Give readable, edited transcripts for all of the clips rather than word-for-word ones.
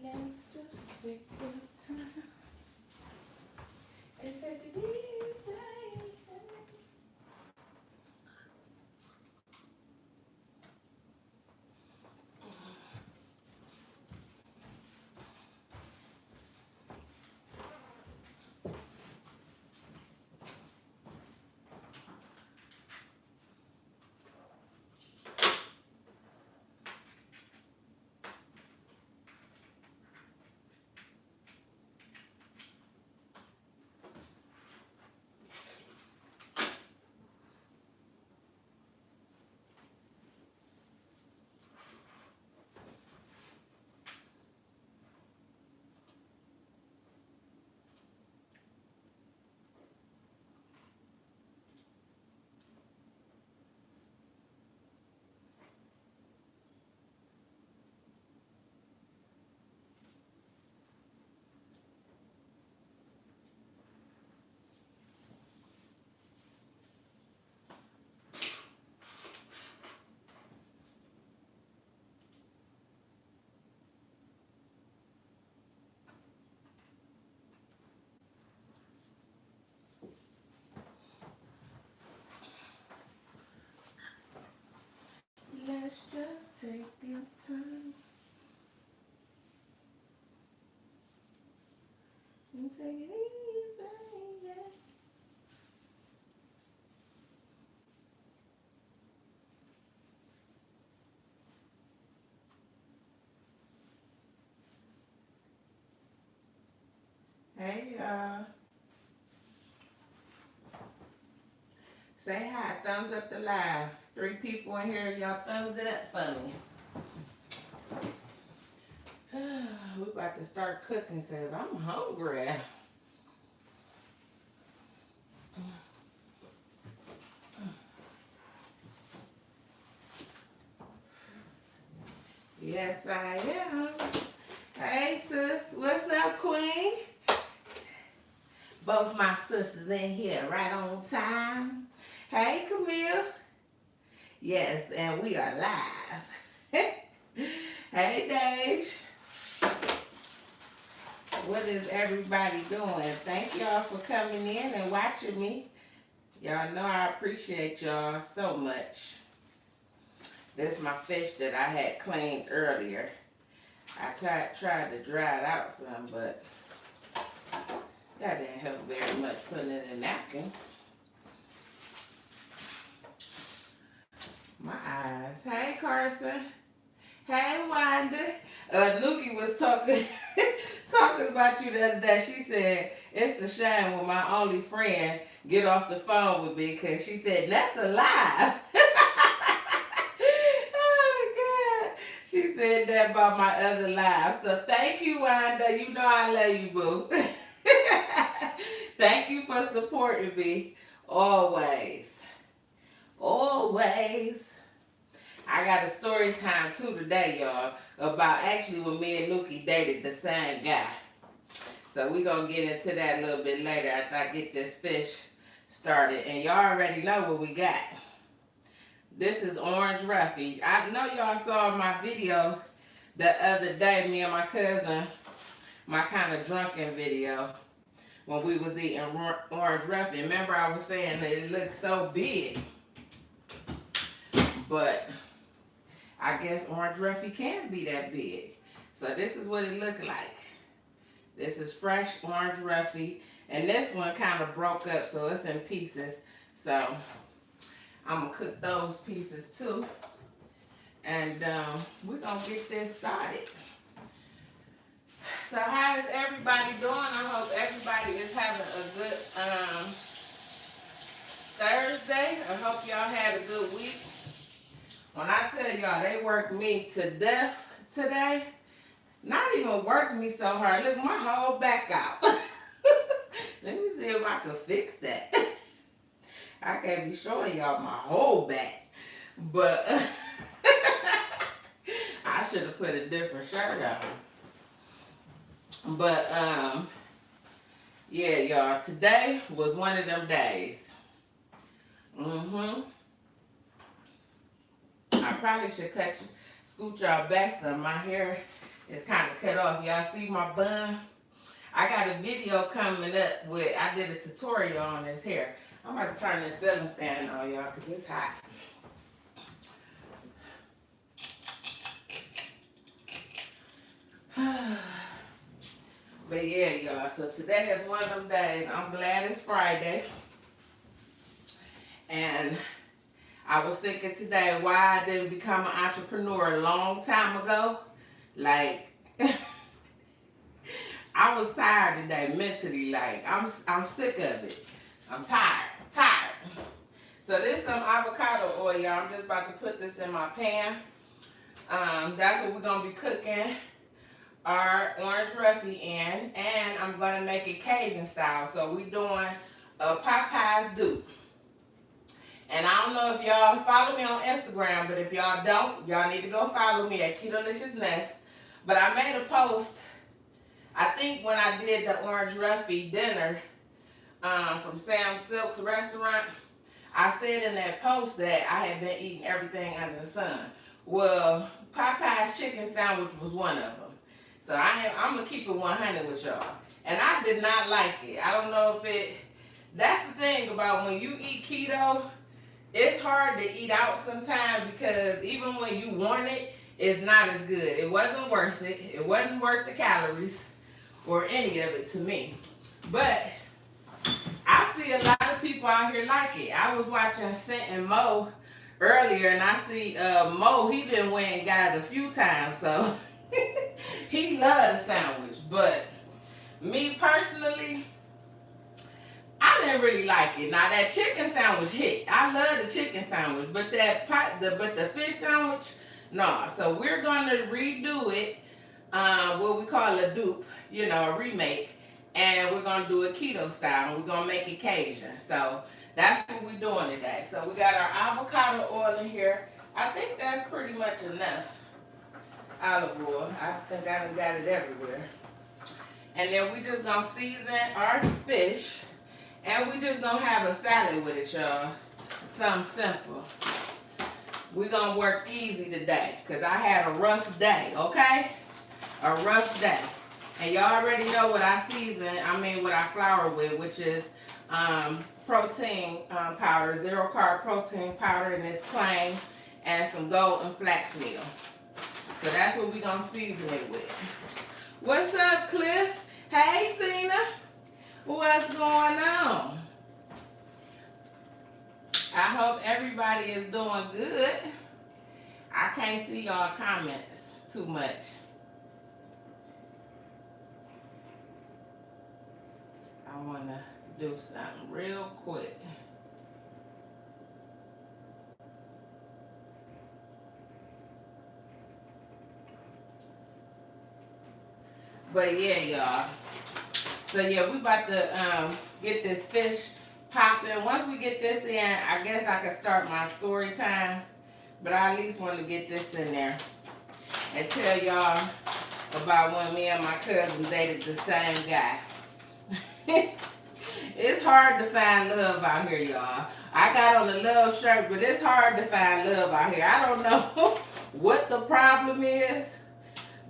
Let's just take the time and take it easy. Let's just take your time and take it easy. Yeah. Hey y'all. Say hi. Thumbs up the live. 3 people in here. Y'all thumbs it up for me. We about to start cooking because I'm hungry. Yes, I am. Hey, sis. What's up, queen? Both my sisters in here right on time. Hey, Camille. Yes, and we are live. Hey, Dage. What is everybody doing? Thank y'all for coming in and watching me. Y'all know I appreciate y'all so much. This is my fish that I had cleaned earlier. I tried to dry it out some, but that didn't help very much putting it in napkins. My eyes. Hey, Carson. Hey, Wanda. Nuki was talking about you the other day. She said, it's a shame when my only friend get off the phone with me because she said, that's a lie. Oh, God. She said that about my other live. So thank you, Wanda. You know I love you, boo. Thank you for supporting me. Always. Always. I got a story time too today, y'all, about actually when me and Nuki dated the same guy. So we're going to get into that a little bit later after I get this fish started. And y'all already know what we got. This is Orange Ruffy. I know y'all saw my video the other day, me and my cousin, my kind of drunken video when we was eating Orange Ruffy. Remember I was saying that it looked so big. But I guess Orange Ruffy can be that big. So this is what it looked like. This is fresh Orange Ruffy. And this one kind of broke up, so it's in pieces. So I'm going to cook those pieces too. And we're going to get this started. So how is everybody doing? I hope everybody is having a good Thursday. I hope y'all had a good week. When I tell y'all they worked me to death today, not even worked me so hard. Look, my whole back out. Let me see if I can fix that. I can't be showing y'all my whole back. But I should have put a different shirt on. But yeah, y'all, today was one of them days. I probably should scoot y'all back some. My hair It's kind of cut off. Y'all see my bun? I got a video coming up with, I did a tutorial on this hair. I'm about to turn this ceiling fan on, y'all, because it's hot. But yeah, y'all, so today is one of them days. I'm glad it's Friday. And I was thinking today why I didn't become an entrepreneur a long time ago. Like, I was tired today mentally. Like, I'm sick of it. I'm tired. So this is some avocado oil, y'all. I'm just about to put this in my pan. That's what we're going to be cooking our orange roughy in, and I'm gonna make it Cajun style. So we doing a Popeyes dupe. And I don't know if y'all follow me on Instagram, but if y'all don't, y'all need to go follow me at Ketolicious. But I made a post, I think when I did the orange roughy dinner from Sam Silk's restaurant, I said in that post that I had been eating everything under the sun. Well, Popeyes chicken sandwich was one of them. So I'm going to keep it 100 with y'all. And I did not like it. I don't know if that's the thing about when you eat keto, it's hard to eat out sometimes because even when you want it, it's not as good. It wasn't worth it. It wasn't worth the calories or any of it to me. But I see a lot of people out here like it. I was watching St and Mo earlier, and I see Mo, he done went and got it a few times, so... He loved the sandwich, but me personally, I didn't really like it. Now that chicken sandwich hit. I love the chicken sandwich, but the fish sandwich, no. So we're gonna redo it, what we call a dupe, you know, a remake, and we're gonna do it keto style, and we're gonna make it Cajun. So that's what we're doing today. So we got our avocado oil in here. I think that's pretty much enough. Olive oil. I think I done got it everywhere. And then we just gonna season our fish. And we just gonna have a salad with it, y'all. Something simple. We gonna work easy today. Because I had a rough day, okay? A rough day. And y'all already know what I what I flour with, which is protein powder, 0 carb protein powder, and it's plain, and some golden flax meal. So that's what we're going to season it with. What's up, Cliff? Hey, Cena. What's going on? I hope everybody is doing good. I can't see y'all comments too much. I want to do something real quick. But yeah, y'all. So yeah, we about to get this fish popping. Once we get this in, I guess I can start my story time. But I at least want to get this in there and tell y'all about when me and my cousin dated the same guy. It's hard to find love out here, y'all. I got on the love shirt, but it's hard to find love out here. I don't know what the problem is.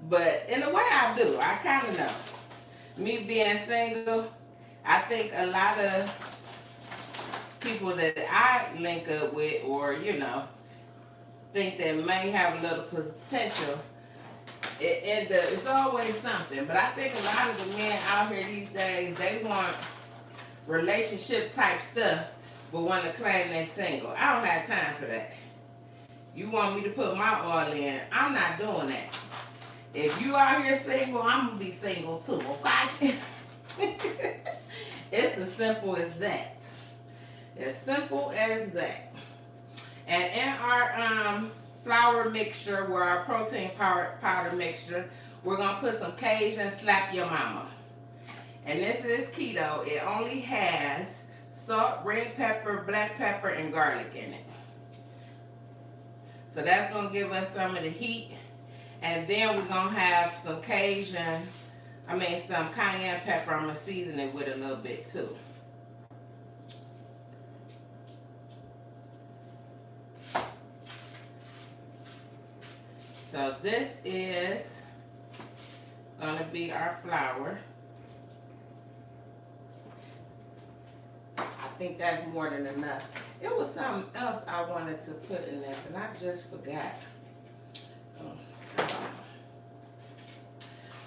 But in a way I do. I kind of know. Me being single, I think a lot of people that I link up with or, you know, think that may have a little potential, it's always something. But I think a lot of the men out here these days, they want relationship type stuff, but want to claim they're single. I don't have time for that. You want me to put my all in, I'm not doing that. If you out here single, I'm going to be single too, okay? It's as simple as that. As simple as that. And in our flour mixture, or our protein powder mixture, we're going to put some Cajun Slap Your Mama. And this is keto. It only has salt, red pepper, black pepper, and garlic in it. So that's going to give us some of the heat. And then we're going to have some some cayenne pepper. I'm going to season it with a little bit too. So this is gonna be our flour. I think that's more than enough. It was something else I wanted to put in this, and I just forgot.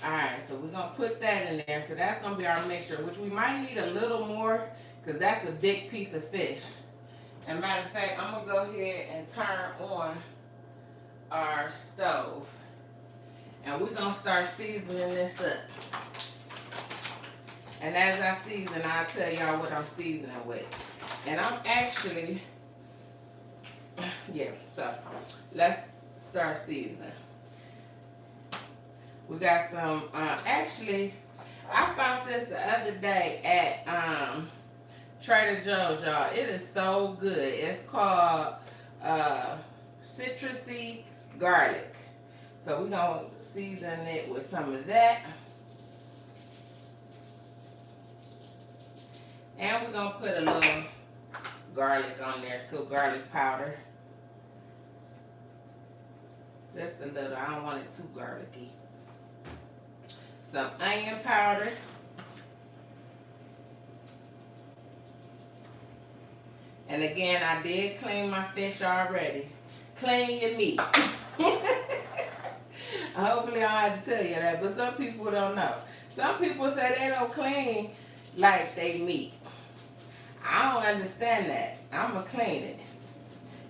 Alright, so we're going to put that in there. So that's going to be our mixture, which we might need a little more because that's a big piece of fish. And matter of fact, I'm going to go ahead and turn on our stove. And we're going to start seasoning this up. And as I season, I'll tell y'all what I'm seasoning with. And I'm actually, yeah, so let's start seasoning. We got some, actually, I found this the other day at Trader Joe's, y'all. It is so good. It's called citrusy garlic. So we're going to season it with some of that. And we're going to put a little garlic on there too, garlic powder. Just a little, I don't want it too garlicky. Some onion powder. And again, I did clean my fish already. Clean your meat. Hopefully I don't have to tell you that, but some people don't know. Some people say they don't clean like they meat. I don't understand that. I'm going to clean it.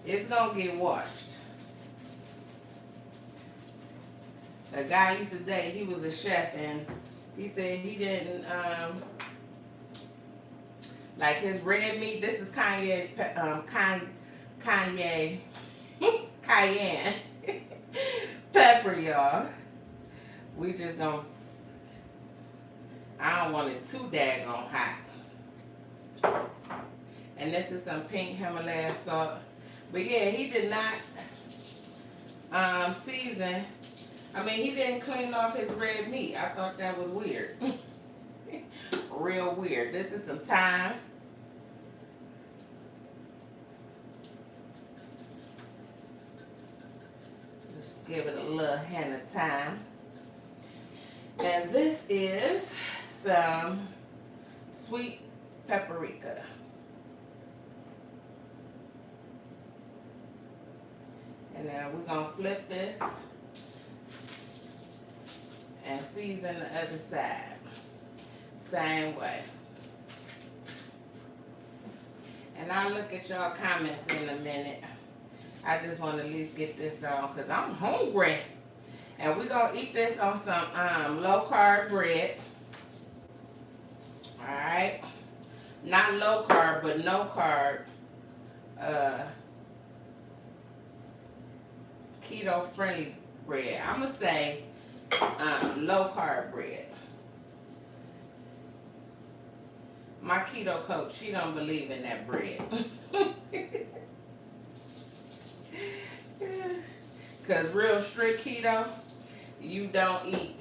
It's going to get washed. A guy used to date, he was a chef, and he said he didn't, like his red meat, this is cayenne pepper, y'all. We just don't, I don't want it too daggone hot. And this is some pink Himalayan salt. But yeah, he did not season. I mean, he didn't clean off his red meat. I thought that was weird. Real weird. This is some thyme. Just give it a little hint of thyme. And this is some sweet paprika. And then we're going to flip this and season the other side. Same way. And I'll look at y'all comments in a minute. I just want to at least get this on because I'm hungry. And we're going to eat this on some low-carb bread. Alright? Not low-carb, but no-carb. Keto-friendly bread. I'm going to say low-carb bread. My keto coach, she don't believe in that bread. Because real strict keto, you don't eat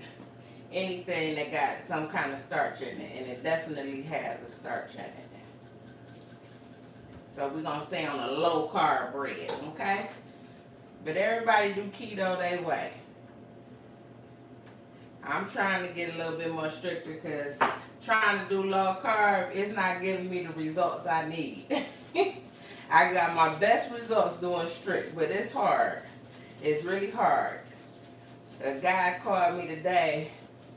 anything that got some kind of starch in it. And it definitely has a starch in it. So we're going to stay on a low-carb bread, okay? But everybody do keto their way. I'm trying to get a little bit more stricter because trying to do low carb is not giving me the results I need. I got my best results doing strict, but it's hard. It's really hard. A guy called me today,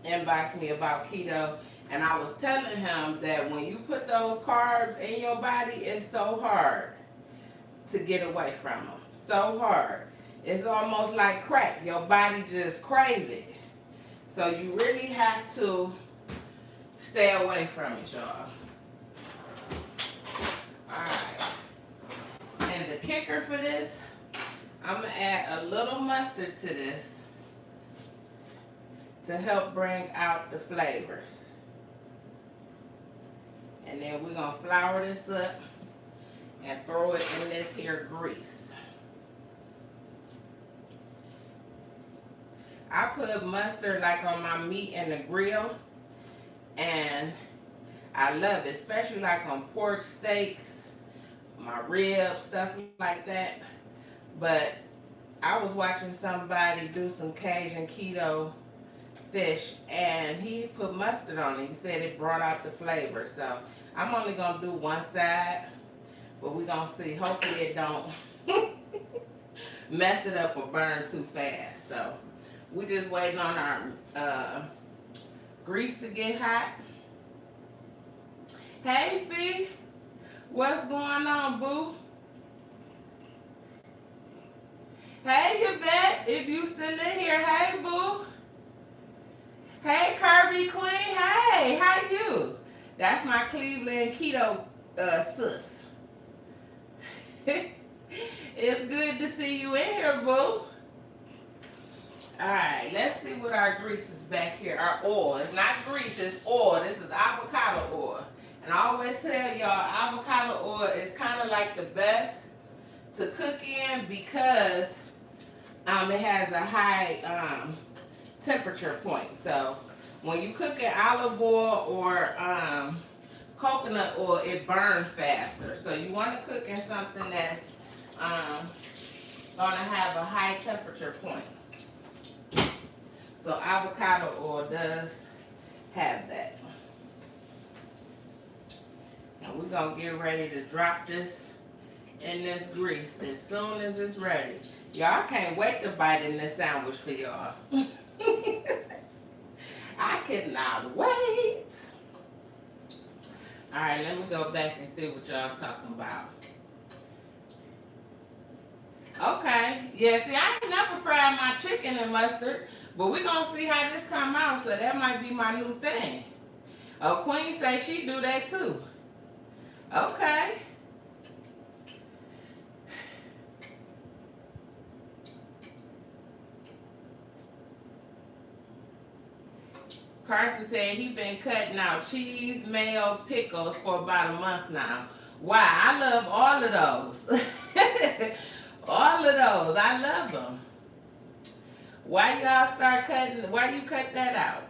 inboxed me about keto, and I was telling him that when you put those carbs in your body, it's so hard to get away from them. So hard. It's almost like crack. Your body just crave it. So you really have to stay away from it, y'all. Alright. And the kicker for this, I'm going to add a little mustard to this to help bring out the flavors. And then we're going to flour this up and throw it in this here grease. I put mustard like on my meat in the grill, and I love it, especially like on pork steaks, my ribs, stuff like that. But I was watching somebody do some Cajun keto fish, and he put mustard on it. He said it brought out the flavor. So I'm only gonna do one side, but we're gonna see. Hopefully it don't mess it up or burn too fast. So we just waiting on our grease to get hot. Hey Fee, what's going on, boo? Hey Yvette, if you still in here, hey boo. Hey Kirby Queen, hey, how you? That's my Cleveland keto sis. It's good to see you in here, boo. Alright, let's see what our grease is back here. Our oil. It's not grease, it's oil. This is avocado oil. And I always tell y'all, avocado oil is kind of like the best to cook in because it has a high temperature point. So when you cook in olive oil or coconut oil, it burns faster. So you want to cook in something that's going to have a high temperature point. So avocado oil does have that. And we're going to get ready to drop this in this grease as soon as it's ready. Y'all can't wait to bite in this sandwich for y'all. I cannot wait. Alright, let me go back and see what y'all talking about. Okay. Yeah, see, I ain't never fried my chicken in mustard, but we're going to see how this come out, so that might be my new thing. Oh, Queen say she do that too. Okay. Carson said he been cutting out cheese, mayo, pickles for about a month now. Wow, I love all of those. All of those, I love them. Why y'all start cutting, why you cut that out?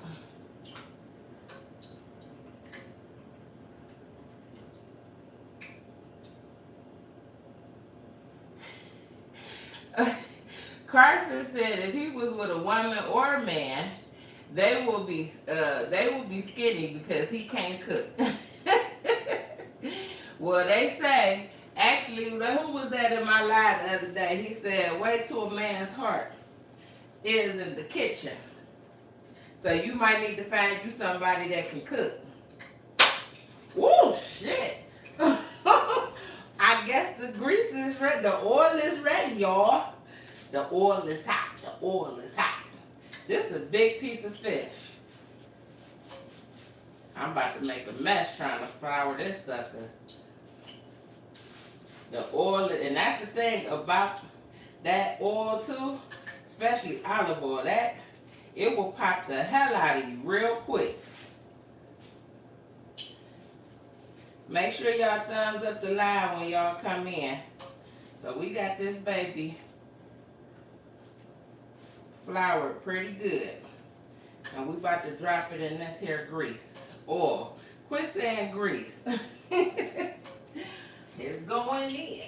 Carson said if he was with a woman or a man, they will be skinny because he can't cook. Well, they say, actually, who was that in my live the other day? He said, way to a man's heart is in the kitchen. So you might need to find you somebody that can cook. Woo, shit. I guess the grease is ready. The oil is ready, y'all. The oil is hot. The oil is hot. This is a big piece of fish. I'm about to make a mess trying to flour this sucker. The oil, and that's the thing about that oil too, especially olive oil, that it will pop the hell out of you real quick. Make sure y'all thumbs up the live when y'all come in. So we got this baby floured pretty good. And we about to drop it in this here grease. Oil. Quit saying grease. It's going in.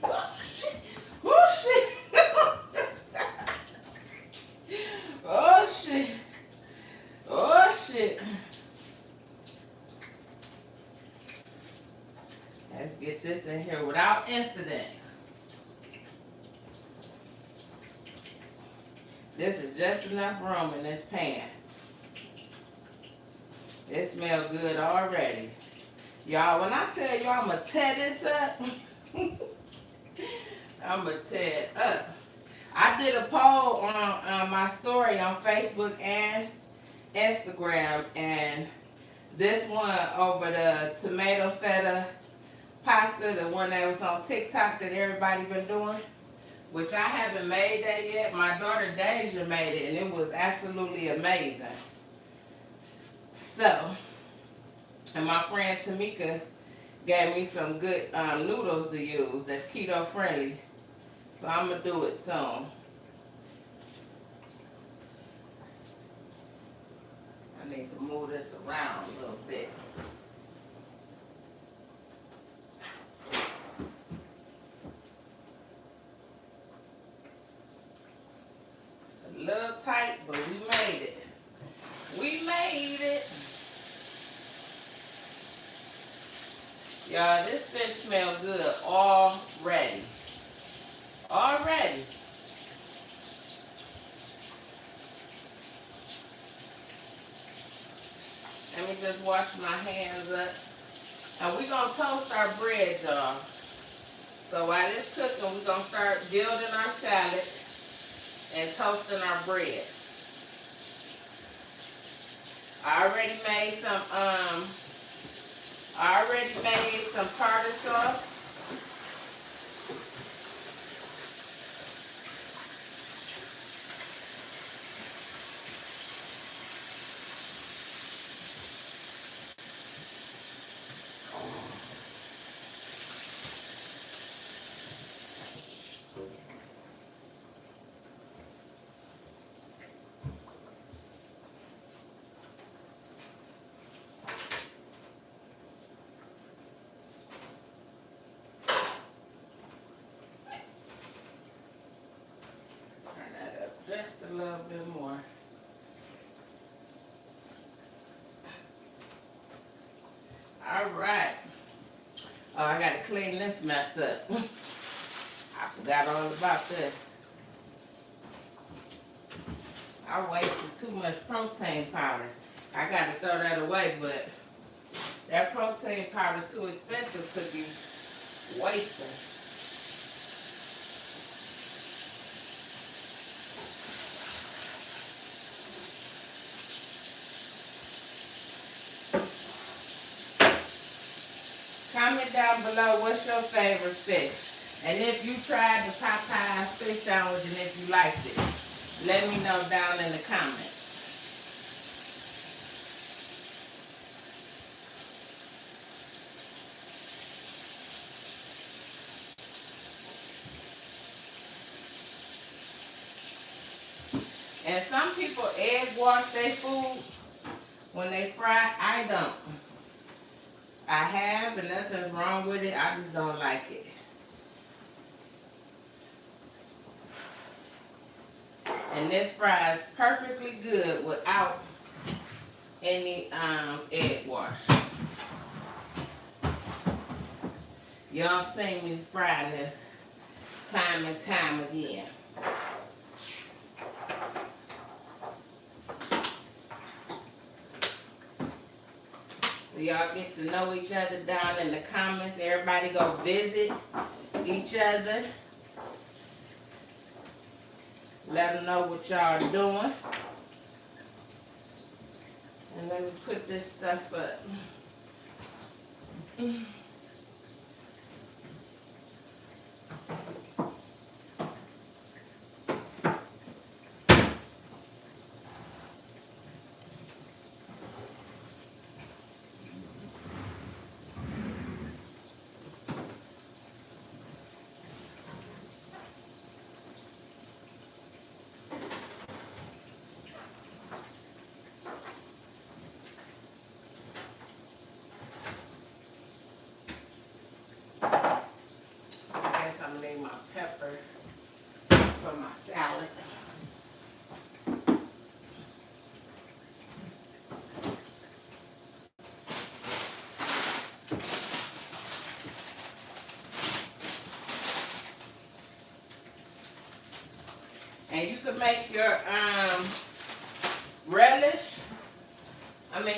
Oh shit. Oh shit. Oh shit. Oh shit. Let's get this in here without incident. This is just enough room in this pan. It smells good already. Y'all, when I tell y'all I'm going to tear this up, I'm going to tear it up. I did a poll on my story on Facebook and Instagram, and this one over the tomato feta pasta, the one that was on TikTok that everybody been doing, which I haven't made that yet. My daughter Deja made it, and it was absolutely amazing. So, and my friend Tamika gave me some good noodles to use that's keto friendly. So I'm going to do it soon. I need to move this around a little bit. It's a little tight, but we made it. We made it. Y'all, this fish smells good already. Already. Let me just wash my hands up. And we're going to toast our bread, y'all. So while it's cooking, we're going to start building our salad and toasting our bread. I already made some tartar sauce. Just a little bit more. All right. Oh, I got to clean this mess up. I forgot all about this. I wasted too much protein powder. I got to throw that away, but that protein powder too expensive to be wasting. Comment down below what's your favorite fish. And if you tried the Popeyes fish sandwich and if you liked it, let me know down in the comments. And some people egg wash their food when they fry. I don't. I have, and nothing's wrong with it. I just don't like it. And this fries perfectly good without any egg wash. Y'all seen me fry this time and time again. So y'all get to know each other down in the comments. Everybody go visit each other. Let them know what y'all doing. And let me put this stuff up. I need my pepper for my salad. And you can make your relish.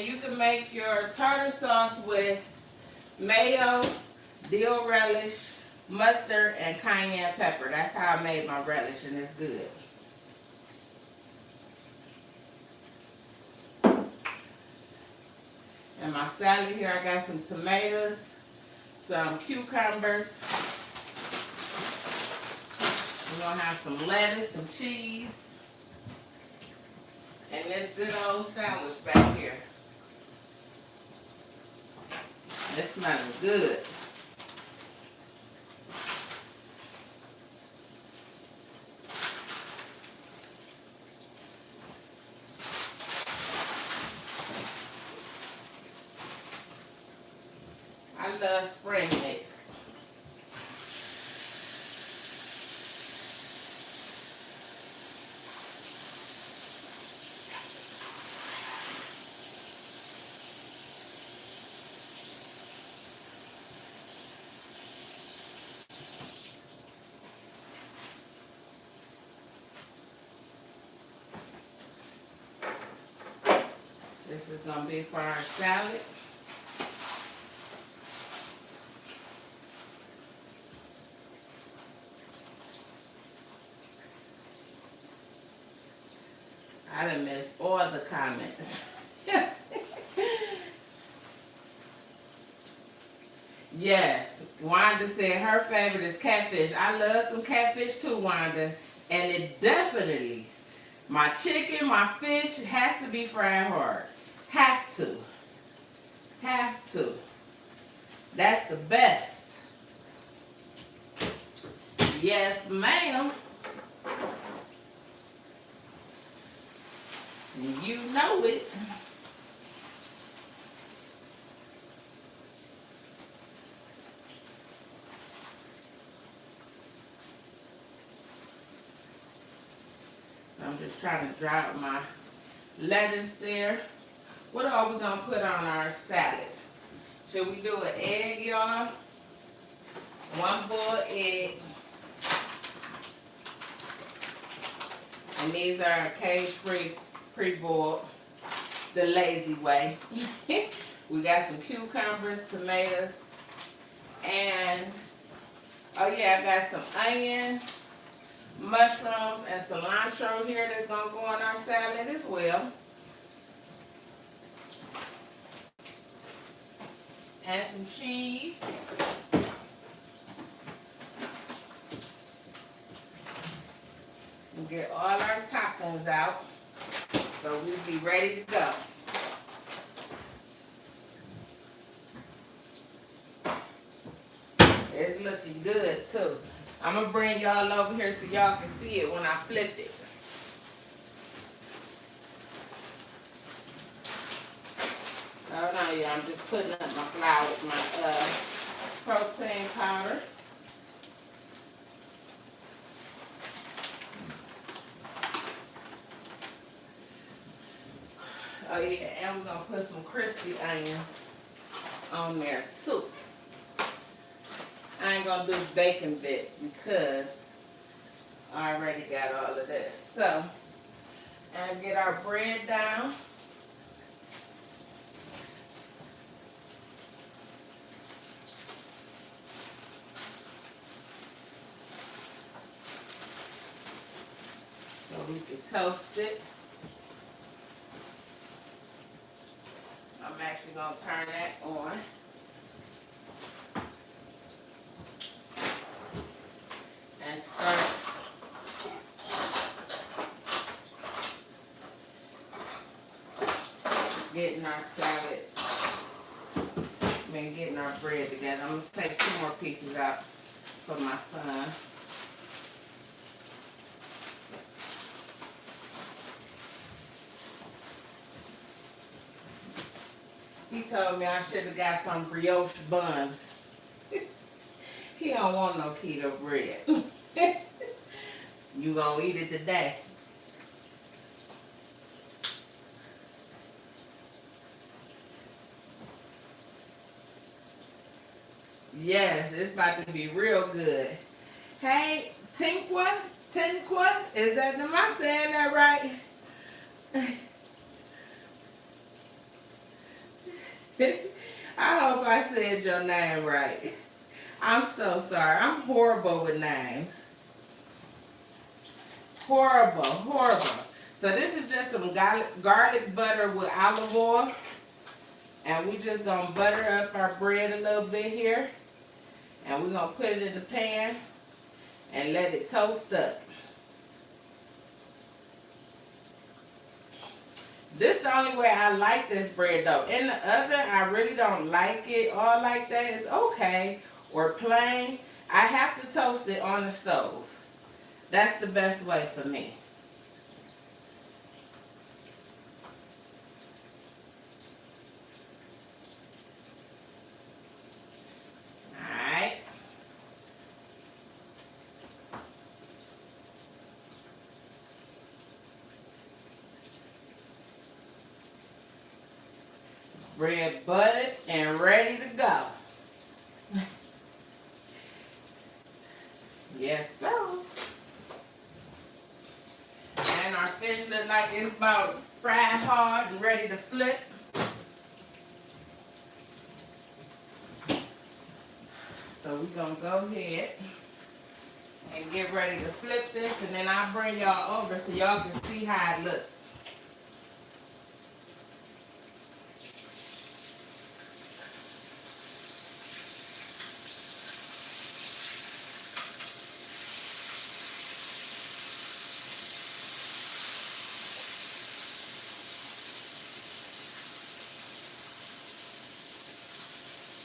You can make your tartar sauce with mayo, dill relish, mustard, and cayenne pepper. That's how I made my relish, and it's good. And my salad here, I got some tomatoes, some cucumbers. We're going to have some lettuce, some cheese, and this good old sandwich back here. It smells good. I love spring mix. is going to be for our salad. I done missed all the comments. Yes, Wanda said her favorite is catfish. I love some catfish too, Wanda. And it definitely, my chicken, my fish has to be fried hard. Have to. Have to. That's the best. Yes, ma'am. You know it. So I'm just trying to dry up my lettuce there. What are we going to put on our salad? Should we do an egg, y'all? 1 boiled egg. And these are cage-free, pre-boiled, the lazy way. We got some cucumbers, tomatoes, and, oh yeah, I got some onions, mushrooms, and cilantro here that's going to go on our salad as well. And some cheese. We'll get all our toppings out so we'll be ready to go. It's looking good too. I'm going to bring y'all over here so y'all can see it when I flip it. Hold on, y'all. I'm just putting up my flour with my protein powder. Oh yeah, and we're gonna put some crispy onions on there too. I ain't gonna do bacon bits because I already got all of this. So, and get our bread down. So we can toast it. I'm actually going to turn that on. And start getting our salad, getting our bread together. I'm going to take 2 more pieces out for my son. He told me I should have got some brioche buns. He don't want no keto bread. You gonna eat it today. Yes, it's about to be real good. Hey, Tinqua, is that, am I saying that right? I hope I said your name right. I'm so sorry. I'm horrible with names. Horrible. So this is just some garlic butter with olive oil. And we just going to butter up our bread a little bit here. And we're going to put it in the pan and let it toast up. This is the only way I like this bread though. In the oven, I really don't like it all like that. It's okay. Or plain. I have to toast it on the stove. That's the best way for me. Alright. Bread buttered and ready to go. Yes, sir. And our fish look like it's about fried hard and ready to flip. So we're going to go ahead and get ready to flip this, and then I'll bring y'all over so y'all can see how it looks.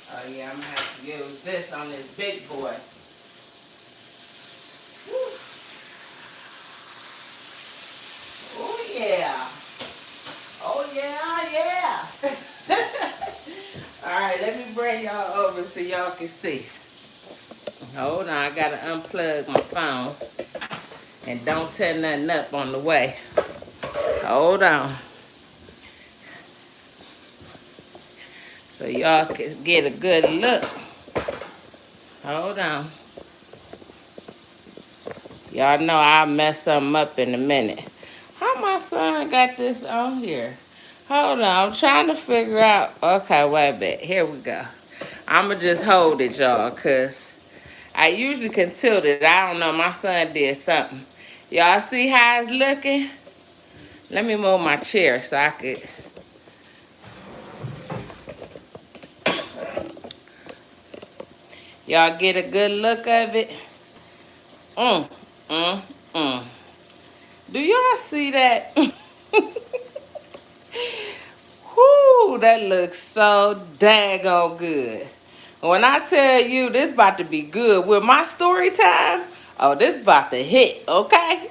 Oh yeah, I'm gonna have to use this on this big boy. Woo. Oh yeah. Oh yeah, yeah. Alright, let me bring y'all over so y'all can see. Hold on, I gotta unplug my phone. And don't tear nothing up on the way. Hold on. So y'all can get a good look. Hold on. Y'all know I'll mess something up in a minute. How my son got this on here? Hold on, I'm trying to figure out. Okay, wait a minute. Here we go. I'ma just hold it, y'all, cause I usually can tilt it. I don't know, my son did something. Y'all see how it's looking? Let me move my chair so I could. Y'all get a good look of it. Mm, mm, mm. Do y'all see that? Whoo, that looks so daggone good. When I tell you this about to be good with my story time, oh, this about to hit, okay?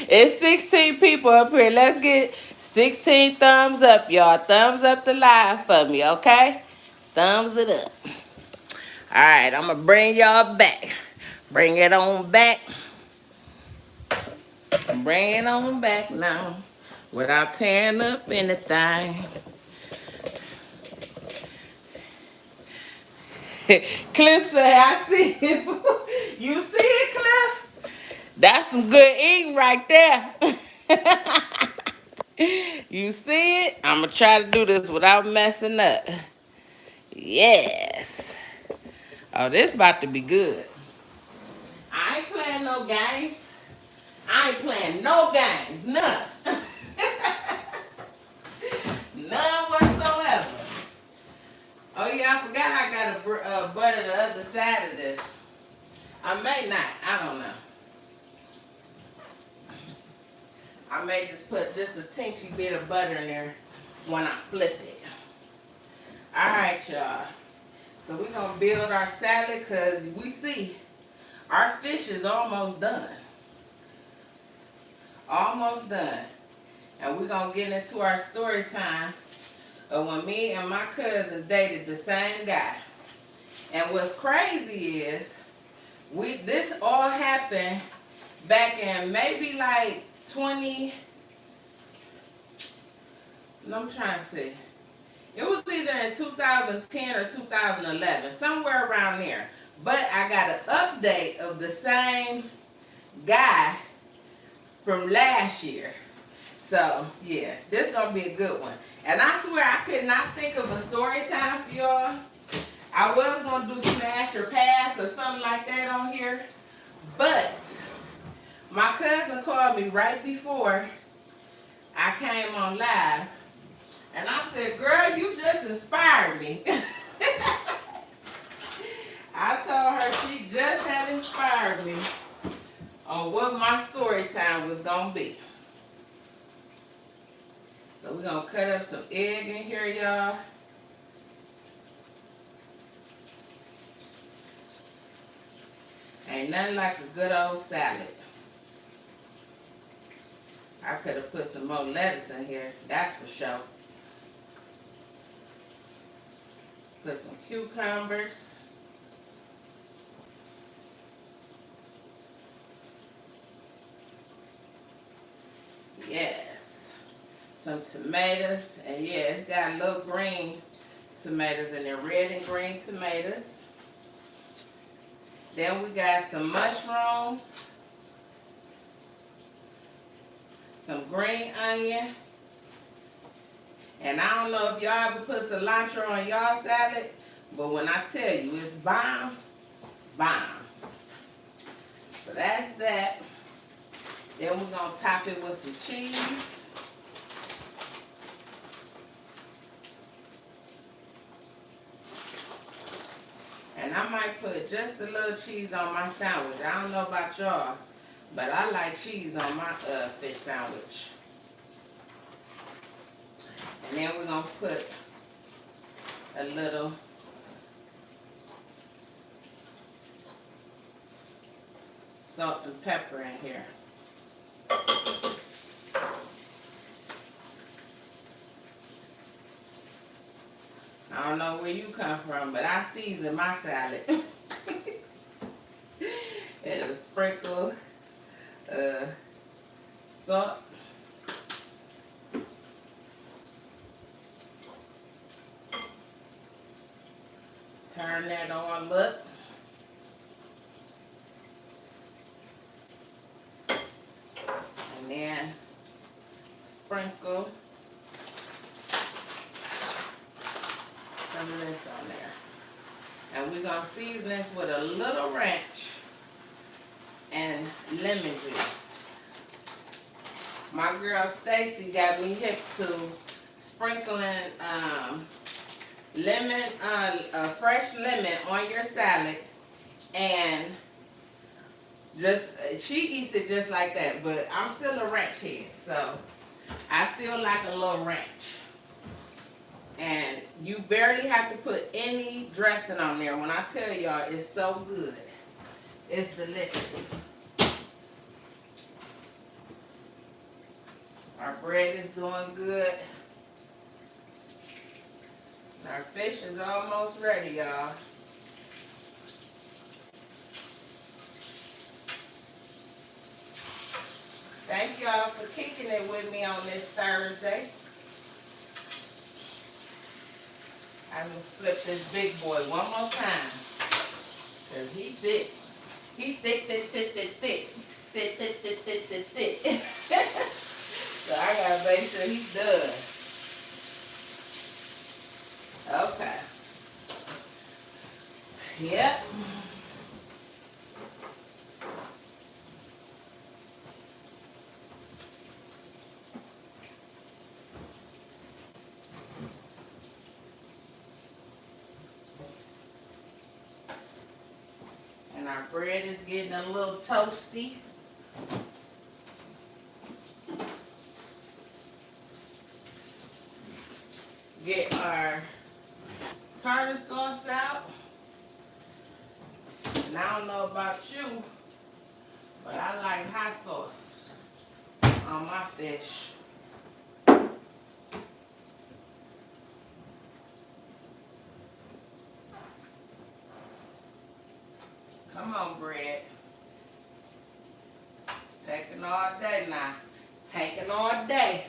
It's 16 people up here. Let's get 16 thumbs up, y'all. Thumbs up the live for me, okay? Thumbs it up. All right, I'm going to bring y'all back. Bring it on back. Bring it on back now. Without tearing up anything. Cliff said, I see it. You see it, Cliff? That's some good eating right there. You see it? I'm going to try to do this without messing up. Yes. Oh, this about to be good. I ain't playing no games. I ain't playing no games. None. None whatsoever. Oh, yeah, I forgot I got to butter the other side of this. I may not. I don't know. I may just put just a tinchy bit of butter in there when I flip it. Alright, y'all. So we're going to build our salad because we see our fish is almost done. Almost done. And we're going to get into our story time of when me and my cousin dated the same guy. And what's crazy is this all happened back in maybe like 20... I'm trying to see. It was either in 2010 or 2011, somewhere around there. But I got an update of the same guy from last year. So, yeah, this is going to be a good one. And I swear I could not think of a story time for y'all. I was going to do smash or pass or something like that on here. But my cousin called me right before I came on live. And I said, girl, you just inspired me. I told her she just had inspired me on what my story time was going to be. So we're going to cut up some egg in here, y'all. Ain't nothing like a good old salad. I could have put some more lettuce in here, that's for sure. Put some cucumbers. Yes. Some tomatoes. And yeah, it's got little green tomatoes in there. Red and green tomatoes. Then we got some mushrooms. Some green onion. And I don't know if y'all ever put cilantro on y'all salad, But when I tell you it's bomb, bomb. So that's that. Then we're going to top it with some cheese. And I might put just a little cheese on my sandwich. I don't know about y'all, but I like cheese on my fish sandwich. And then we're going to put a little salt and pepper in here. I don't know where you come from, but I season my salad. And a sprinkle salt. Turn that on up. And then sprinkle some of this on there. And we're going to season this with a little ranch and lemon juice. My girl Stacy got me hip to sprinkling lemon, fresh lemon on your salad, and just she eats it just like that. But I'm still a ranch head, so I still like a little ranch. And you barely have to put any dressing on there. When I tell y'all, it's so good. It's delicious. Our bread is doing good. Our fish is almost ready, y'all. Thank y'all for kicking it with me on this Thursday. I'm going to flip this big boy one more time. Because he thick. He thick, thick, thick, thick, thick. Thick, thick, thick, thick, thick, thick. So I got to make sure he's done. Okay. Yep. And our bread is getting a little toasty. Get our tartar sauce out. And I don't know about you, but I like hot sauce on my fish. Come on, bread. Taking all day now. Taking all day.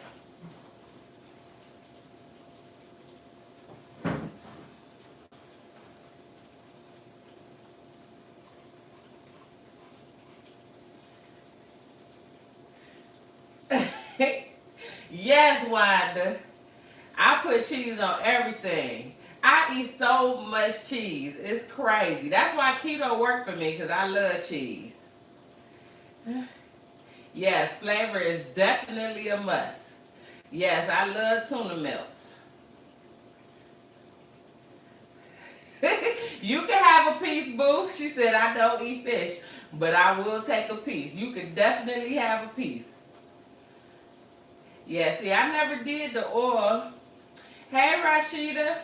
Yes, Wanda. I put cheese on everything. I eat so much cheese. It's crazy. That's why keto worked for me, because I love cheese. Yes, flavor is definitely a must. Yes, I love tuna melts. You can have a piece, boo. She said, I don't eat fish, but I will take a piece. You can definitely have a piece. Yeah, see, I never did the oil. Hey, Rashida.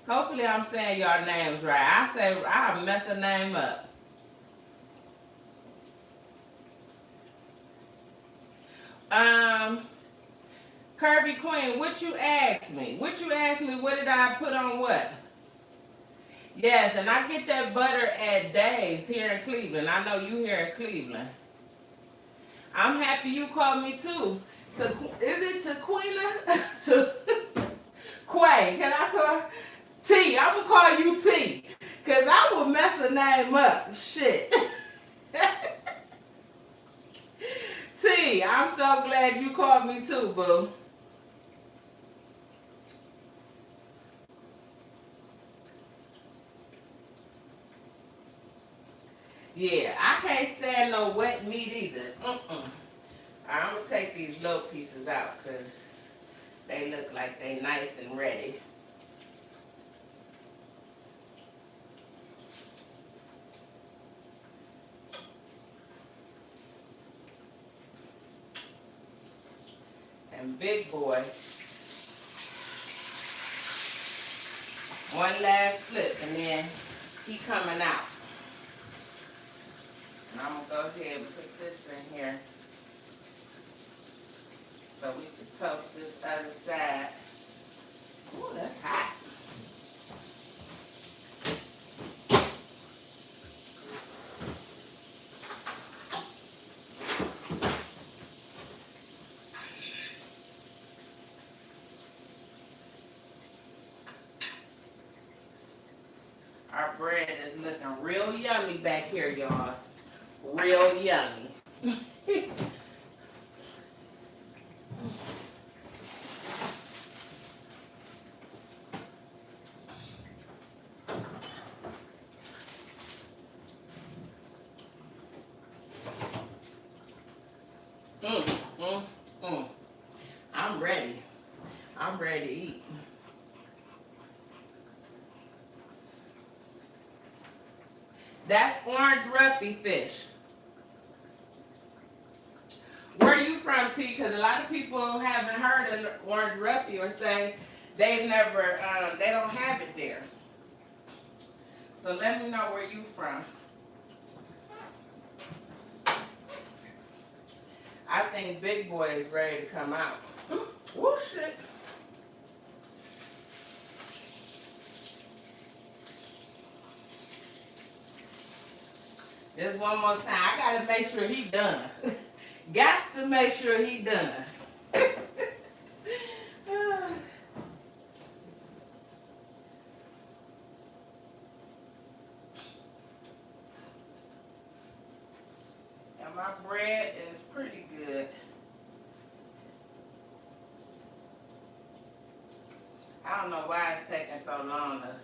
Hopefully I'm saying y'all names right. I mess a name up. Kirby Queen, what you asked me? What did I put on what? Yes, and I get that butter at Dave's here in Cleveland. I know you here in Cleveland. I'm happy you called me too. Is it Taquina? To Quay. Can I call T? I'm going to call you T. Because I will mess a name up. Shit. T, I'm so glad you called me too, boo. Yeah, I can't stand no wet meat either. I'm gonna take these little pieces out because they look like they nice and ready. And big boy, one last flip and then he coming out. And I'm gonna go ahead and put this in here so we can toast this other side. Ooh, that's hot. Our bread is looking real yummy back here, y'all. Real yummy. I'm ready. I'm ready to eat. That's orange roughy fish. Where are you from, T? Because a lot of people haven't heard of orange roughy or say they've never, they don't have it there. So let me know where you from. I think Big Boy is ready to come out. Woo, shit. Just one more time. I gotta make sure he done. Got to make sure he done. And my bread is pretty good. I don't know why it's taking so long to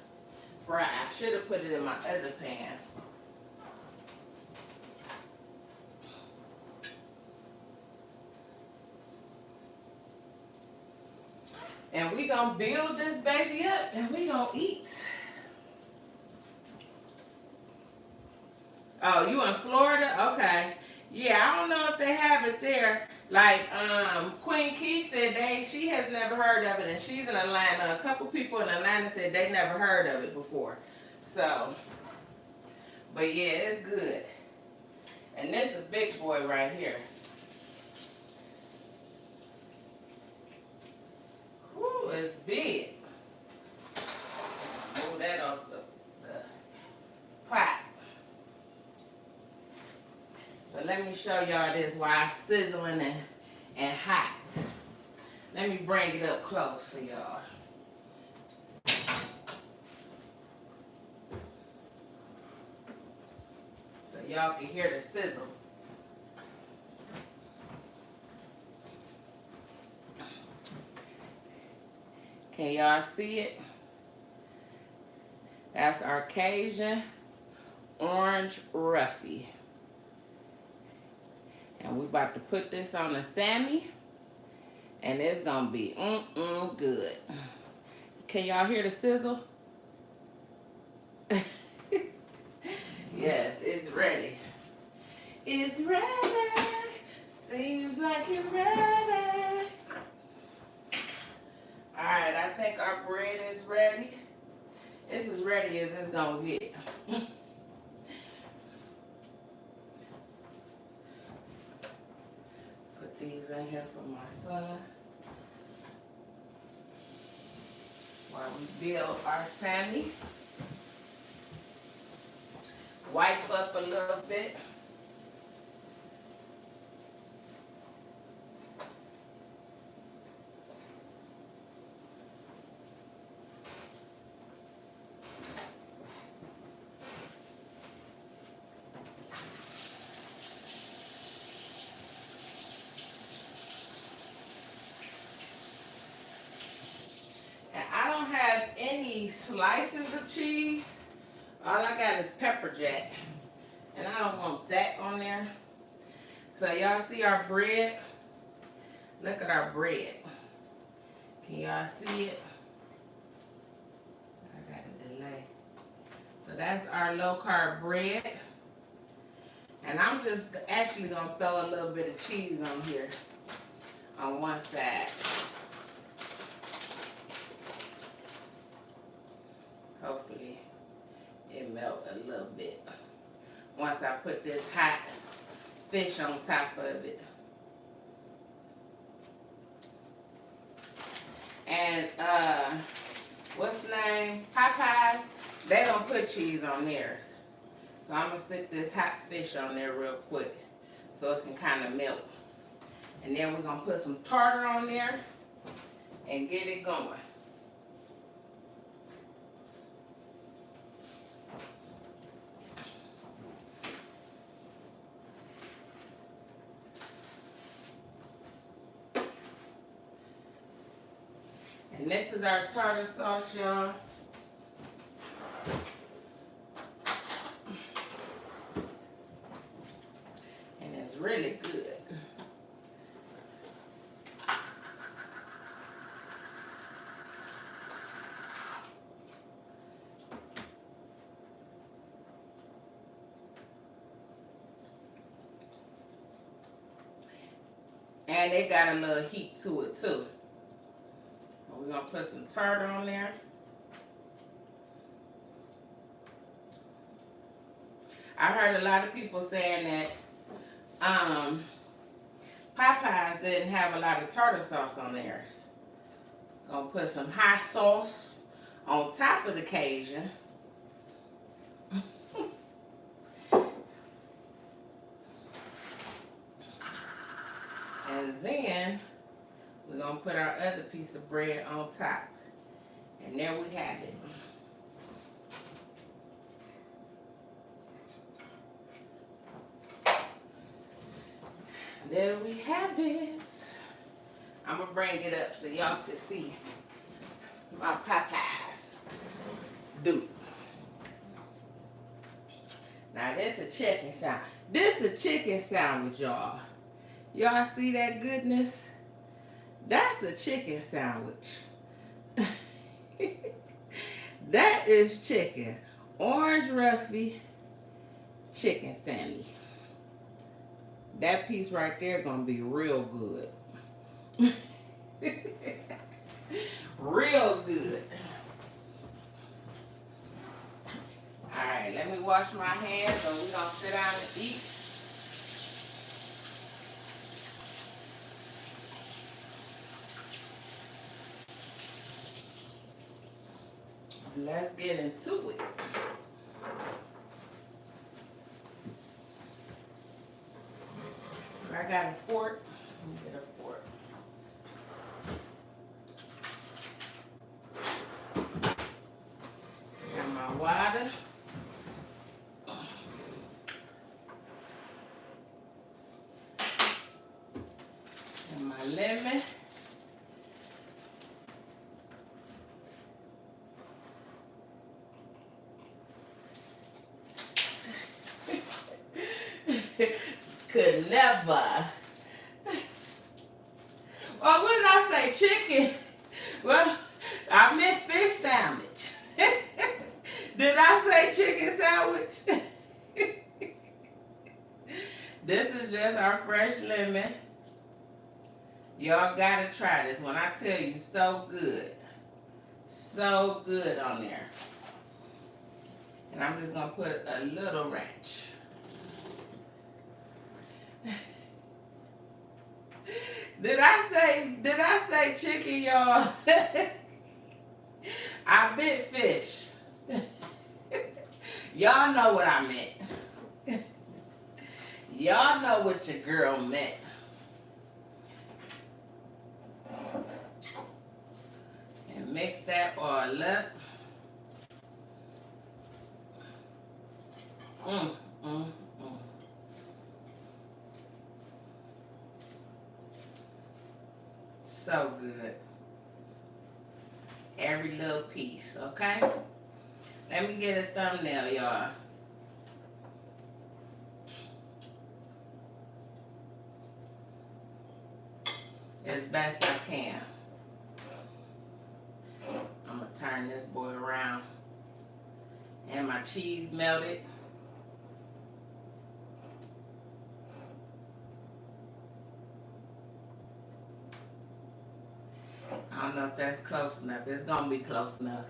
fry. I should have put it in my other pan. And we gonna build this baby up and we gonna eat. Oh, you in Florida? Okay. Yeah, I don't know if they have it there. Like Queen Key said she has never heard of it, and she's in Atlanta. A couple people in Atlanta said they never heard of it before. So, but yeah, it's good. And this is Big Boy right here. Woo, it's big. Move that off the pot. So let me show y'all this while it's sizzling and hot. Let me bring it up close for y'all. So y'all can hear the sizzle. Can y'all see it? That's our Cajun orange roughy. And we about to put this on the Sammy. And it's gonna be good. Can y'all hear the sizzle? Yes, it's ready. It's ready. Seems like you're ready. Alright, I think our bread is ready. It's as ready as it's gonna get. Put these in here for my son while we build our Sammy. Wipe up a little bit. Any slices of cheese. All I got is pepper jack. And I don't want that on there. So y'all see our bread? Look at our bread. Can y'all see it? I got a delay. So that's our low carb bread. And I'm just actually going to throw a little bit of cheese on here on one side. Hopefully it melt a little bit once I put this hot fish on top of it. And what's the name? Popeyes, they don't put cheese on theirs. So I'm going to stick this hot fish on there real quick so it can kind of melt. And then we're going to put some tartar on there and get it going. And this is our tartar sauce, y'all. And it's really good. And it got a little heat to it too. We're going to put some tartar on there. I heard a lot of people saying that Popeyes didn't have a lot of tartar sauce on theirs. Gonna put some hot sauce on top of the Cajun. And then we're going to put our other piece of bread on top. And there we have it. There we have it. I'm going to bring it up so y'all can see my Popeyes Duppe. Now this is a chicken sandwich. This is a chicken sandwich, y'all. Y'all see that goodness? That's a chicken sandwich. That is chicken. Orange Ruffy chicken Sammy. That piece right there gonna be real good. Real good. Alright, let me wash my hands and we're gonna sit down and eat. Let's get into it. I got a fork. Let me get a fork. Got my water. And my lemon. Could never. Well, what did I say? Chicken? Well, I meant fish sandwich. Did I say chicken sandwich? This is just our fresh lemon. Y'all gotta try this. When I tell you, so good. So good on there. And I'm just gonna put a little ranch. Did I say chicken, y'all? I meant fish. Y'all know what I meant. Y'all know what your girl meant. And mix that all up. So good. Every little piece, okay? Let me get a thumbnail, y'all. as best I can. I'm gonna turn this boy around. And my cheese melted. I don't know if that's close enough. It's gonna be close enough.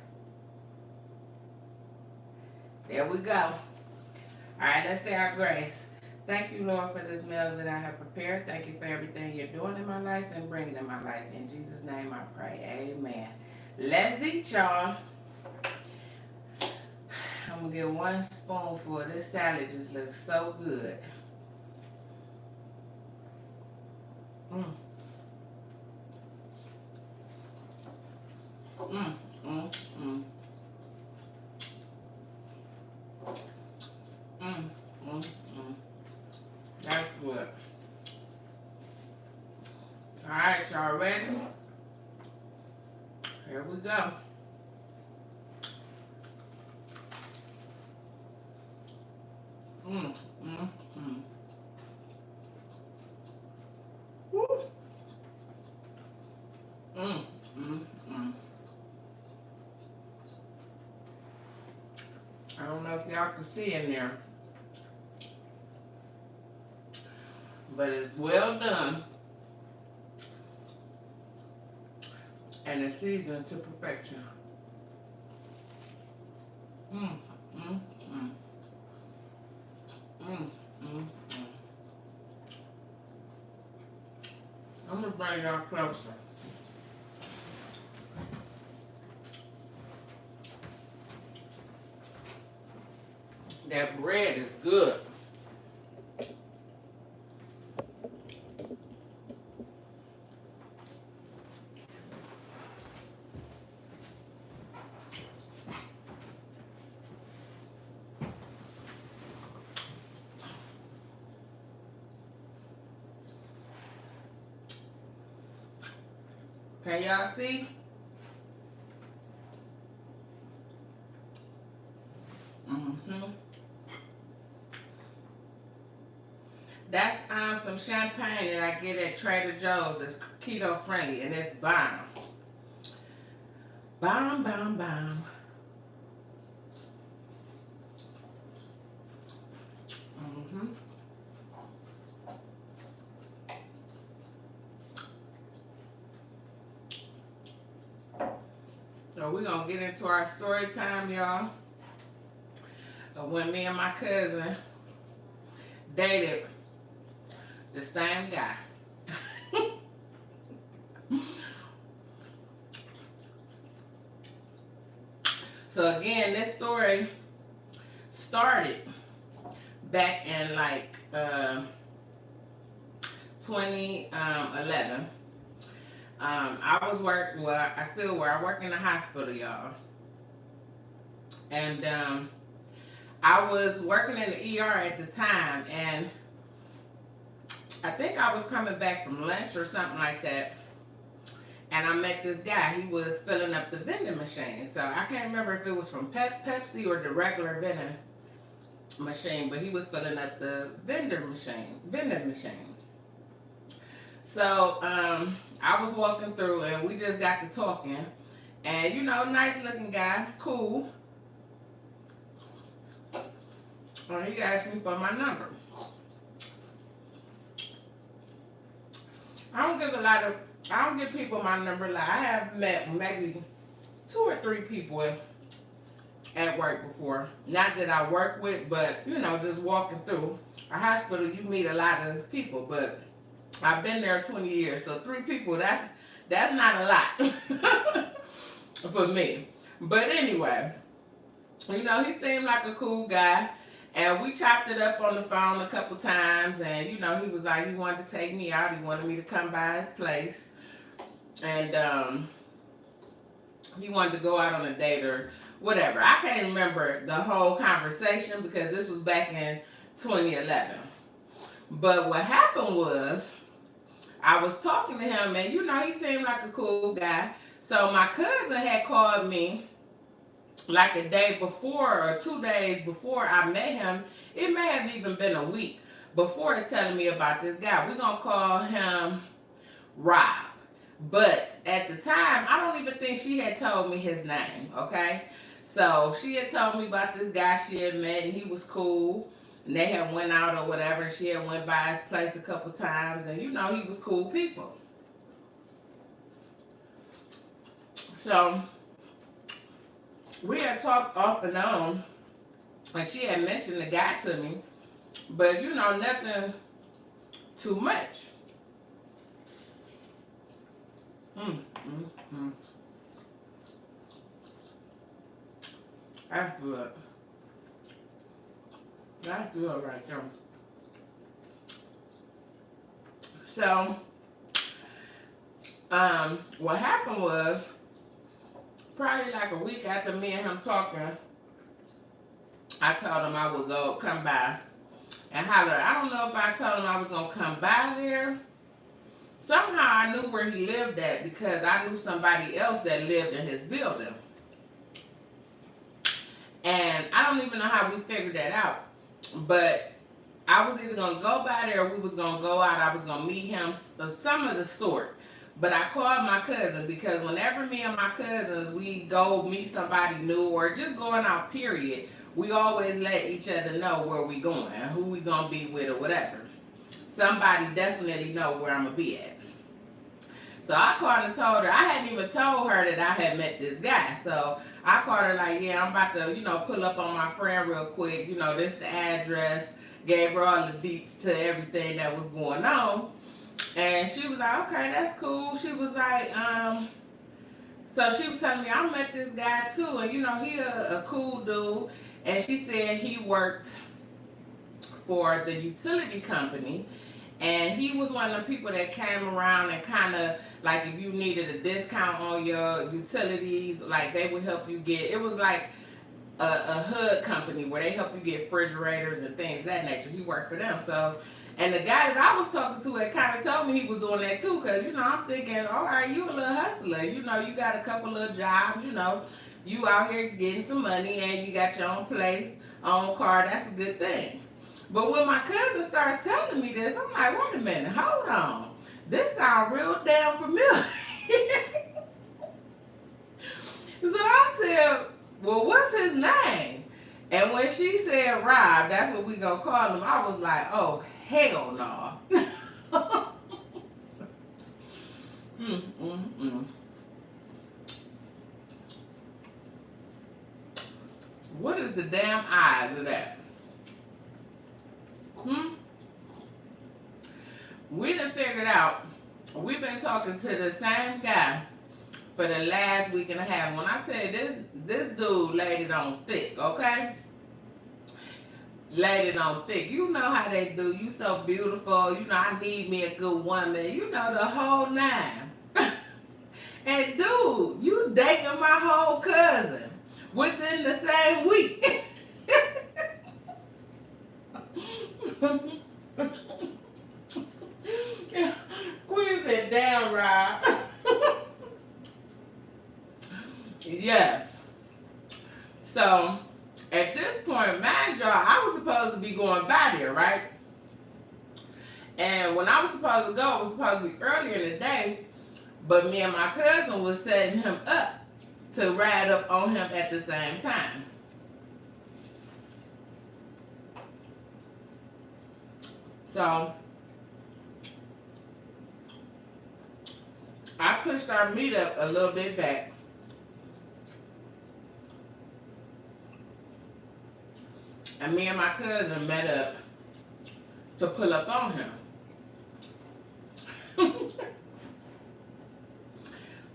There we go. All right, let's say our grace. Thank you, Lord, for this meal that I have prepared. Thank you for everything you're doing in my life and bringing in my life. In Jesus' name I pray. Amen. Let's eat, y'all. I'm going to get one spoonful. This salad just looks so good. Mm. Mm, mm, mm. Mm, mm, mm. That's good. Alright, y'all ready? Here we go. Mm, mm, mm. Woo. Mm, mm, mm. I don't know if y'all can see in there, but it's well done and it's seasoned to perfection. Mm, mm, mm. Mm, mm, mm. I'm gonna bring y'all closer. That bread is good. Can y'all see? Mm-hmm. That's some champagne that I get at Trader Joe's. It's keto friendly and it's bomb. Bomb, bomb, bomb. Mm-hmm. So we're gonna get into our story time, y'all. When me and my cousin dated the same guy. So again, this story started back in like 2011. I was I still work. I work in the hospital, y'all. And I was working in the ER at the time, and I think I was coming back from lunch or something like that, and I met this guy. He was filling up the vending machine. So I can't remember if it was from Pepsi or the regular vending machine, but he was filling up the vending machine. So I was walking through, and we just got to talking, and you know, nice looking guy, cool. And he asked me for my number. I don't give people my number. Like, I have met maybe 2 or 3 people at work before. Not that I work with, but you know, just walking through a hospital, you meet a lot of people. But I've been there 20 years, so 3 people, that's not a lot for me. But anyway, you know, he seemed like a cool guy. And we chopped it up on the phone a couple times, and you know, he was like, he wanted to take me out. He wanted me to come by his place, and he wanted to go out on a date or whatever. I can't remember the whole conversation because this was back in 2011. But what happened was, I was talking to him, and you know, he seemed like a cool guy. So my cousin had called me like a day before or 2 days before I met him. It may have even been a week before telling me about this guy. We're going to call him Rob. But at the time, I don't even think she had told me his name, okay? So she had told me about this guy she had met, and he was cool. And they had went out or whatever. She had went by his place a couple times, and you know, he was cool people. So we had talked off and on, and she had mentioned the guy to me, but you know, nothing too much. That's good. That's good right there. So, what happened was, probably like a week after me and him talking, I told him I would come by and holler. I don't know if I told him I was gonna come by there. Somehow I knew where he lived at because I knew somebody else that lived in his building. And I don't even know how we figured that out. But I was either going to go by there or we was going to go out. I was going to meet him, some of the sort. But I called my cousin because whenever me and my cousins, we go meet somebody new or just going out, period, we always let each other know where we going, who we going to be with or whatever. Somebody definitely know where I'm going to be at. So I called and told her, I hadn't even told her that I had met this guy. So I called her like, yeah, I'm about to, you know, pull up on my friend real quick. You know, this the address. Gave her all the deets to everything that was going on. And she was like, okay, that's cool. She was like, so she was telling me, I met this guy too. And, you know, he a cool dude. And she said he worked for the utility company. And he was one of the people that came around and kind of, like, if you needed a discount on your utilities, like, they would help you get, it was like a HUD company where they help you get refrigerators and things of that nature. He worked for them. So, and the guy that I was talking to had kind of told me he was doing that too, because, you know, I'm thinking, all right, you a little hustler. You know, you got a couple little jobs, you know, you out here getting some money and you got your own place, own car. That's a good thing. But when my cousin started telling me this, I'm like, wait a minute, hold on. This sounds real damn familiar. So I said, well, what's his name? And when she said Rob, that's what we gonna call him, I was like, oh, hell no. What is the damn eyes of that? We done figured out, we've been talking to the same guy for the last week and a half. When I tell you, this dude laid it on thick, okay? Laid it on thick. You know how they do. You so beautiful. You know, I need me a good woman. You know, the whole nine. And dude, you dating my whole cousin within the same week. Queen said, damn, Rob. Yes. So, at this point, mind y'all, I was supposed to be going by there, right? And when I was supposed to go, it was supposed to be earlier in the day, but me and my cousin was setting him up to ride up on him at the same time. So, I pushed our meetup a little bit back. And me and my cousin met up to pull up on him.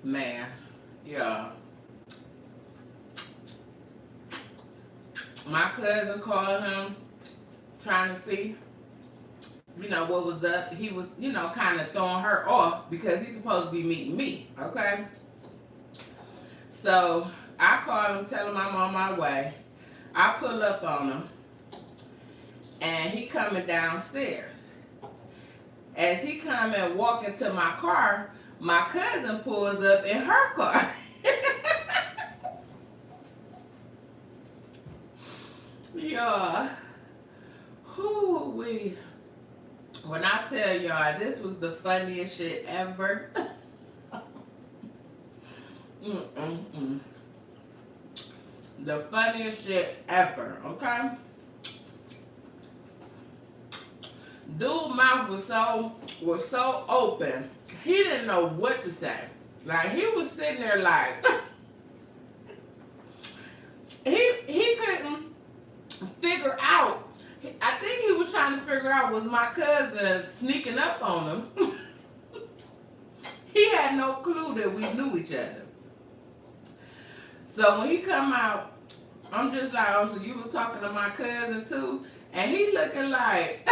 Man, yeah. My cousin called him trying to see, you know, what was up. He was, you know, kind of throwing her off because he's supposed to be meeting me, okay? So I called him, tell him I'm on my way. I pull up on him, and he coming downstairs. As he come and walk into my car, my cousin pulls up in her car. Y'all, when I tell y'all, this was the funniest shit ever. The funniest shit ever, okay? Dude's mouth was so open, he didn't know what to say. Like, he was sitting there like, he couldn't figure out. I think he was trying to figure out, was my cousin sneaking up on him? He had no clue that we knew each other. So when he come out, I'm just like, oh, so you was talking to my cousin too? And he looking like,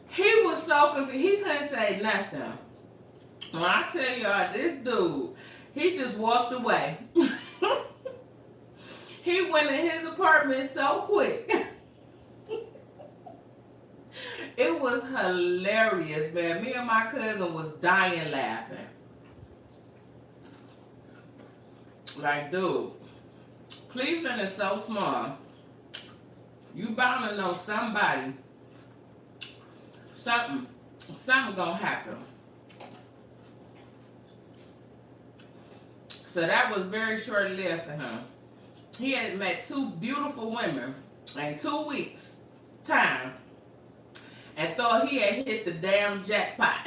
he was so confused. He couldn't say nothing. When I tell y'all, this dude, he just walked away. He went in his apartment so quick. It was hilarious, man. Me and my cousin was dying laughing. Like, dude, Cleveland is so small. You bound to know somebody. Something gonna happen. So that was very short-lived for him. He had met 2 beautiful women in 2 weeks' time and thought he had hit the damn jackpot.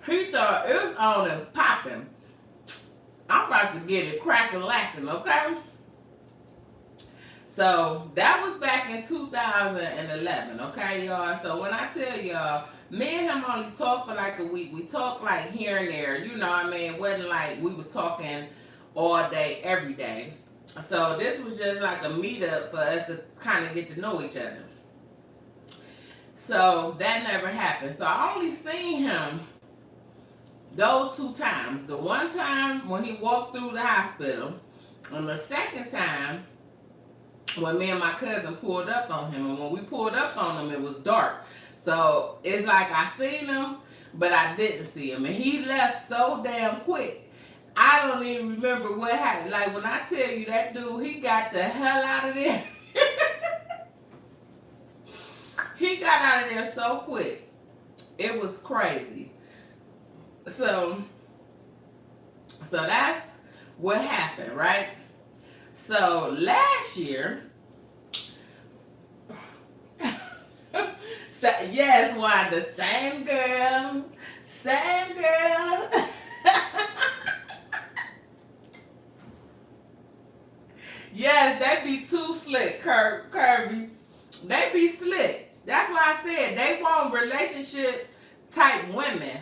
He thought it was on and popping. I'm about to get it cracking lacking, okay? So that was back in 2011, okay, y'all? So when I tell y'all, me and him only talked for like a week. We talked like here and there, you know what I mean? It wasn't like we was talking all day, every day. So this was just like a meetup for us to kind of get to know each other. So that never happened. So I only seen him those 2 times. The one time when he walked through the hospital, and the second time when me and my cousin pulled up on him. And when we pulled up on him, it was dark. So it's like I seen him, but I didn't see him. And he left so damn quick. I don't even remember what happened. Like, when I tell you that dude, he got the hell out of there. He got out of there so quick. It was crazy. So that's what happened, right? So last year, so yes, why the same girl. Yes, they be too slick, Kirby. They be slick. That's why I said they want relationship type women,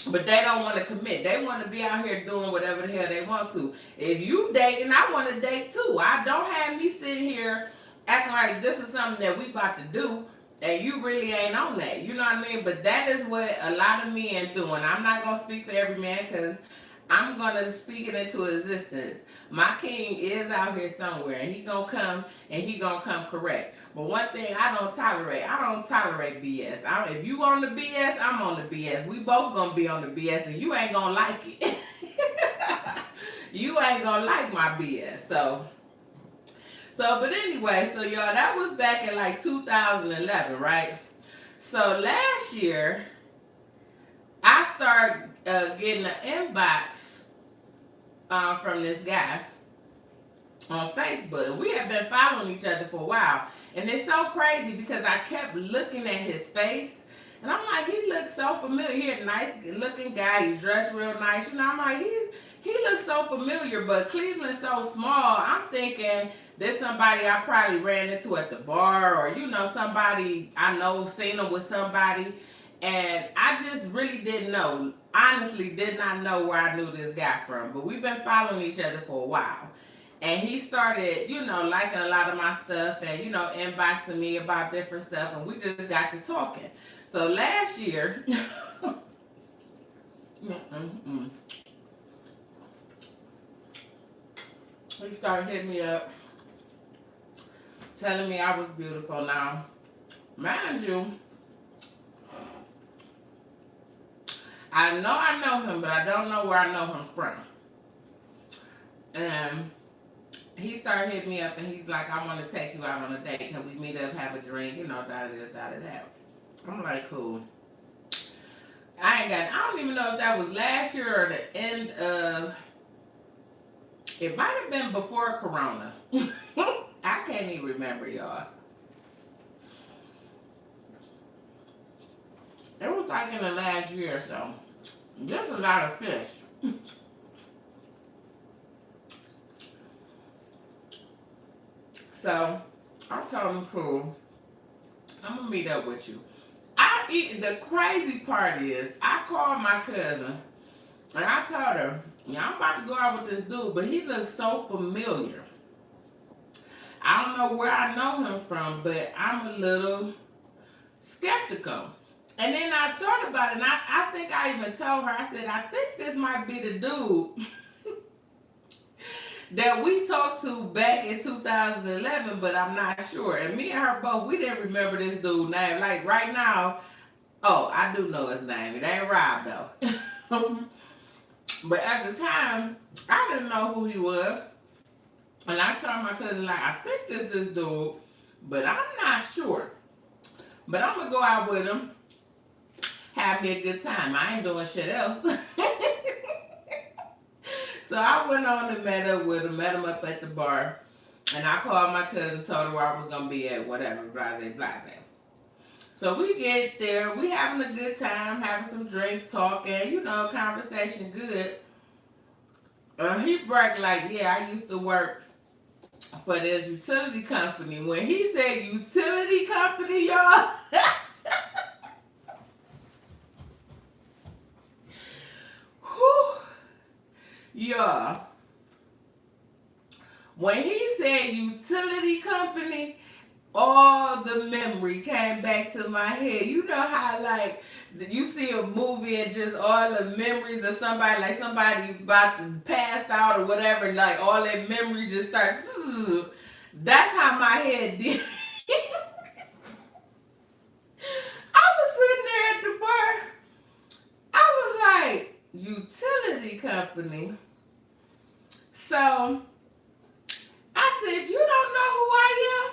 but they don't want to commit. They want to be out here doing whatever the hell they want to. If you dating, I want to date too. I don't have me sitting here acting like this is something that we about to do, and you really ain't on that. You know what I mean? But that is what a lot of men doing. I'm not going to speak for every man because I'm going to speak it into existence. My king is out here somewhere, and he going to come, and he going to come correct. But one thing I don't tolerate BS. If you on the BS, I'm on the BS. We both going to be on the BS, and you ain't going to like it. You ain't going to like my BS. But anyway, so y'all, that was back in like 2011, right? So last year, I started getting an inbox from this guy on Facebook. We have been following each other for a while. And it's so crazy because I kept looking at his face. And I'm like, he looks so familiar. He's a nice looking guy. He's dressed real nice. You know, I'm like, he looks so familiar. But Cleveland's so small. I'm thinking there's somebody I probably ran into at the bar. Or, you know, somebody I know, seen him with somebody. And I just really didn't know. Honestly, did not know where I knew this guy from. But we've been following each other for a while. And he started, you know, liking a lot of my stuff and, you know, inboxing me about different stuff. And we just got to talking. So last year, he started hitting me up, telling me I was beautiful. Now, mind you, I know him, but I don't know where I know him from. And he started hitting me up, and he's like, I want to take you out on a date. Can we meet up, have a drink, you know, da-da-this, da-da-that. I'm like, cool. I don't even know if that was last year or the end of, it might have been before Corona. I can't even remember, y'all. It was like in the last year or so. There's a lot of fish. So I told him, cool, I'm gonna meet up with you. The crazy part is, I called my cousin and I told her, yeah, I'm about to go out with this dude, but he looks so familiar. I don't know where I know him from, but I'm a little skeptical. And then I thought about it, and I think I even told her, I said, I think this might be the dude that we talked to back in 2011, but I'm not sure. And me and her both, we didn't remember this dude's name. Like right now, oh, I do know his name. It ain't Rob though. But at the time, I didn't know who he was. And I told my cousin, like, I think this dude, but I'm not sure. But I'm gonna go out with him, have me a good time. I ain't doing shit else. So I went on and met him up at the bar. And I called my cousin, told her where I was gonna be at, whatever, blase, blase. So we get there, we having a good time, having some drinks, talking, you know, conversation good. He bragged like, yeah, I used to work for this utility company. When he said utility company, y'all, y'all, when he said utility company, all the memory came back to my head. You know how, like, you see a movie and just all the memories of somebody, like somebody about to pass out or whatever, and like all their memories just start. That's how my head did. I was sitting there at the bar. I was like, utility company. So I said, you don't know who I am?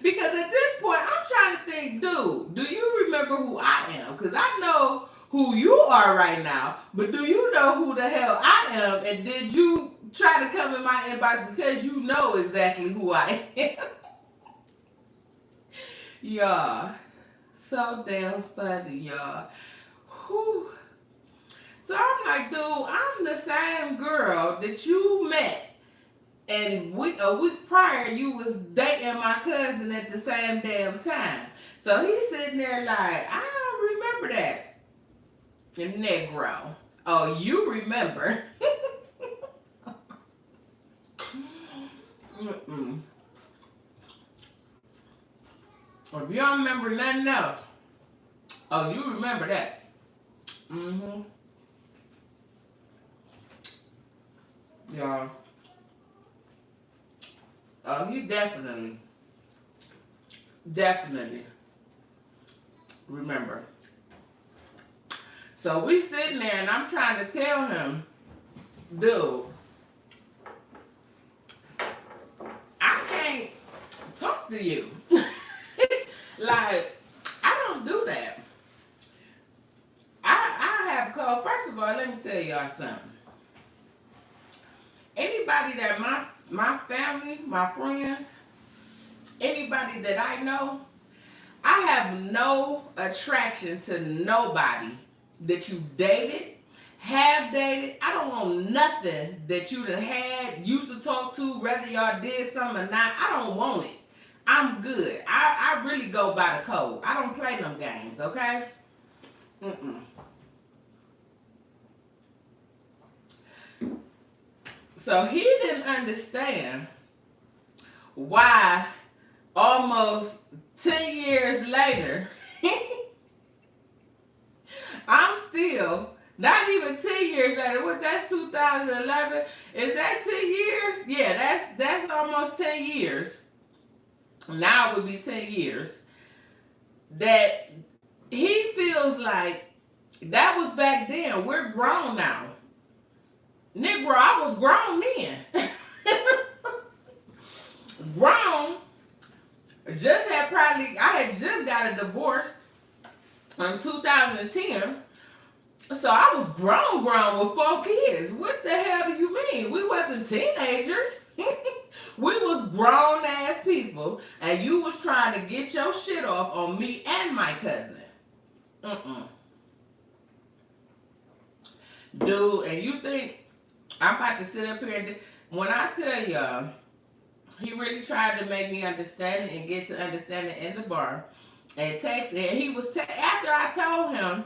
Because at this point, I'm trying to think, dude, do you remember who I am? Because I know who you are right now, but do you know who the hell I am? And did you try to come in my inbox because you know exactly who I am? Y'all, so damn funny, y'all. Whew. So I'm like, dude, I'm the same girl that you met. And a week prior, you was dating my cousin at the same damn time. So he's sitting there like, I don't remember that. Negro. Oh, you remember. Mm-mm. If you don't remember nothing else, oh, you remember that. Mm-hmm. Y'all. Oh, he definitely remember. So we sitting there and I'm trying to tell him, dude, I can't talk to you. Like, I don't do that. I have a call. First of all, let me tell y'all something. Anybody that my family, my friends, anybody that I know, I have no attraction to nobody that you dated, have dated. I don't want nothing that you done had, used to talk to, whether y'all did something or not. I don't want it. I'm good. I really go by the code. I don't play them games, okay? Mm-mm. So he didn't understand why almost 10 years later, I'm still, not even 10 years later, what, that's 2011, is that 10 years? Yeah, that's almost 10 years. Now it would be 10 years. That he feels like that was back then. We're grown now. Negro, I was grown then. Grown. I had just got a divorce. in 2010. So I was grown with 4 kids. What the hell do you mean? We wasn't teenagers. We was grown ass people, and you was trying to get your shit off on me and my cousin. Dude, and you think I'm about to sit up here and when I tell y'all, he really tried to make me understand it and get to understand it in the bar. And text, and he was after I told him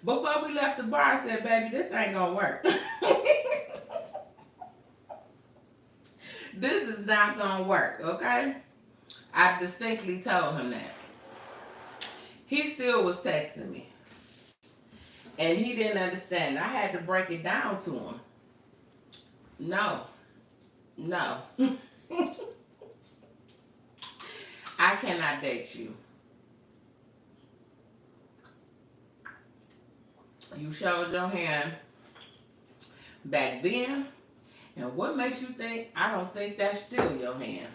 before we left the bar, I said, baby, this ain't gonna work. This is not gonna work, okay? I distinctly told him that. He still was texting me. And he didn't understand. I had to break it down to him. No. I cannot date you. You showed your hand back then. And what makes you think I don't think that's still your hand?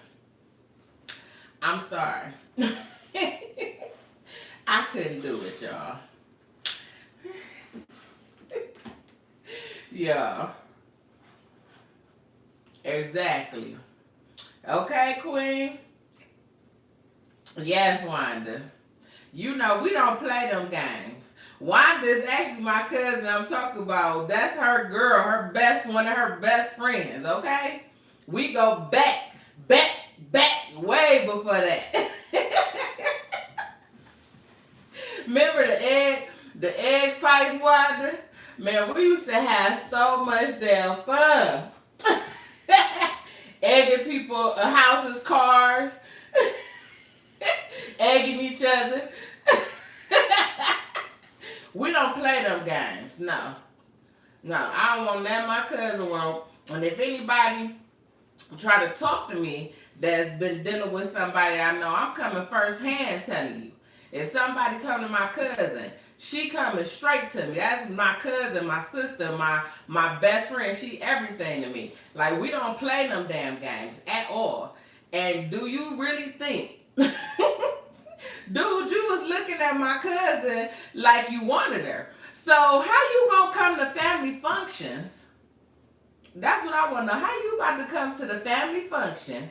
I'm sorry. I couldn't do it, y'all. Yeah. Exactly. Okay, Queen? Yes, Wanda. You know, we don't play them games. Wanda is actually my cousin I'm talking about. That's her girl, one of her best friends, okay? We go back, way before that. Remember the egg fights, Wanda? Man, we used to have so much damn fun. Egging people, houses, cars, egging each other. We don't play them games. No, I don't want that. My cousin won't. And if anybody try to talk to me that's been dealing with somebody I know, I'm coming firsthand telling you. If somebody come to my cousin, she coming straight to me. That's my cousin, my sister, my best friend. She everything to me. Like, we don't play them damn games at all. And do you really think... Dude, you was looking at my cousin like you wanted her. So how you gonna come to family functions? That's what I want to know. How you about to come to the family function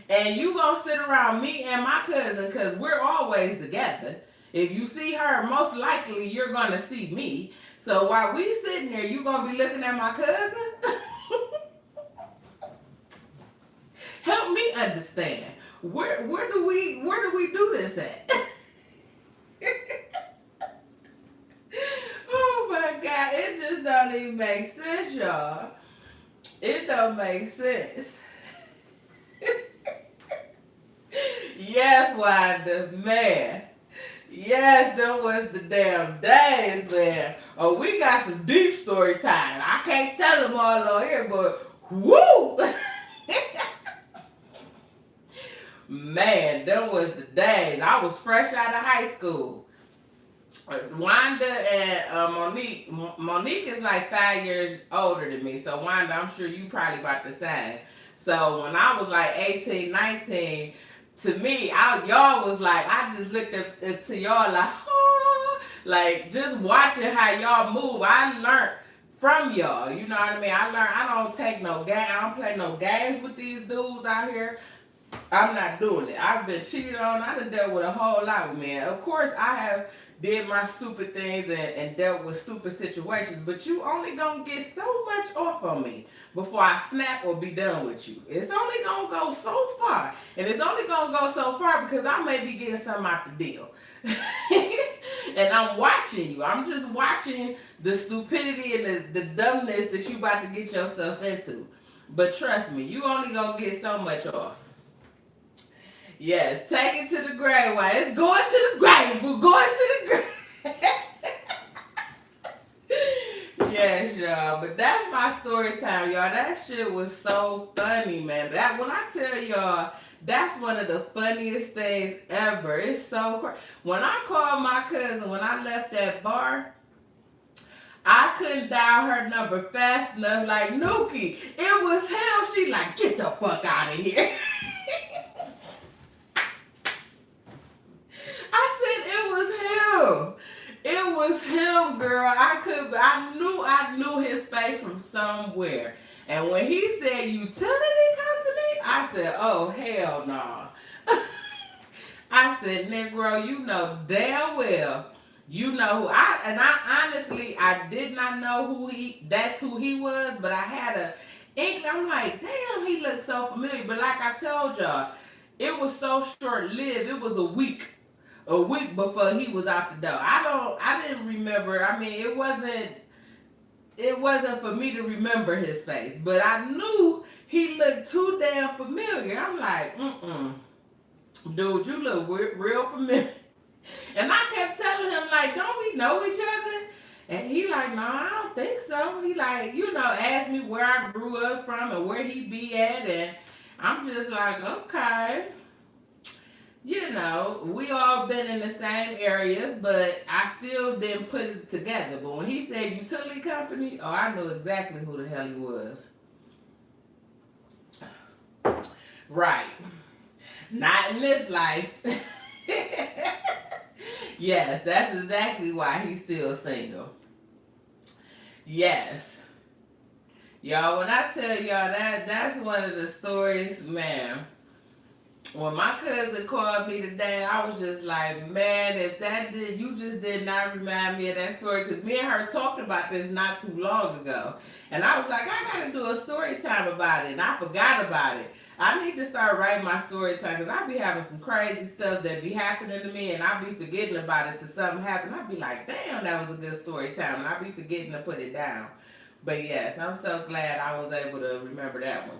and you gonna sit around me and my cousin, because we're always together. If you see her, most likely you're gonna see me. So while we sitting there, you gonna be looking at my cousin? Help me understand. Where do we do this at? Oh my God, it just don't even make sense, y'all. It don't make sense. Yes, Wanda, man. Yes, them was the damn days, man. Oh, we got some deep story time. I can't tell them all on here, but woo! Man, them was the days. I was fresh out of high school. Wanda and Monique. Monique is like 5 years older than me. So Wanda, I'm sure you probably about the same. So when I was like 18, 19, to me, y'all was like, I just looked up to y'all like, oh, like just watching how y'all move. I learned from y'all. You know what I mean? I don't take no game. I don't play no games with these dudes out here. I'm not doing it. I've been cheated on. I done dealt with a whole lot of men. Of course, I have did my stupid things and dealt with stupid situations, but you only gonna get so much off on me before I snap or be done with you. It's only gonna go so far. And it's only gonna go so far because I may be getting something out the deal. And I'm watching you. I'm just watching the stupidity and the dumbness that you about to get yourself into. But trust me, you only gonna get so much off. Yes, take it to the grave. Why? It's going to the grave. We're going to the grave. Yes, y'all. But that's my story time, y'all. That shit was so funny, man. When I tell y'all, that's one of the funniest things ever. It's so crazy. When I called my cousin, when I left that bar, I couldn't dial her number fast enough. Like, Nuki, it was him. She like, get the fuck out of here. I said it was him. was him, girl. I knew his face from somewhere. And when he said utility company, I said, oh, hell no. I said, Negro, you know damn well. You know who I honestly, I did not know that's who he was, but I had a inkling. I'm like, damn, he looks so familiar. But like I told y'all, it was so short-lived. It was a week before he was out the door. I didn't remember. I mean, it wasn't for me to remember his face, but I knew he looked too damn familiar. I'm like, dude, you look real familiar. And I kept telling him, like, don't we know each other? And he like, no, I don't think so. He like, asked me where I grew up from and where he be at. And I'm just like, okay. We all been in the same areas, but I still didn't put it together. But when he said utility company, oh, I knew exactly who the hell he was. Right. Not in this life. Yes, that's exactly why he's still single. Yes. Y'all, when I tell y'all that's one of the stories, man. When my cousin called me today, I was just like, man, you just did not remind me of that story. Because me and her talked about this not too long ago. And I was like, I got to do a story time about it. And I forgot about it. I need to start writing my story time. Because I be having some crazy stuff that be happening to me. And I be forgetting about it till something happen. I be like, damn, that was a good story time. And I be forgetting to put it down. But yes, I'm so glad I was able to remember that one.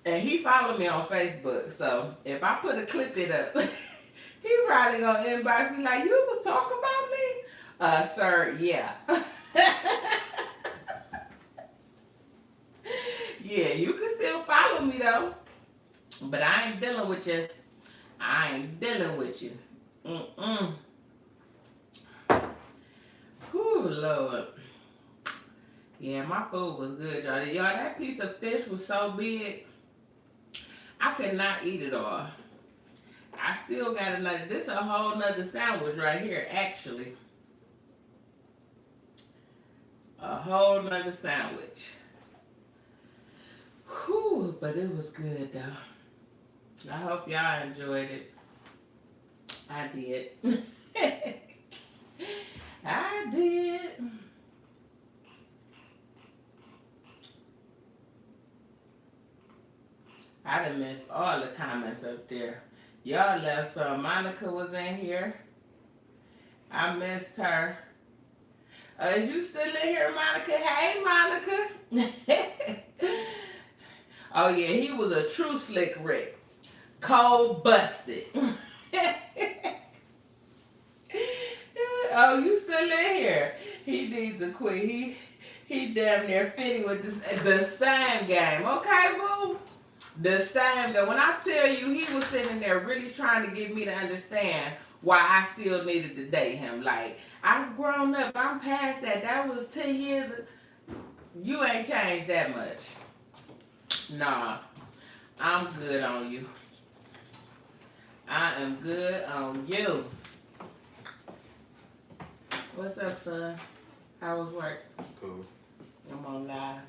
And he followed me on Facebook, so if I put a clip it up, he probably gonna inbox me like, you was talking about me? Sir, yeah. Yeah, you can still follow me though. But I ain't dealing with you. Whew, Lord. Yeah, my food was good, y'all. Y'all, that piece of fish was so big. I could not eat it all. I still got another. This is a whole nother sandwich right here, actually. A whole nother sandwich. Whew, but it was good though. I hope y'all enjoyed it. I did. I did. I done missed all the comments up there. Y'all left some. Monica was in here. I missed her. Is you still in here, Monica? Hey, Monica. Oh, yeah, he was a true slick Rick. Cold busted. Oh, you still in here? He needs to quit. He damn near fitting with the same game. Okay, boo? The same. That when I tell you, he was sitting there really trying to get me to understand why I still needed to date him. Like, I've grown up. I'm past that. That was 10 years. You ain't changed that much. Nah. I'm good on you. I am good on you. What's up, son? How was work? Cool. I'm on live.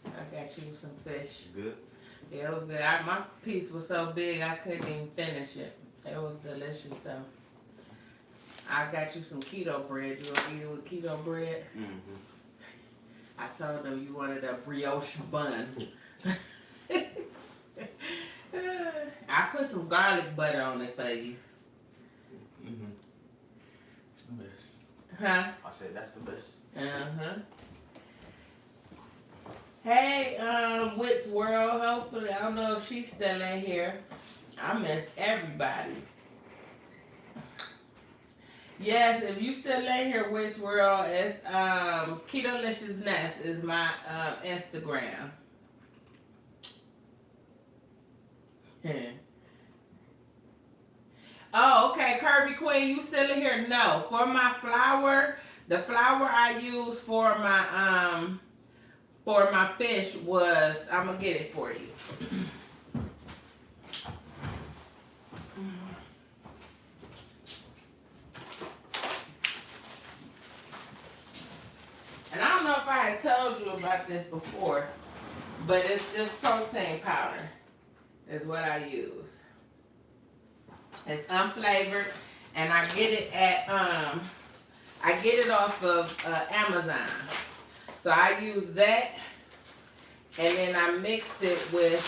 I got you some fish. Good? Yeah, it was good. My piece was so big I couldn't even finish it. It was delicious though. I got you some keto bread. You want to eat it with keto bread? Mm-hmm. I told them you wanted a brioche bun. I put some garlic butter on it for you. Mm-hmm. The best. Huh? I said that's the best. Uh-huh. Hey, Wits World. Hopefully, I don't know if she's still in here. I missed everybody. Yes, if you still in here, Wits World, it's Ketolicious Nest is my Instagram. Oh, okay, Kirby Queen, you still in here? No, for my flour, the flour I use for my fish was, I'm gonna get it for you. had told you about this before, but it's just protein powder is what I use. It's unflavored, and I get it at I get it off of Amazon. So I use that, and then I mixed it with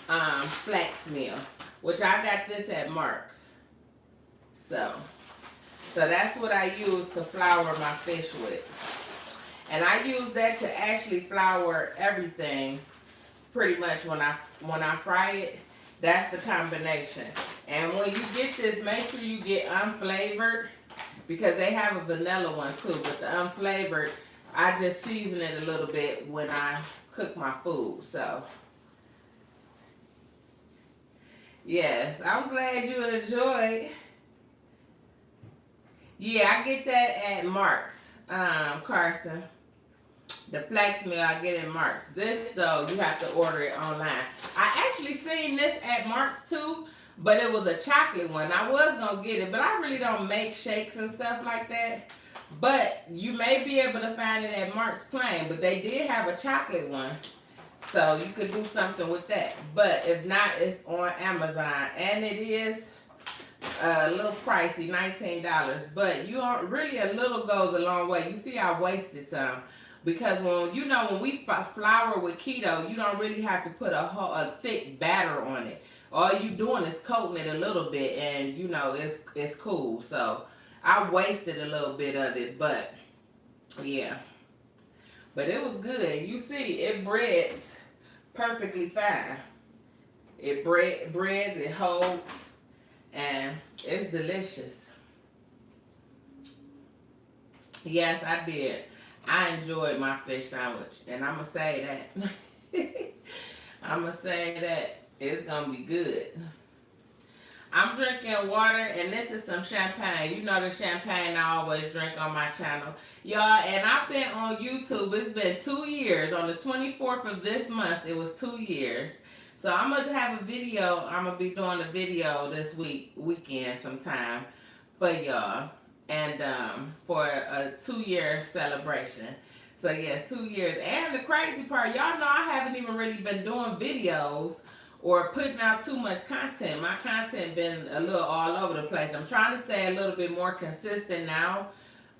flax meal, which I got this at Mark's. So that's what I use to flour my fish with. And I use that to actually flour everything pretty much when I fry it. That's the combination. And when you get this, make sure you get unflavored, because they have a vanilla one too. But the unflavored, I just season it a little bit when I cook my food. So yes, I'm glad you enjoyed. Yeah, I get that at Mark's, Carson. The flax meal I get at Mark's. This though, you have to order it online. I actually seen this at Mark's too, but it was a chocolate one. I was gonna get it, but I really don't make shakes and stuff like that. But you may be able to find it at Mark's plain, but they did have a chocolate one. So you could do something with that. But if not, it's on Amazon. And it is a little pricey, $19. But you don't, really a little goes a long way. You see I wasted some. Because when we flour with keto, you don't really have to put a thick batter on it. All you doing is coating it a little bit, and it's cool. So I wasted a little bit of it, but yeah. But it was good. You see, it breads perfectly fine. It breads, it holds, and it's delicious. Yes, I did. I enjoyed my fish sandwich, and I'm going to say that. I'm going to say that it's going to be good. I'm drinking water, and this is some champagne. You know the champagne I always drink on my channel. Y'all, and I've been on YouTube. It's been 2 years. On the 24th of this month, it was 2 years. So I'm going to have a video. I'm going to be doing a video this weekend sometime for y'all. And for a 2-year celebration. So yes, 2 years. And the crazy part, y'all know I haven't even really been doing videos or putting out too much content. My content been a little all over the place. I'm trying to stay a little bit more consistent now,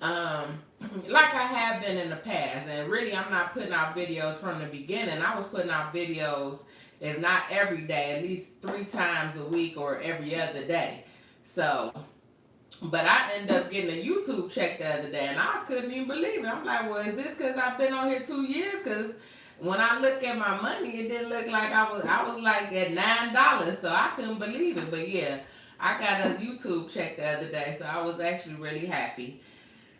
like I have been in the past. And really, I'm not putting out videos from the beginning. I was putting out videos, if not every day, at least 3 times a week or every other day. So, but I ended up getting a YouTube check the other day, and I couldn't even believe it. I'm like, well, is this because I've been on here 2 years? Because when I look at my money, it didn't look like I was like at $9, so I couldn't believe it. But yeah, I got a YouTube check the other day, so I was actually really happy.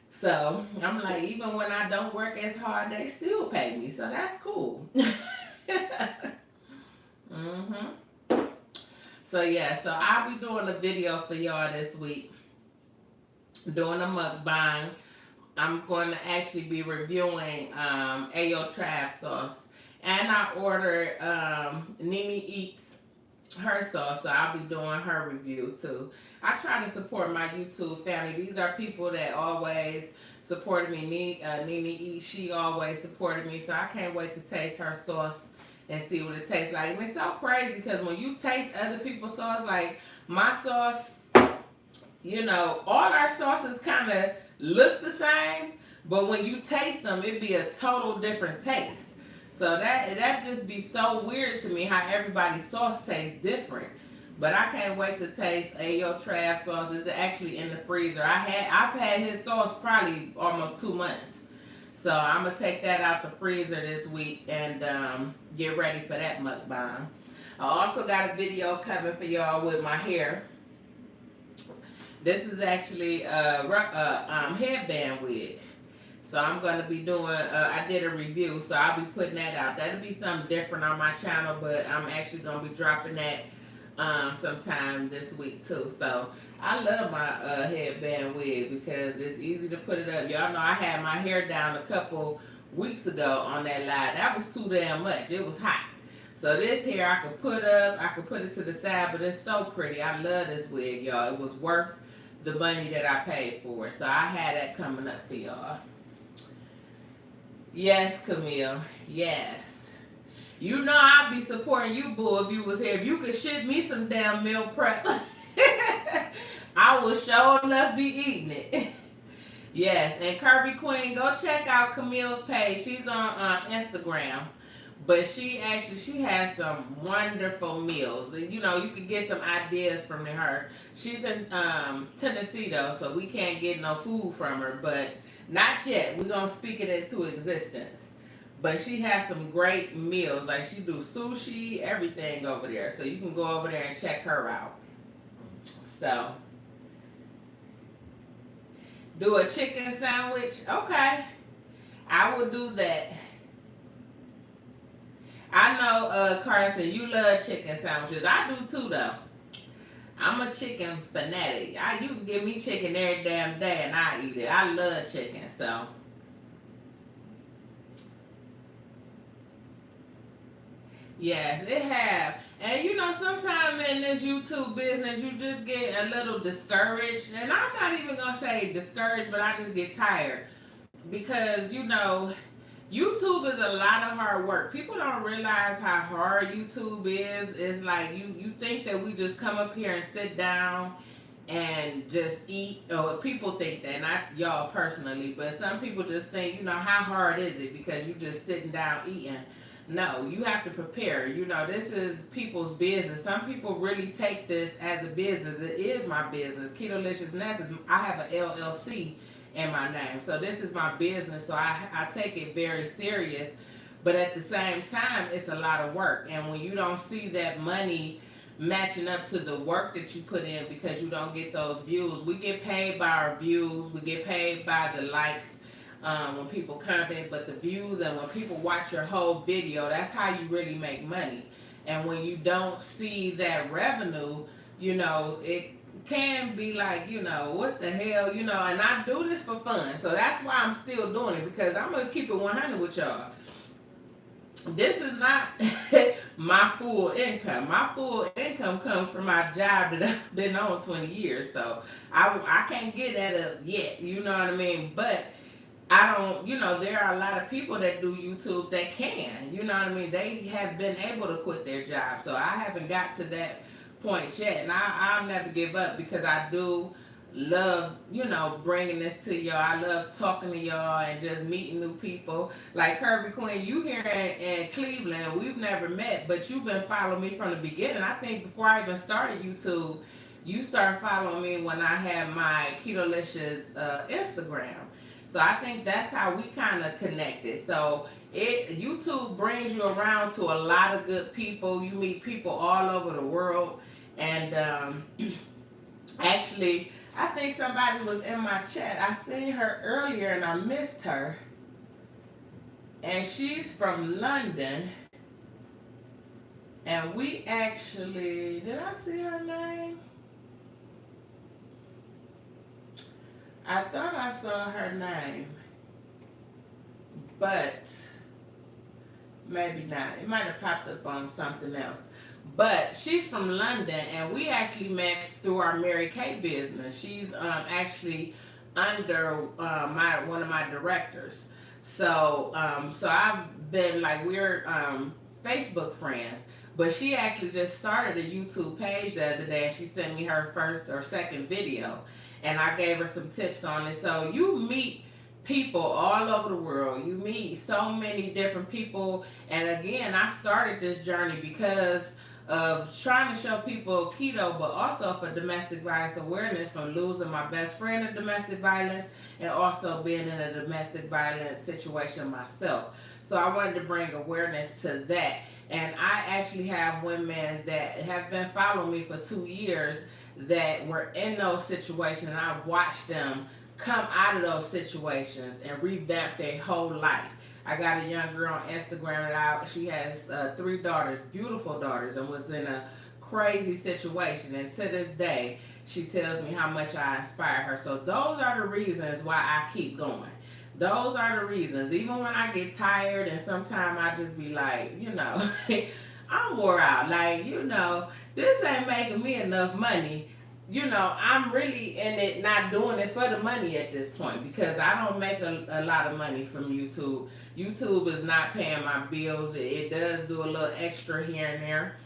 So I'm like, even when I don't work as hard, they still pay me, so that's cool. So yeah, so I'll be doing a video for y'all this week. Doing a mukbang. I'm going to actually be reviewing Ayo Trav sauce. And I ordered Nene Eats her sauce, so I'll be doing her review too. I try to support my YouTube family. These are people that always supported me. Nene Eats, she always supported me, so I can't wait to taste her sauce and see what it tastes like. And it's so crazy because when you taste other people's sauce, like my sauce, all our sauces kind of look the same, but when you taste them, it'd be a total different taste. So that just be so weird to me how everybody's sauce tastes different. But I can't wait to taste Ayo Trav sauce. It's actually in the freezer. I've had his sauce probably almost 2 months. So I'm gonna take that out the freezer this week and get ready for that mukbang. I also got a video coming for y'all with my hair. This is actually a headband wig. So I'm going to be doing, I did a review, so I'll be putting that out. That'll be something different on my channel, but I'm actually going to be dropping that sometime this week too. So I love my headband wig because it's easy to put it up. Y'all know I had my hair down a couple weeks ago on that live. That was too damn much. It was hot. So this hair I could put up, I could put it to the side, but it's so pretty. I love this wig, y'all. It was worth the money that I paid for it. So I had that coming up for y'all. Yes, Camille. Yes. You know I'd be supporting you, boo, if you was here. If you could ship me some damn meal prep, I will sure enough be eating it. Yes, and Kirby Queen, go check out Camille's page. She's on Instagram, but she has some wonderful meals. And, you know, you can get some ideas from her. She's in Tennessee though, so we can't get no food from her, but not yet. We're gonna speak it into existence. But she has some great meals. Like she do sushi, everything over there. So you can go over there and check her out. So do a chicken sandwich. Okay. I will do that. I know, Carson, you love chicken sandwiches. I do too, though. I'm a chicken fanatic. You can give me chicken every damn day and I eat it. I love chicken, so. Yes, it have. And you know, sometimes in this YouTube business, you just get a little discouraged. And I'm not even going to say discouraged, but I just get tired. Because, you know, YouTube is a lot of hard work. People don't realize how hard YouTube is. It's like you think that we just come up here and sit down and just eat. Or people think that, not y'all personally, but some people just think, you know, how hard is it because you just sitting down eating. No, you have to prepare. You know, this is people's business. Some people really take this as a business. It is my business. Ketolicious I have an LLC in my name. So this is my business. So I take it very serious. But at the same time, it's a lot of work. And when you don't see that money matching up to the work that you put in because you don't get those views. We get paid by our views. We get paid by the likes. When people comment, but the views and when people watch your whole video, that's how you really make money. And when you don't see that revenue, you know, it can be like, you know, what the hell, you know, and I do this for fun. So that's why I'm still doing it, because I'm going to keep it 100 with y'all. This is not my full income. My full income comes from my job that I've been on 20 years. So I can't get that up yet, you know what I mean? But I don't, you know, there are a lot of people that do YouTube that can, you know what I mean? They have been able to quit their job. So I haven't got to that point yet. And I'll never give up because I do love, you know, bringing this to y'all. I love talking to y'all and just meeting new people. Like Kirby Queen, you here in Cleveland, we've never met, but you've been following me from the beginning. I think before I even started YouTube, you started following me when I had my Ketolicious Instagram. So I think that's how we kind of connected. So YouTube brings you around to a lot of good people. You meet people all over the world. And actually, I think somebody was in my chat. I seen her earlier and I missed her. And she's from London. And we actually, did I see her name? I thought I saw her name, but maybe not. It might have popped up on something else. But she's from London, and we actually met through our Mary Kay business. She's actually under one of my directors. So I've been like, we're Facebook friends. But she actually just started a YouTube page the other day, and she sent me her first or second video. And I gave her some tips on it. So you meet people all over the world. You meet so many different people. And again, I started this journey because of trying to show people keto, but also for domestic violence awareness, from losing my best friend to domestic violence and also being in a domestic violence situation myself. So I wanted to bring awareness to that. And I actually have women that have been following me for 2 years that were in those situations, and I've watched them come out of those situations and revamp their whole life. I got a young girl on Instagram that she has 3 daughters, beautiful daughters, and was in a crazy situation. And to this day, she tells me how much I inspire her. So those are the reasons why I keep going. Those are the reasons. Even when I get tired and sometimes I just be like, you know, I'm wore out. Like, you know, this ain't making me enough money. you know, I'm really in it, not doing it for the money at this point because I don't make a lot of money from YouTube. YouTube is not paying my bills. It does do a little extra here and there,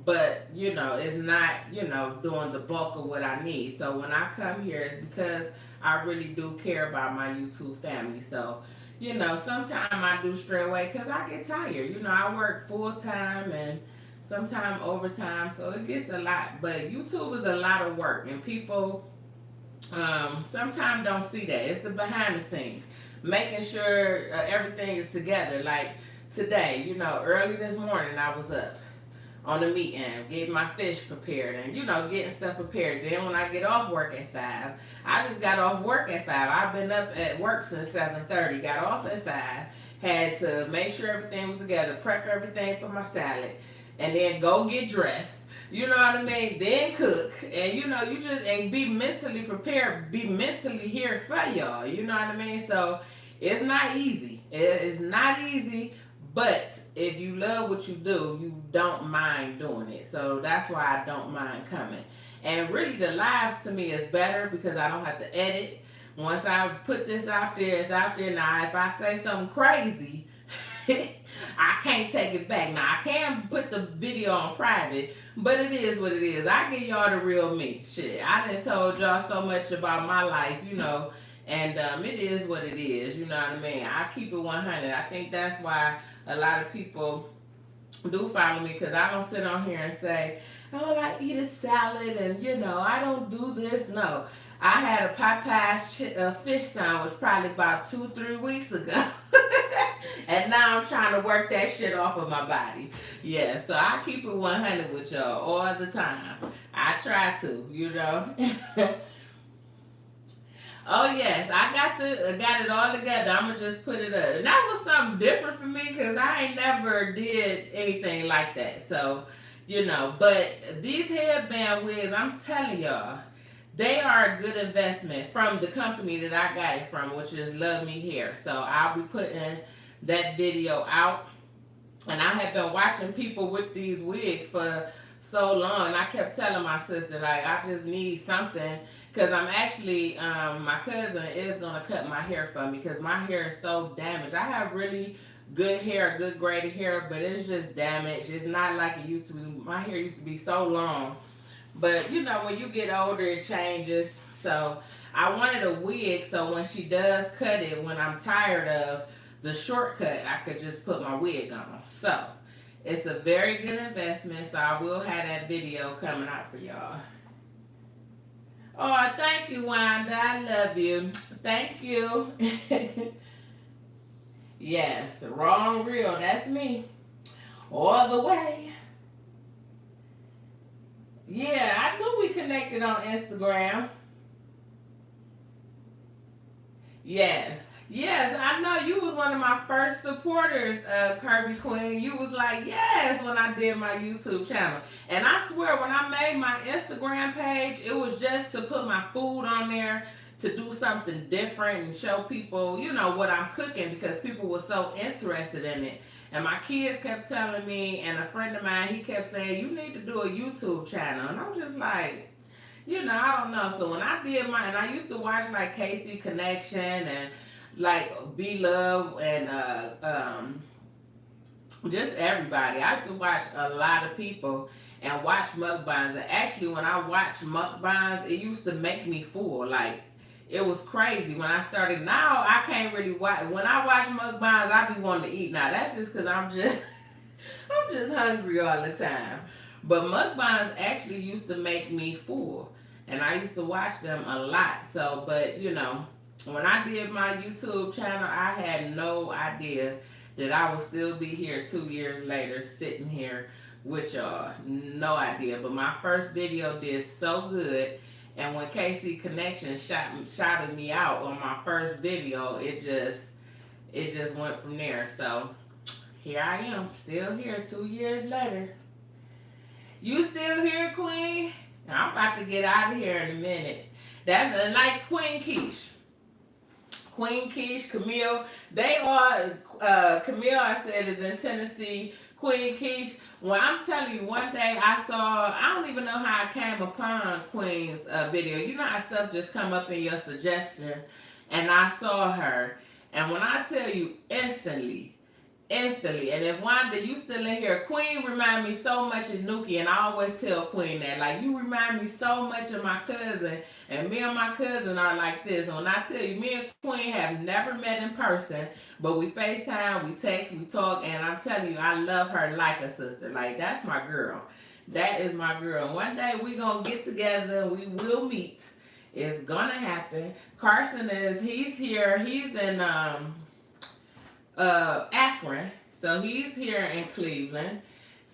but you know, it's not, you know, doing the bulk of what I need. So when I come here, it's because I really do care about my YouTube family. So, you know, sometimes I do stray away because I get tired. You know, I work full time and sometimes overtime, so it gets a lot. But YouTube is a lot of work, and people sometimes don't see that. It's the behind the scenes, making sure everything is together. Like today, you know, early this morning, I was up on the meeting, getting my fish prepared, and you know, getting stuff prepared. Then when I get off work at 5, I just got off work at 5. I've been up at work since 7:30. Got off at 5. Had to make sure everything was together, prep everything for my salad, and then go get dressed. You know what I mean? Then cook, and you know, you just and be mentally prepared, be mentally here for y'all. You know what I mean? So it's not easy. It's not easy. But if you love what you do, you don't mind doing it. So that's why I don't mind coming. And really the lives to me is better because I don't have to edit. Once I put this out there, it's out there. Now if I say something crazy, I can't take it back. Now I can put the video on private, but it is what it is. I give y'all the real me. Shit, I done told y'all so much about my life, you know. And it is what it is, you know what I mean? I keep it 100. I think that's why a lot of people do follow me because I don't sit on here and say, oh, I eat a salad and, you know, I don't do this. No. I had a Popeyes fish sandwich probably about 2-3 weeks ago. And now I'm trying to work that shit off of my body. Yeah, so I keep it 100 with y'all all the time. I try to, you know. Oh yes, I got it all together. I'ma just put it up. And that was something different for me because I ain't never did anything like that. So, you know, but these headband wigs, I'm telling y'all, they are a good investment from the company that I got it from, which is Love Me Hair. So I'll be putting that video out. And I have been watching people with these wigs for so long. I kept telling my sister, like, I just need something. Because I'm actually, my cousin is going to cut my hair for me because my hair is so damaged. I have really good hair, good graded hair, but it's just damaged. It's not like it used to be. My hair used to be so long. But, you know, when you get older, it changes. So I wanted a wig so when she does cut it, when I'm tired of the shortcut, I could just put my wig on. So it's a very good investment. So I will have that video coming out for y'all. Oh, thank you, Wanda. I love you. Thank you. Yes, wrong real. That's me. All the way. Yeah, I knew we connected on Instagram. Yes. Yes, I know you was one of my first supporters, Kirby Queen. You was like, yes, when I did my YouTube channel. And I swear, when I made my Instagram page, it was just to put my food on there, to do something different and show people, you know, what I'm cooking because people were so interested in it. And my kids kept telling me, and a friend of mine, he kept saying, you need to do a YouTube channel. And I'm just like, you know, I don't know. So when I did mine, I used to watch like Casey Connection and like Be Love and just everybody. I used to watch a lot of people and watch mukbangs. And actually, when I watched mukbangs, it used to make me full. Like, it was crazy when I started. Now I can't really watch. When I watch mukbangs, I be wanting to eat. Now that's just because I'm just hungry all the time. But mukbangs actually used to make me full, and I used to watch them a lot. So, but you know, when I did my YouTube channel, I had no idea that I would still be here 2 years later, sitting here with y'all. No idea. But my first video did so good. And when KC Connection shouted me out on my first video, it just went from there. So here I am, still here 2 years later. You still here, Queen? I'm about to get out of here in a minute. That's like Queen Quiche. Queen Quiche, Camille, they are, Camille, I said, is in Tennessee. Queen Keish. Well, I'm telling you, one day I don't even know how I came upon Queen's video. You know how stuff just come up in your suggestion, and I saw her, and when I tell you, instantly. And if Wanda, you still in here, Queen remind me so much of Nuki, and I always tell Queen that, like, you remind me so much of my cousin, and me and my cousin are like this. And when I tell you, me and Queen have never met in person, but we FaceTime, we text, we talk, and I'm telling you, I love her like a sister. Like, that's my girl. That is my girl. And one day we gonna get together and we will meet. It's gonna happen. Carson he's here. He's in Akron, so he's here in Cleveland.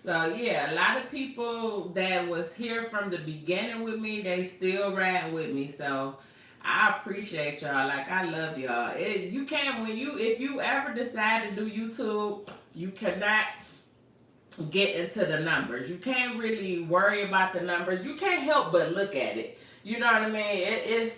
So yeah, a lot of people that was here from the beginning with me, they still riding with me. So I appreciate y'all. Like, I love y'all. If you ever decide to do YouTube, you cannot get into the numbers. You can't really worry about the numbers. You can't help but look at it. You know what I mean?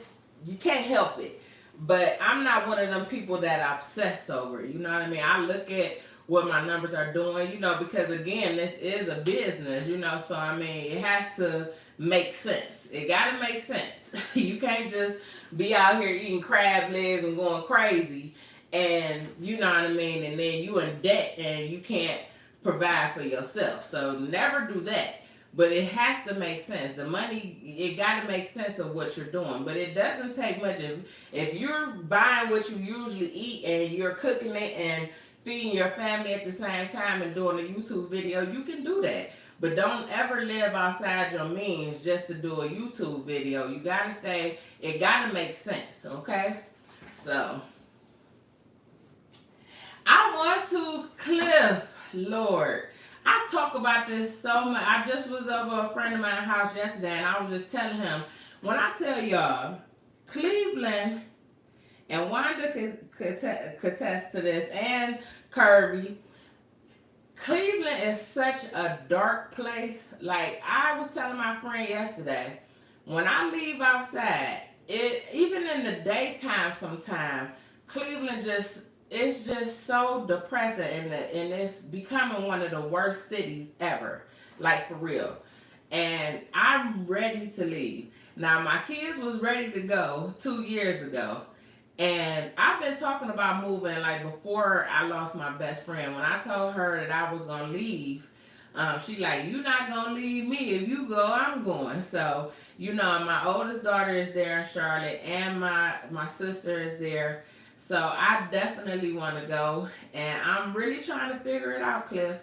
You can't help it. But I'm not one of them people that obsess over it. You know what I mean? I look at what my numbers are doing, you know, because again, this is a business, you know, so I mean, it has to make sense. It got to make sense. You can't just be out here eating crab legs and going crazy, and you know what I mean, and then you in debt and you can't provide for yourself. So never do that. But it has to make sense. The money, it got to make sense of what you're doing. But it doesn't take much. If you're buying what you usually eat and you're cooking it and feeding your family at the same time and doing a YouTube video, you can do that. But don't ever live outside your means just to do a YouTube video. You got to stay, it got to make sense, okay? So, I want to, Cliff, Lord. I talk about this so much. I just was over a friend of mine's house yesterday, and I was just telling him, when I tell y'all, Cleveland, and Wanda could attest to this, and Kirby, Cleveland is such a dark place. Like, I was telling my friend yesterday, when I leave outside, even in the daytime sometime, Cleveland it's just so depressing, and it's becoming one of the worst cities ever, like for real. And I'm ready to leave. Now, my kids was ready to go 2 years ago, and I've been talking about moving like before I lost my best friend. When I told her that I was gonna leave, she like, you not gonna leave me. If you go, I'm going. So, you know, my oldest daughter is there in Charlotte, and my sister is there. So I definitely want to go, and I'm really trying to figure it out, Cliff.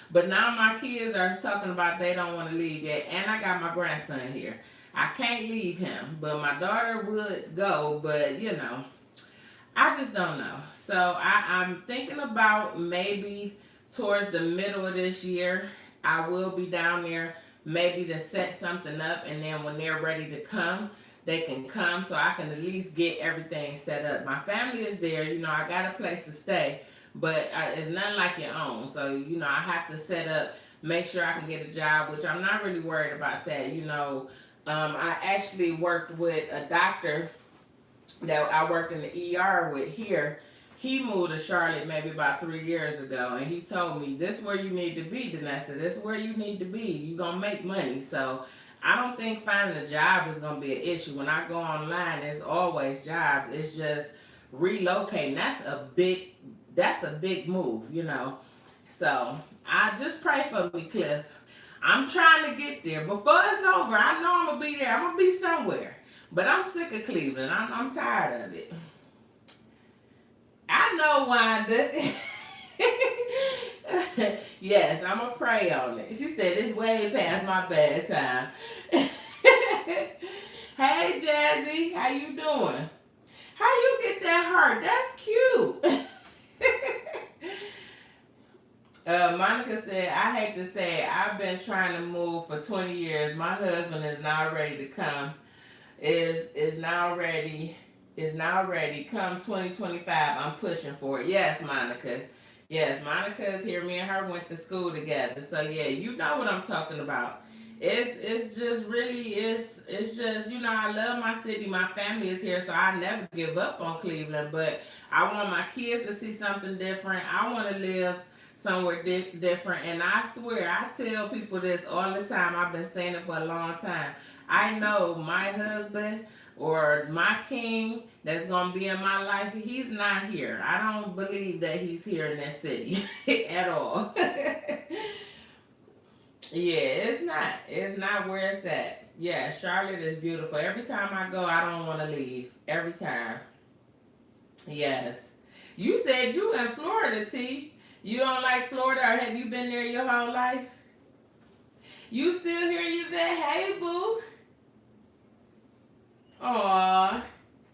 But now my kids are talking about they don't want to leave yet, and I got my grandson here. I can't leave him, but my daughter would go, but you know, I just don't know. So I'm thinking about maybe towards the middle of this year, I will be down there maybe to set something up, and then when they're ready to come, they can come, so I can at least get everything set up. My family is there, you know, I got a place to stay, but it's nothing like your own. So, you know, I have to set up, make sure I can get a job, which I'm not really worried about that. You know, I actually worked with a doctor that I worked in the ER with here. He moved to Charlotte maybe about 3 years ago, and he told me, this is where you need to be, Danessa. This is where you need to be. You're going to make money. So I don't think finding a job is going to be an issue. When I go online, there's always jobs. It's just relocating. That's a big move, you know. So I just pray for me, Cliff. I'm trying to get there. Before it's over, I know I'm going to be there. I'm going to be somewhere. But I'm sick of Cleveland. I'm tired of it. I know, Wanda. Yes, I'm going to pray on it. She said it's way past my bedtime. Hey, Jazzy, how you doing? How you get that heart? That's cute. Monica said, I hate to say it, I've been trying to move for 20 years. My husband is now ready to come. Is now ready. Come 2025, I'm pushing for it. Yes, Monica. Yes, Monica is here. Me and her went to school together. So yeah, you know what I'm talking about. It's just, you know, I love my city. My family is here, so I never give up on Cleveland. But I want my kids to see something different. I want to live somewhere different. And I swear, I tell people this all the time. I've been saying it for a long time. I know my husband or my king that's going to be in my life, he's not here. I don't believe that he's here in that city at all. Yeah, it's not. It's not where it's at. Yeah, Charlotte is beautiful. Every time I go, I don't want to leave. Every time. Yes. You said you in Florida, T. You don't like Florida, or have you been there your whole life? You still here, Yvette? Hey, boo. Aw.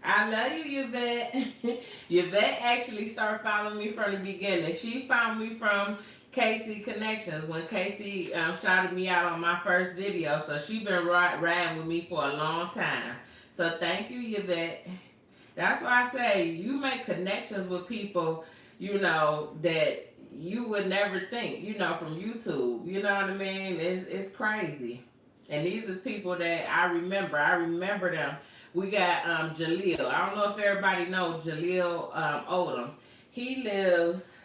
I love you, Yvette. Yvette actually started following me from the beginning. She found me from Casey Connections when Casey shouted me out on my first video. So she been riding with me for a long time. So thank you, Yvette. That's why I say you make connections with people, you know, that you would never think, you know, from YouTube. You know what I mean? It's crazy. And these is people that I remember. I remember them. We got Jaleel. I don't know if everybody knows Jaleel Odom. He lives,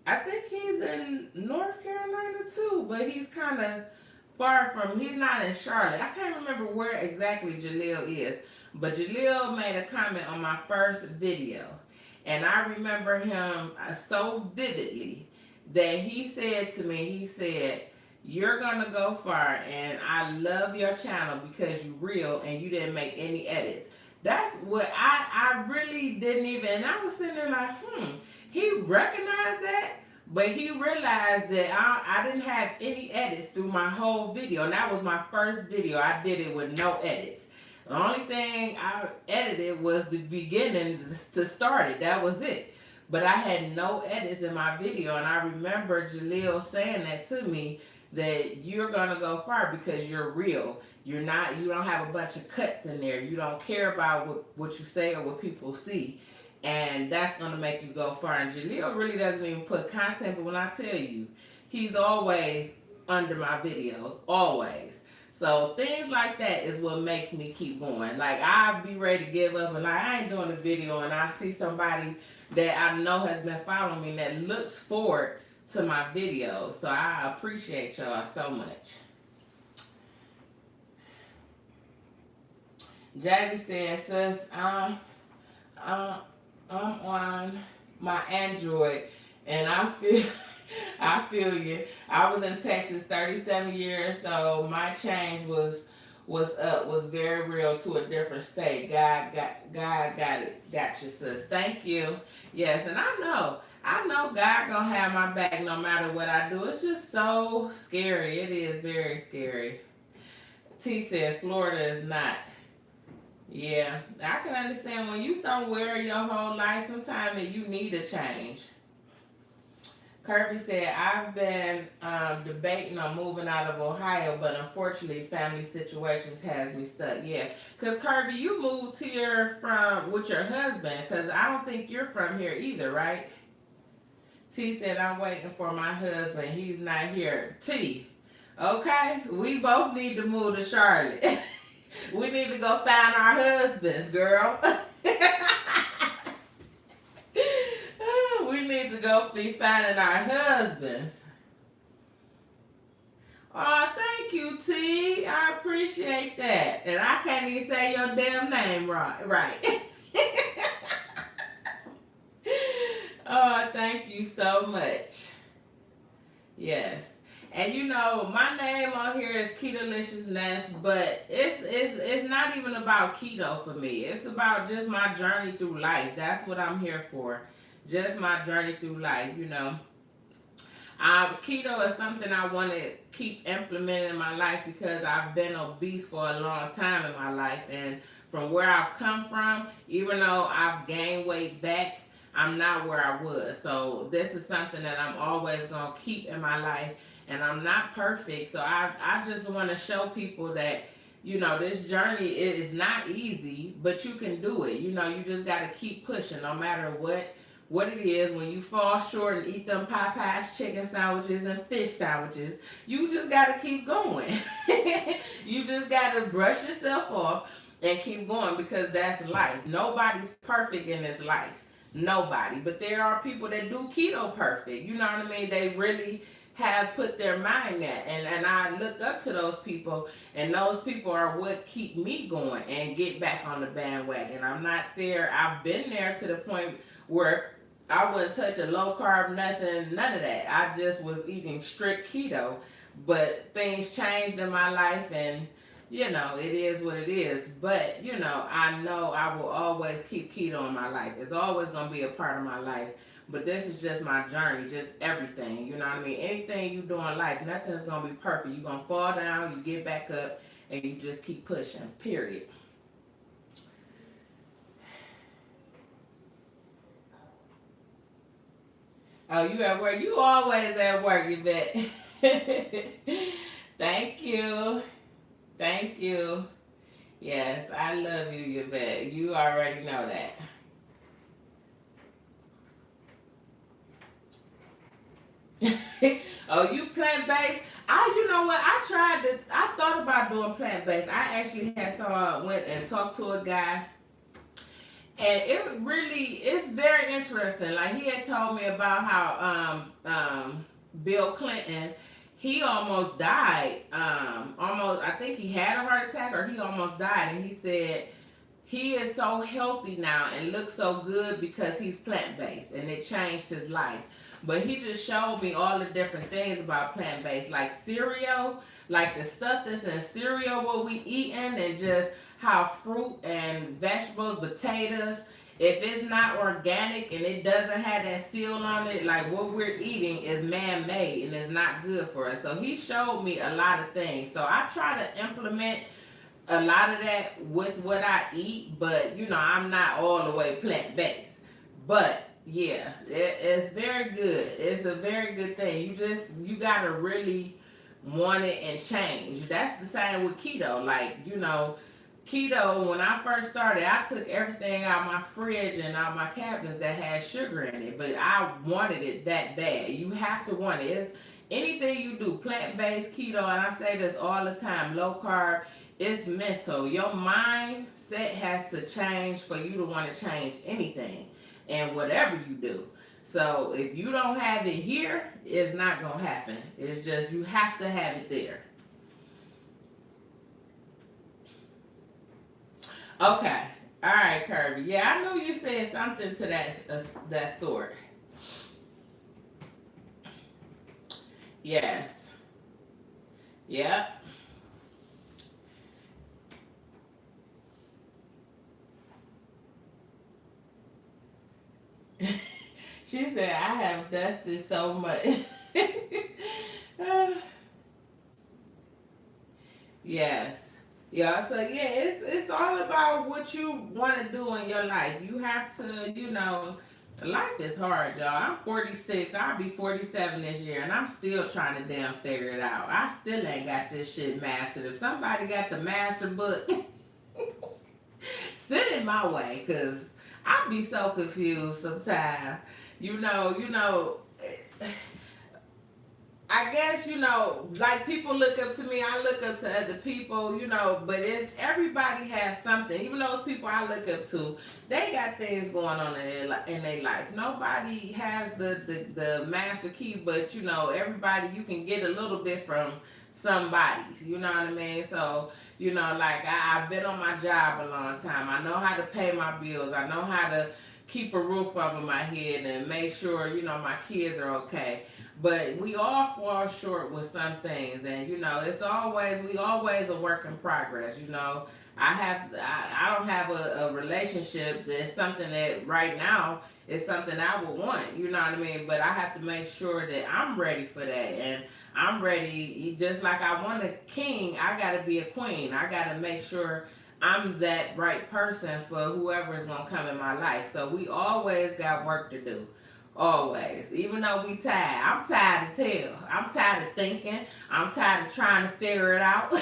I think he's in North Carolina too, but he's kind of far from, he's not in Charlotte. I can't remember where exactly Jaleel is, but Jaleel made a comment on my first video. And I remember him so vividly that he said to me, he said, "You're gonna go far, and I love your channel because you're real and you didn't make any edits." That's what I really didn't even, and I was sitting there like, he recognized that, but he realized that I didn't have any edits through my whole video, and that was my first video. I did it with no edits. The only thing I edited was the beginning to start it. That was it. But I had no edits in my video, and I remember Jaleel saying that to me, that you're gonna go far because you're real. You don't have a bunch of cuts in there. You don't care about what you say or what people see. And that's gonna make you go far. And Jaleel really doesn't even put content, but when I tell you, he's always under my videos, always. So things like that is what makes me keep going. Like, I'll be ready to give up and like, I ain't doing a video, and I see somebody that I know has been following me that looks forward to my videos. So I appreciate y'all so much. Jackie said, "Sis, I'm on my Android, and I feel you. I was in Texas 37 years, so my change was very real to a different state. God got it. Got you, sis. Thank you. Yes, and I know God gonna have my back no matter what I do. It's just so scary. It is very scary." T said, "Florida is not." Yeah, I can understand when you somewhere your whole life, sometimes you need a change. Kirby said, "I've been debating on moving out of Ohio, but unfortunately family situations has me stuck." Yeah, because Kirby, you moved here with your husband, because I don't think you're from here either, right? T said, "I'm waiting for my husband. He's not here." T, okay, we both need to move to Charlotte. We need to go find our husbands, girl. We need to go be finding our husbands. Oh, thank you, T. I appreciate that. And I can't even say your damn name right. Oh, thank you so much. Yes. And you know, my name on here is Ketolicious, but it's not even about keto for me. It's about just my journey through life. That's what I'm here for. Just my journey through life, you know. Keto is something I want to keep implementing in my life because I've been obese for a long time in my life. And from where I've come from, even though I've gained weight back, I'm not where I was. So this is something that I'm always going to keep in my life. And I'm not perfect, so I just want to show people that, you know, this journey is not easy, but you can do it. You know, you just got to keep pushing no matter what it is. When you fall short and eat them Popeyes chicken sandwiches and fish sandwiches, you just got to keep going. You just got to brush yourself off and keep going because that's life. Nobody's perfect in this life. Nobody. But there are people that do keto perfect. You know what I mean? They really have put their mind there. And I look up to those people, and those people are what keep me going and get back on the bandwagon. I'm not there. I've been there to the point where I wouldn't touch a low carb, nothing, none of that. I just was eating strict keto. But things changed in my life, and you know, it is what it is. But, you know I will always keep keto in my life. It's always going to be a part of my life. But this is just my journey, just everything. You know what I mean? Anything you do in life, nothing's going to be perfect. You're going to fall down, you get back up, and you just keep pushing, period. Oh, you at work? You always at work, you bet. Thank you. Thank you. Yes, I love you, Yvette. You already know that. Oh, you plant-based? You know what? I thought about doing plant-based. I actually went and talked to a guy, and it's very interesting. Like, he had told me about how Bill Clinton, he almost died. I think he had a heart attack, or he almost died. And he said he is so healthy now and looks so good because he's plant-based, and it changed his life. But he just showed me all the different things about plant-based, like cereal, like the stuff that's in cereal, what we eating, and just how fruit and vegetables, potatoes, if it's not organic and it doesn't have that seal on it, like what we're eating is man-made and it's not good for us. So he showed me a lot of things. So I try to implement a lot of that with what I eat, but you know, I'm not all the way plant-based. But yeah, it's very good. It's a very good thing. You gotta really want it and change. That's the same with keto. Like, you know, keto, when I first started, I took everything out my fridge and out my cabinets that had sugar in it, but I wanted it that bad. You have to want it. It's anything you do, plant-based, keto, and I say this all the time, low carb, it's mental. Your mindset has to change for you to want to change anything and whatever you do. So if you don't have it here, it's not going to happen. It's just you have to have it there. Okay. All right, Kirby. Yeah, I knew you said something to that sort. Yes. Yep. She said, I have dusted so much. Yes. Yeah, so yeah, it's all about what you want to do in your life. You have to, you know, life is hard, y'all. I'm 46. I'll be 47 this year, and I'm still trying to damn figure it out. I still ain't got this shit mastered. If somebody got the master book, send it my way, because I be so confused sometimes. You know, I guess, you know, like people look up to me, I look up to other people, you know, but everybody has something. Even those people I look up to, they got things going on in their life. Nobody has the master key, but, you know, everybody, you can get a little bit from somebody, you know what I mean? So, you know, like I've been on my job a long time. I know how to pay my bills. I know how to keep a roof over my head and make sure, you know, my kids are okay. But we all fall short with some things, and you know, we always a work in progress. You know, I don't have a relationship that's something that right now is something I would want. You know what I mean? But I have to make sure that I'm ready for that, and I'm ready. Just like I want a king, I gotta be a queen. I gotta make sure I'm that right person for whoever is gonna come in my life. So we always got work to do. Always. Even though we tired. I'm tired as hell. I'm tired of thinking. I'm tired of trying to figure it out.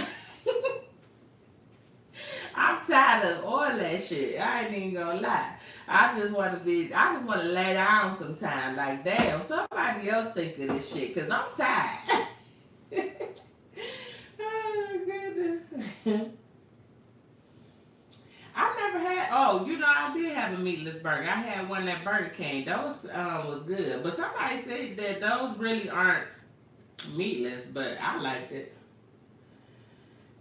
I'm tired of all that shit. I ain't even gonna lie. I just want to lay down sometime. Like, damn, somebody else think of this shit, because I'm tired. Oh, goodness. I never had. Oh, you know, I did have a meatless burger. I had one at Burger King. Those was good, but somebody said that those really aren't meatless, but I liked it.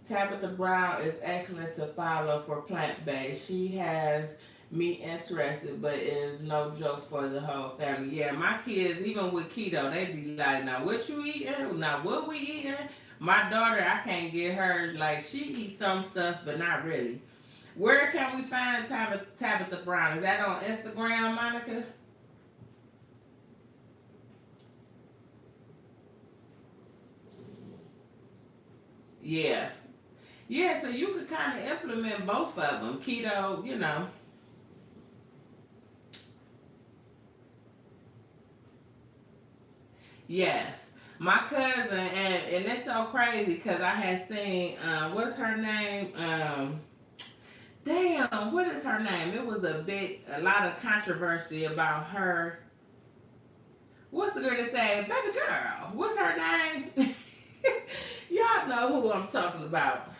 Tabitha Brown is excellent to follow for plant-based. She has me interested, but is no joke for the whole family. Yeah, my kids, even with keto, they be like, now what you eating? Now what we eating? My daughter, I can't get hers. Like, she eats some stuff, but not really. Where can we find Tabitha Brown? Is that on Instagram, Monica? Yeah. Yeah, so you could kind of implement both of them. Keto, you know. Yes. My cousin, and it's so crazy because I had seen, what's her name? Damn, what is her name? It was a lot of controversy about her. What's the girl that say, baby girl? What's her name? Y'all know who I'm talking about.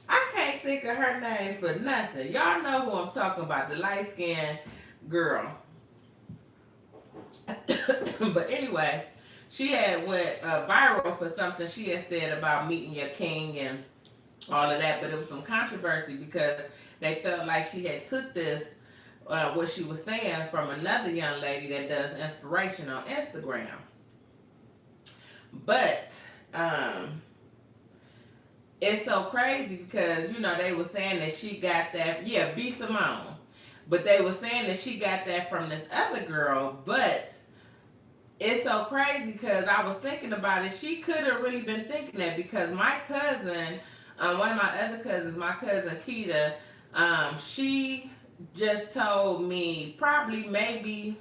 I can't think of her name for nothing. Y'all know who I'm talking about, the light skinned girl. But anyway, she had went viral for something she had said about meeting your king and all of that, but it was some controversy because they felt like she had took this, what she was saying, from another young lady that does inspiration on Instagram. But it's so crazy because, you know, they were saying that she got that, yeah, B. Simone. But they were saying that she got that from this other girl, but it's so crazy because I was thinking about it. She could have really been thinking that because my cousin, one of my other cousins, my cousin Keita, she just told me probably maybe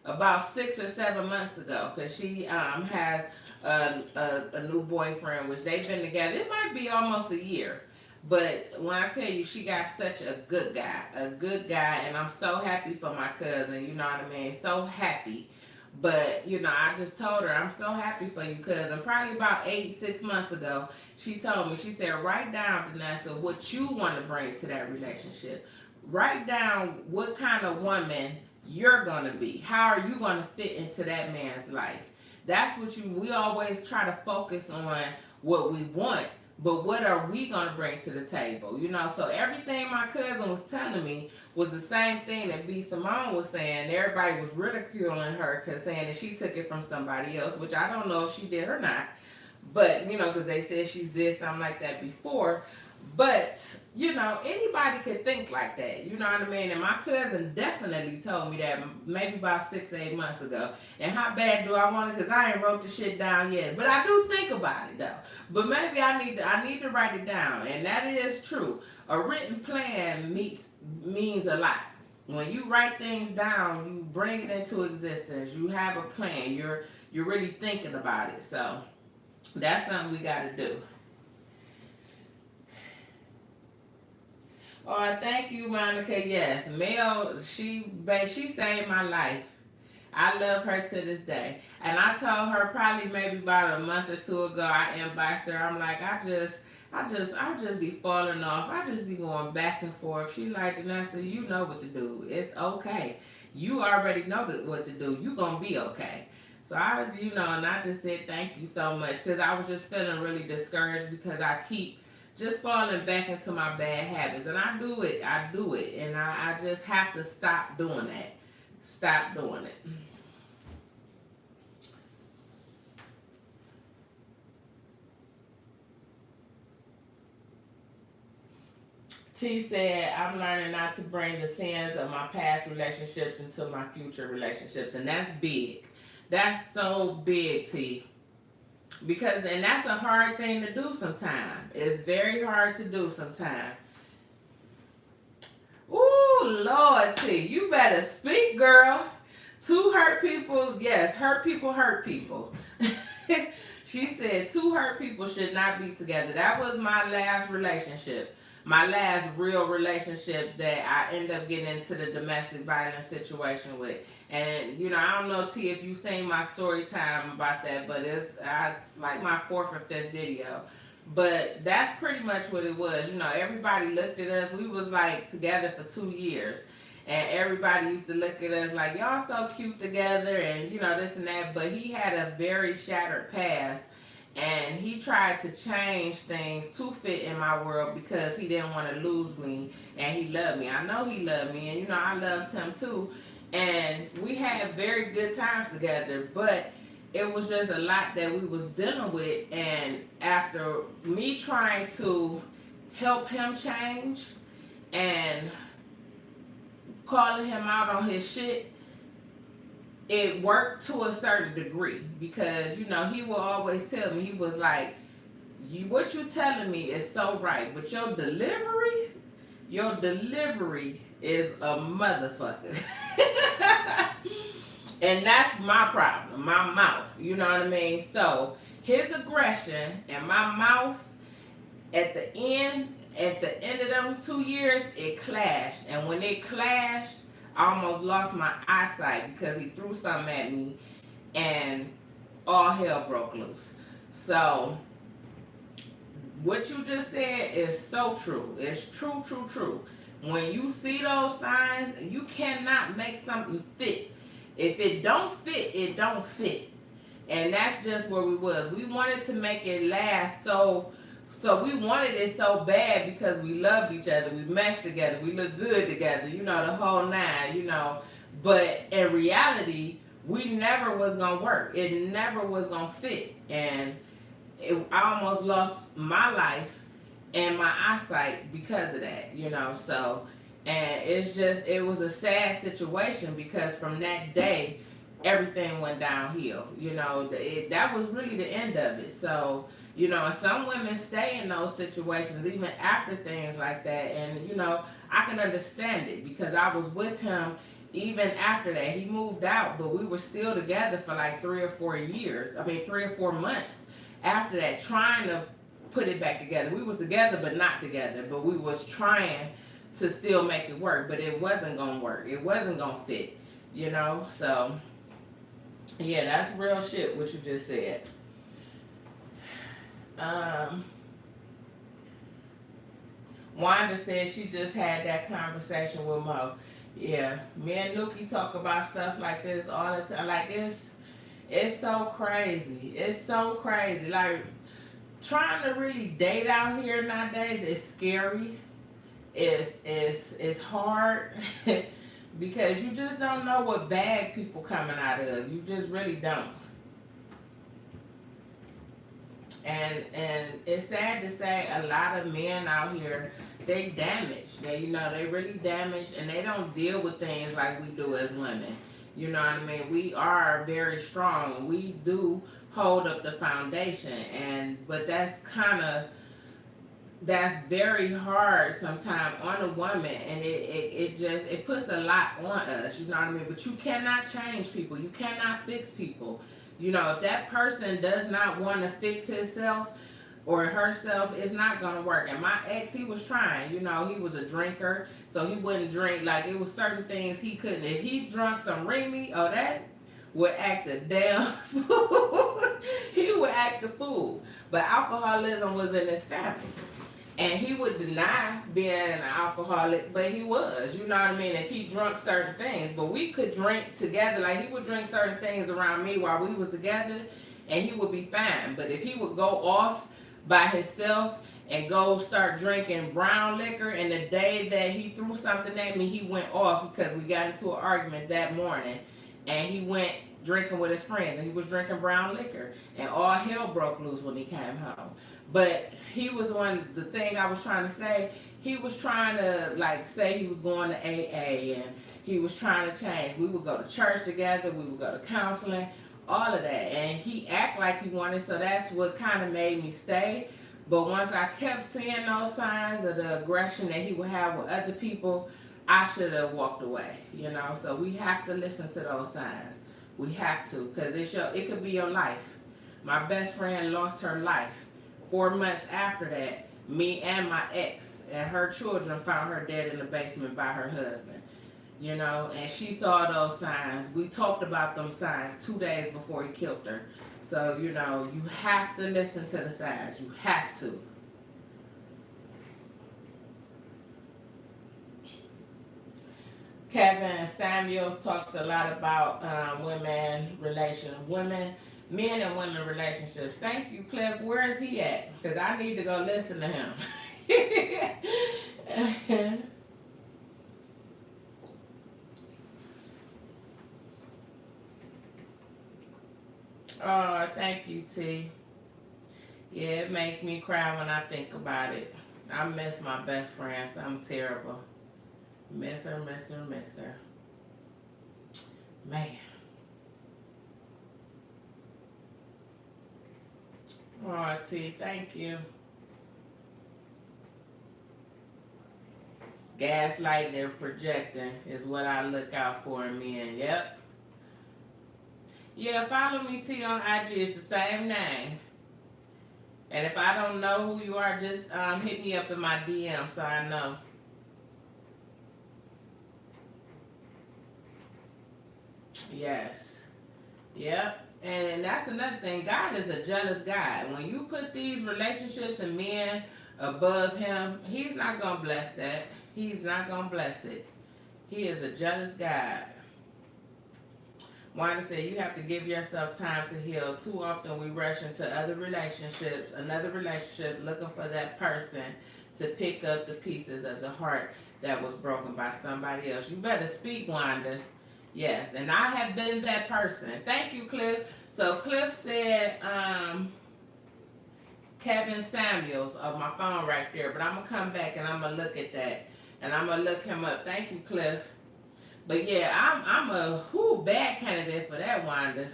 about 6 or 7 months ago because she has a new boyfriend, which they've been together. It might be almost a year. But when I tell you, she got such a good guy, and I'm so happy for my cousin, you know what I mean? So happy. But, you know, I just told her, I'm so happy for you, cousin. Probably about 6 months ago, she told me, she said, write down, Vanessa, what you want to bring to that relationship. Write down what kind of woman you're going to be. How are you going to fit into that man's life? That's what we always try to focus on what we want. But what are we going to bring to the table? You know, so everything my cousin was telling me was the same thing that B. Simone was saying. Everybody was ridiculing her because saying that she took it from somebody else, which I don't know if she did or not. But, you know, because they said she's did something like that before. But, you know, anybody could think like that. You know what I mean? And my cousin definitely told me that maybe about 6 or 8 months ago. And how bad do I want it? Because I ain't wrote the shit down yet. But I do think about it, though. But maybe I need to write it down. And that is true. A written plan means a lot. When you write things down, you bring it into existence. You have a plan. You're really thinking about it. So that's something we got to do. Oh, thank you, Monica. Yes, Mel, she saved my life. I love her to this day. And I told her probably maybe about a month or two ago, I inboxed her. I'm like, I just be falling off. I just be going back and forth. She like, Vanessa, you know what to do. It's okay. You already know what to do. You gonna be okay. So and I just said thank you so much because I was just feeling really discouraged because I keep just falling back into my bad habits. And I do it. And I just have to stop doing that. Stop doing it. T said, I'm learning not to bring the sins of my past relationships into my future relationships. And that's big. That's so big, T. And that's a hard thing to do sometimes. It's very hard to do sometimes. Ooh, Lord, T, you better speak, girl. Two hurt people, yes, hurt people hurt people. She said two hurt people should not be together. That was my last relationship. My last real relationship that I ended up getting into the domestic violence situation with. And, I don't know, T, if you seen my story time about that, but it's like my 4th or 5th video. But that's pretty much what it was. You know, everybody looked at us. We was like together for 2 years. And everybody used to look at us like, y'all so cute together and, you know, this and that. But he had a very shattered past. And he tried to change things to fit in my world because he didn't want to lose me. And he loved me. I know he loved me. And, you know, I loved him too. And we had very good times together. But it was just a lot that we was dealing with. And after me trying to help him change and calling him out on his shit, it worked to a certain degree because, you know, he will always tell me, he was like, what you telling me is so right, but your delivery is a motherfucker. And that's my problem, my mouth, you know what I mean? So his aggression and my mouth at the end of those 2 years, it clashed. And when it clashed, I almost lost my eyesight because he threw something at me and all hell broke loose. So what you just said is so true. It's true, true, true. When you see those signs, you cannot make something fit. If it don't fit, it don't fit. And that's just where we was. We wanted to make it last, so we wanted it so bad because we loved each other. We meshed together. We looked good together, you know, the whole nine, you know. But in reality, we never was going to work. It never was going to fit. And I almost lost my life and my eyesight because of that, you know. So, and it was a sad situation because from that day, everything went downhill. You know, that was really the end of it. So, you know, and some women stay in those situations even after things like that. And, you know, I can understand it because I was with him even after that. He moved out, but we were still together for like 3 or 4 years. 3 or 4 months after that, trying to put it back together. We was together, but not together. But we was trying to still make it work, but it wasn't going to work. It wasn't going to fit, you know? So, yeah, that's real shit, what you just said. Wanda said she just had that conversation with Mo. Yeah, me and Nuki talk about stuff like this all the time. Like, it's so crazy. It's so crazy. Like, trying to really date out here nowadays is scary. It's hard because you just don't know what bag people coming out of. You just really don't. And it's sad to say a lot of men out here, they damaged. They really damaged, and they don't deal with things like we do as women. You know what I mean? We are very strong. We do hold up the foundation, but that's very hard sometimes on a woman, and it puts a lot on us, you know what I mean? But you cannot change people. You cannot fix people. You know, if that person does not want to fix himself or herself, it's not going to work. And my ex, he was trying, you know, he was a drinker, so he wouldn't drink. Like, it was certain things he couldn't. If he drunk some Remy, that would act a damn fool. He would act a fool. But alcoholism was in his family. And he would deny being an alcoholic, but he was, you know what I mean? If he drunk certain things, but we could drink together. Like, he would drink certain things around me while we was together, and he would be fine. But if he would go off by himself and go start drinking brown liquor, and the day that he threw something at me, he went off because we got into an argument that morning, and he went drinking with his friends, and he was drinking brown liquor, and all hell broke loose when he came home. But he was the thing I was trying to say, he was trying to, like, say he was going to AA, and he was trying to change. We would go to church together, we would go to counseling, all of that. And he act like he wanted, so that's what kind of made me stay. But once I kept seeing those signs of the aggression that he would have with other people, I should have walked away, you know? So we have to listen to those signs. We have to, because it could be your life. My best friend lost her life. 4 months after that, me and my ex and her children found her dead in the basement by her husband. you know, and she saw those signs. We talked about them signs 2 days before he killed her. So, you know, you have to listen to the signs. You have to. Kevin Samuels talks a lot about men and women relationships. Thank you, Cliff. Where is he at? Because I need to go listen to him. Oh, thank you, T. Yeah, it makes me cry when I think about it. I miss my best friend, so I'm terrible. Miss her, miss her, miss her. Man. Oh, T, thank you. Gaslighting and projecting is what I look out for in men. Yep. Yeah, follow me, T, on IG. It's the same name. And if I don't know who you are, just hit me up in my DM so I know. Yes. Yep. And that's another thing. God is a jealous God. When you put these relationships and men above him, he's not going to bless that. He's not going to bless it. He is a jealous God. Wanda said, you have to give yourself time to heal. Too often we rush into another relationship, looking for that person to pick up the pieces of the heart that was broken by somebody else. You better speak, Wanda. Yes, and I have been that person. Thank you, Cliff. So Cliff said, Kevin Samuels of my phone right there, but I'm going to come back and I'm going to look at that. And I'm going to look him up. Thank you, Cliff. But yeah, I'm a bad candidate for that, Wanda.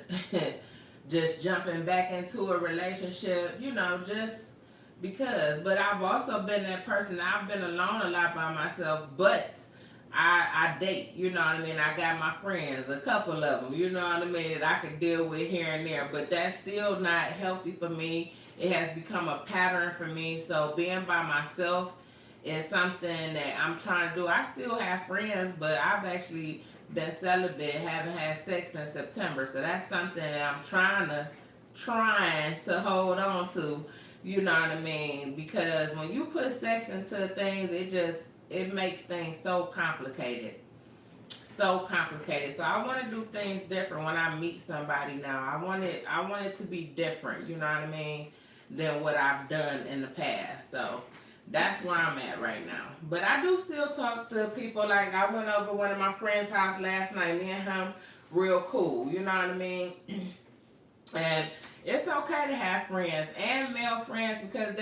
Just jumping back into a relationship, you know, just because. But I've also been that person. I've been alone a lot by myself, but I date, you know what I mean? I got my friends, a couple of them, you know what I mean, that I could deal with here and there. But that's still not healthy for me. It has become a pattern for me. So being by myself is something that I'm trying to do. I still have friends, but I've actually been celibate, haven't had sex in September. So that's something that I'm trying to hold on to, you know what I mean? Because when you put sex into things, it makes things so complicated. So complicated. So I want to do things different when I meet somebody now. I want it to be different, you know what I mean, than what I've done in the past. So that's where I'm at right now. But I do still talk to people. Like I went over one of my friend's house last night. Me and him, real cool. You know what I mean? And it's okay to have friends and male friends because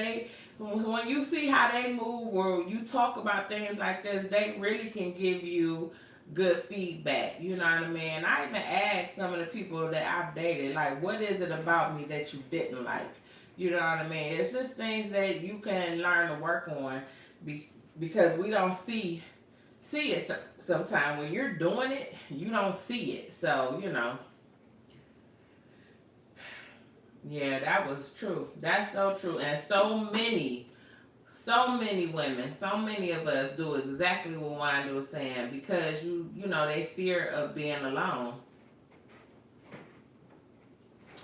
when you see how they move or you talk about things like this, they really can give you good feedback. You know what I mean? I even asked some of the people that I've dated, like, what is it about me that you didn't like? You know what I mean? It's just things that you can learn to work on because we don't see it sometimes. When you're doing it, you don't see it. So, you know. Yeah, that was true. That's so true. And so many women, so many of us do exactly what Wanda was saying because you know, they fear of being alone.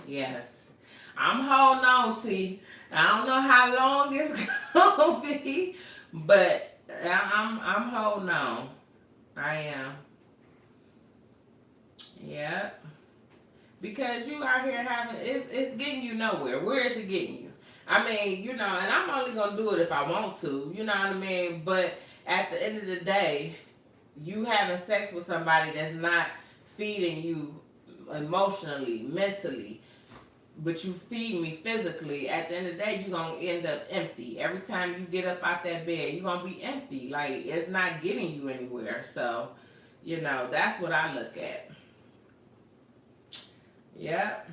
Yes. I'm holding on, T. I don't know how long it's gonna be, but I'm holding on. I am. Yep. Because you out here it's getting you nowhere. Where is it getting you? I mean, you know, and I'm only gonna do it if I want to, you know what I mean? But at the end of the day, you having sex with somebody that's not feeding you emotionally, mentally, but you feed me physically, at the end of the day, you're going to end up empty. Every time you get up out that bed, you're going to be empty. Like, it's not getting you anywhere. So, you know, that's what I look at. Yep.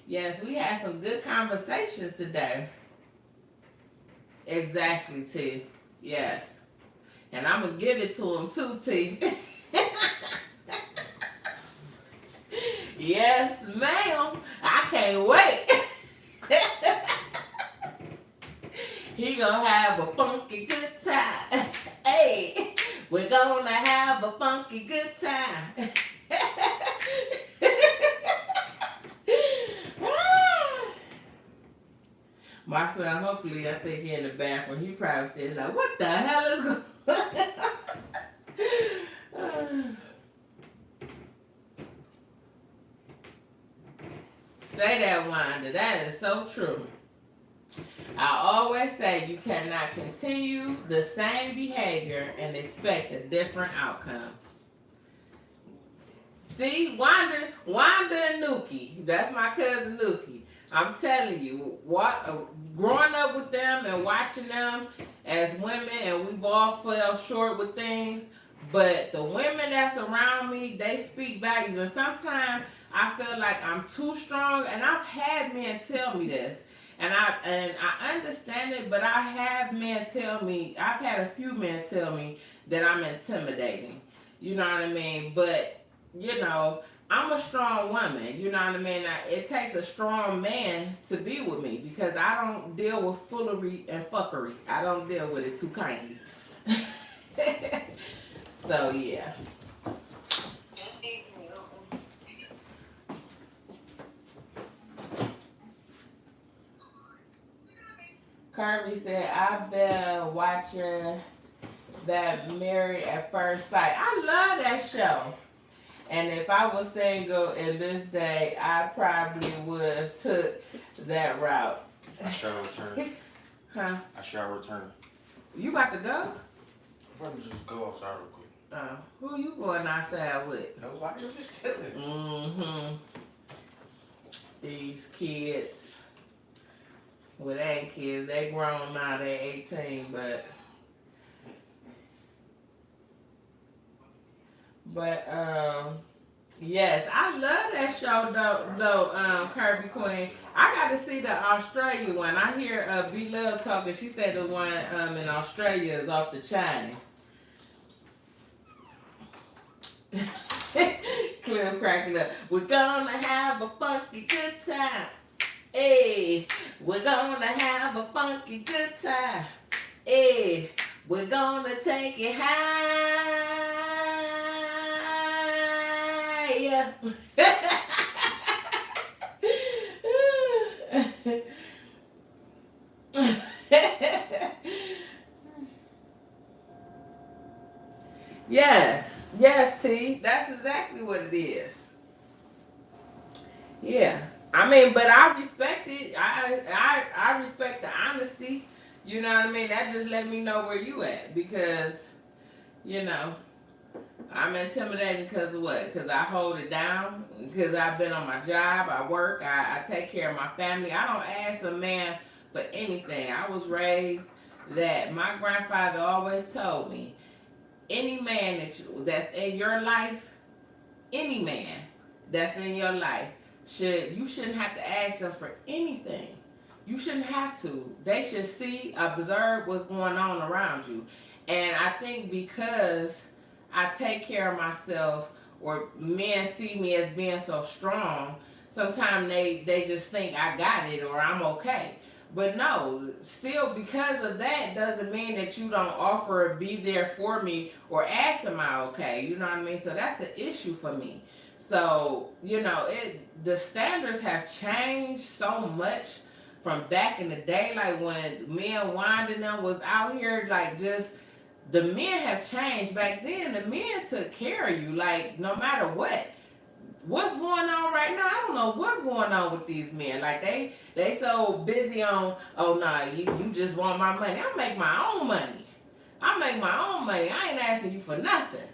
Yes, we had some good conversations today. Exactly, T. Yes. And I'm going to give it to him too, T. Yes, ma'am. I can't wait. He gonna have a funky good time. Hey, We're gonna have a funky good time. My son, hopefully, I think he in the bathroom. He probably still like, what the hell is going on? Say that, Wanda. That is so true. I always say you cannot continue the same behavior and expect a different outcome. See, Wanda and Nuki. That's my cousin Nuki. I'm telling you, growing up with them and watching them as women, and we've all fell short with things, but the women that's around me, they speak values. And sometimes I feel like I'm too strong, and I've had men tell me this. And I understand it, but I have men tell me, I've had a few men tell me that I'm intimidating. You know what I mean? But, you know, I'm a strong woman. You know what I mean? It takes a strong man to be with me because I don't deal with foolery and fuckery. I don't deal with it too kindly. So, yeah. Kirby said, I've been watching that Married at First Sight. I love that show. And if I was single in this day, I probably would have took that route. I shall return. Huh? I shall return. You about to go? If I could just go outside real quick. Who you going outside with? Nobody, I'm just chilling. Mm-hmm. These kids. Well, they ain't kids. They grown now. They 18, but yes, I love that show though, Kirby Queen. I got to see the Australia one. I hear B Love talking. She said the one in Australia is off the chain. Cliff cracking up. We're gonna have a funky good time. Hey, we're gonna have a funky good time. Hey, we're gonna take it higher. Yes, T. That's exactly what it is. Yeah. I mean, but I respect it. I respect the honesty. You know what I mean? That just let me know where you at because, you know, I'm intimidating because of what? Because I hold it down. Because I've been on my job. I work. I take care of my family. I don't ask a man for anything. I was raised that my grandfather always told me, any man that's in your life, any man that's in your life, you shouldn't have to ask them for anything. You shouldn't have to. They should see, observe what's going on around you. And I think because I take care of myself, or men see me as being so strong, sometimes they just think I got it or I'm okay. But no, still because of that doesn't mean that you don't offer or be there for me or ask am I okay. You know what I mean? So that's an issue for me. So, you know, the standards have changed so much from back in the day. Like when me and Wanda and them was out here, like just, the men have changed. Back then, the men took care of you, like no matter what. What's going on right now? I don't know what's going on with these men. Like they so busy on, oh nah, you just want my money. I make my own money. I ain't asking you for nothing.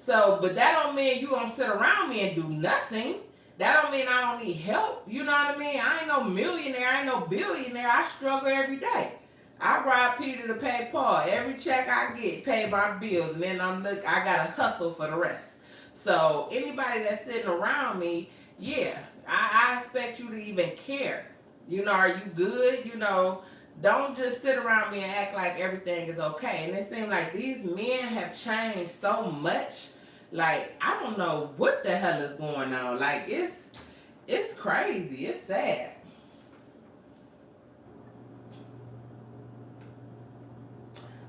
So, but that don't mean you gonna sit around me and do nothing. That don't mean I don't need help. You know what I mean? I ain't no millionaire. I ain't no billionaire. I struggle every day. I rob Peter to pay Paul. Every check I get, pay my bills, and then I gotta hustle for the rest. So anybody that's sitting around me, yeah, I expect you to even care. You know, are you good? You know, don't just sit around me and act like everything is okay. And it seems like these men have changed so much. Like, I don't know what the hell is going on. Like, it's crazy. It's sad.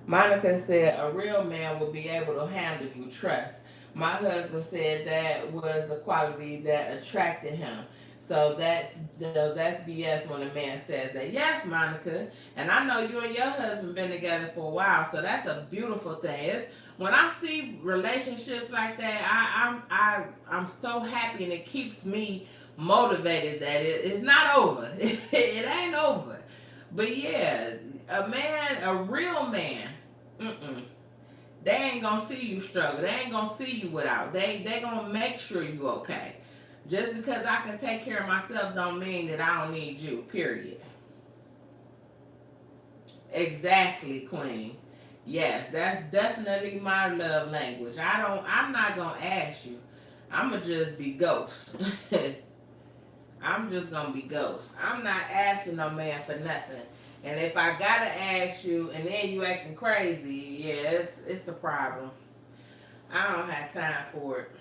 Monica said a real man will be able to handle you. Trust. My husband said that was the quality that attracted him. So that's BS when a man says that. Yes, Monica. And I know you and your husband been together for a while, so that's a beautiful thing. When I see relationships like that, I'm so happy, and it keeps me motivated that it's not over. It ain't over. But yeah, a real man, they ain't gonna see you struggle. They ain't gonna see you without. They gonna make sure you okay. Just because I can take care of myself don't mean that I don't need you, period. Exactly, Queen. Yes, that's definitely my love language. I'm not gonna ask you. I'ma just be ghost. I'm just gonna be ghost. I'm not asking no man for nothing. And if I gotta ask you and then you acting crazy, yeah, it's a problem. I don't have time for it.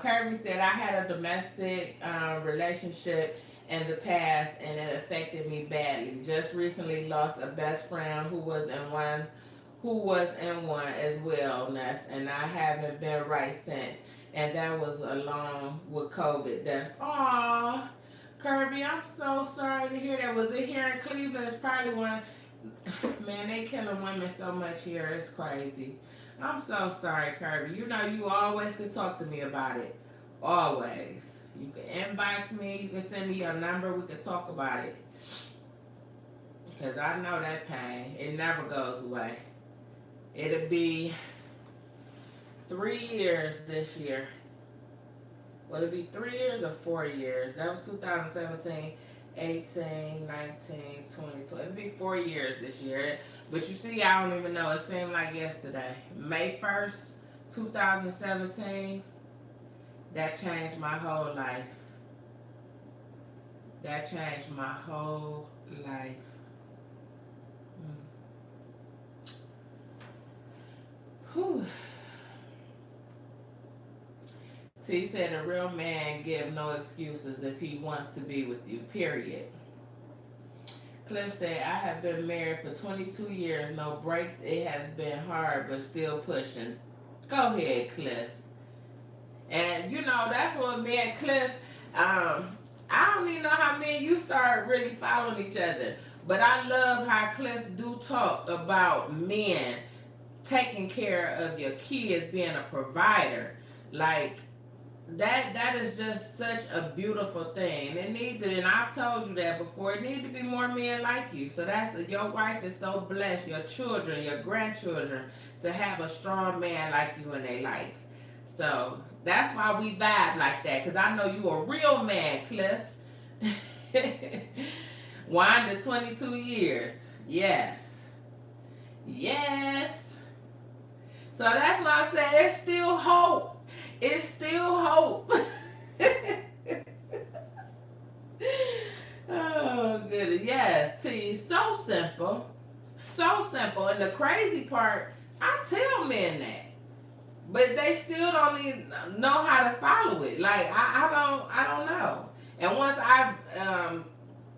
Kirby said, I had a domestic relationship in the past and it affected me badly. Just recently lost a best friend who was in one as well, and I haven't been right since. And that was along with COVID. That's aw, Kirby, I'm so sorry to hear that. Was it here in Cleveland? It's probably one. Man, they killing women so much here. It's crazy. I'm so sorry, Kirby. You know you always can talk to me about it. Always. You can inbox me. You can send me your number. We can talk about it. Because I know that pain. It never goes away. It'll be 3 years this year. Will it be 3 years or 4 years? That was 2017, 18, 19, 20. It'll be 4 years this year. But you see, I don't even know. It seemed like yesterday. May 1st, 2017, that changed my whole life. That changed my whole life. Whew. T said a real man give no excuses if he wants to be with you, period. Cliff said, I have been married for 22 years, no breaks. It has been hard, but still pushing. Go ahead, Cliff. And you know, that's what me and Cliff, I don't even know how me and you start really following each other. But I love how Cliff do talk about men taking care of your kids, being a provider. Like, that is just such a beautiful thing. It needs to, and I've told you that before, it needs to be more men like you. So your wife is so blessed, your children, your grandchildren, to have a strong man like you in their life. So that's why we vibe like that, because I know you a real man, Cliff. Wind to 22 years. Yes. Yes. So that's why I say it's still hope. It's still hope. Oh, goodness. Yes, T. So simple. So simple. And the crazy part, I tell men that. But they still don't even know how to follow it. Like, I don't know. And once I've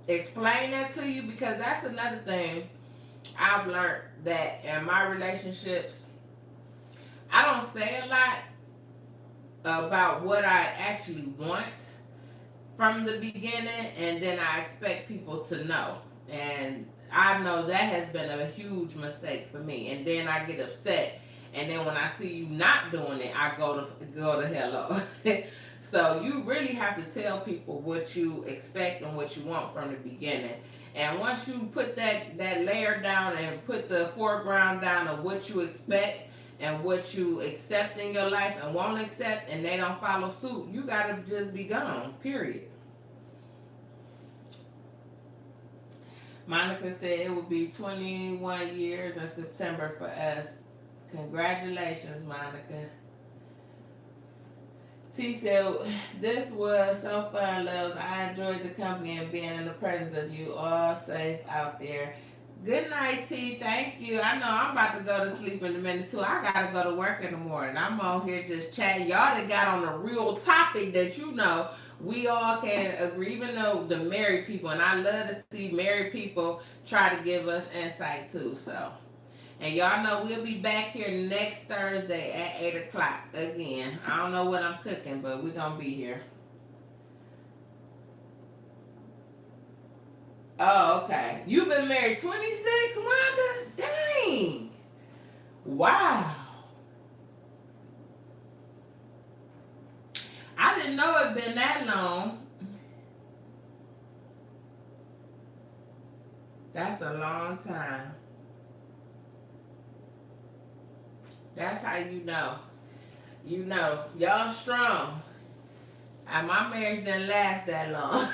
explained that to you, because that's another thing I've learned, that in my relationships, I don't say a lot about what I actually want from the beginning, and then I expect people to know. And I know that has been a huge mistake for me. And then I get upset, and then when I see you not doing it, I go to hell off. So you really have to tell people what you expect and what you want from the beginning. And once you put that layer down and put the foreground down of what you expect and what you accept in your life and won't accept, and they don't follow suit, you gotta just be gone, period. Monica said it will be 21 years in September for us. Congratulations, Monica. T said, this was so fun, loves. I enjoyed the company and being in the presence of you. All safe out there. Good night, T. Thank you. I know I'm about to go to sleep in a minute too. I gotta go to work in the morning. I'm on here just chatting. Y'all that got on a real topic that we all can agree, even though the married people, and I love to see married people try to give us insight too. So, and y'all know we'll be back here next Thursday at 8 o'clock again. I don't know what I'm cooking, but we're gonna be here. Oh, okay. You've been married 26, Wanda? Dang. Wow. I didn't know it'd been that long. That's a long time. That's how you know. You know. Y'all strong. And my marriage didn't last that long.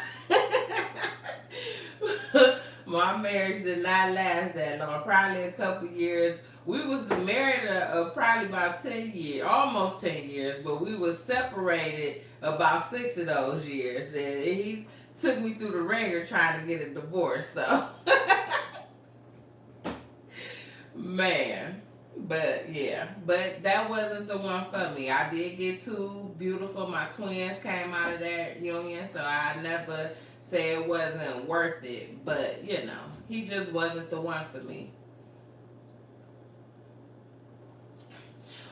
My marriage did not last that long. Probably a couple years. We was married probably about 10 years, almost 10 years, but we was separated about 6 of those years. And he took me through the ringer trying to get a divorce. So, man. But yeah, but that wasn't the one for me. I did get 2 beautiful. My twins came out of that union, so I never say it wasn't worth it, but he just wasn't the one for me.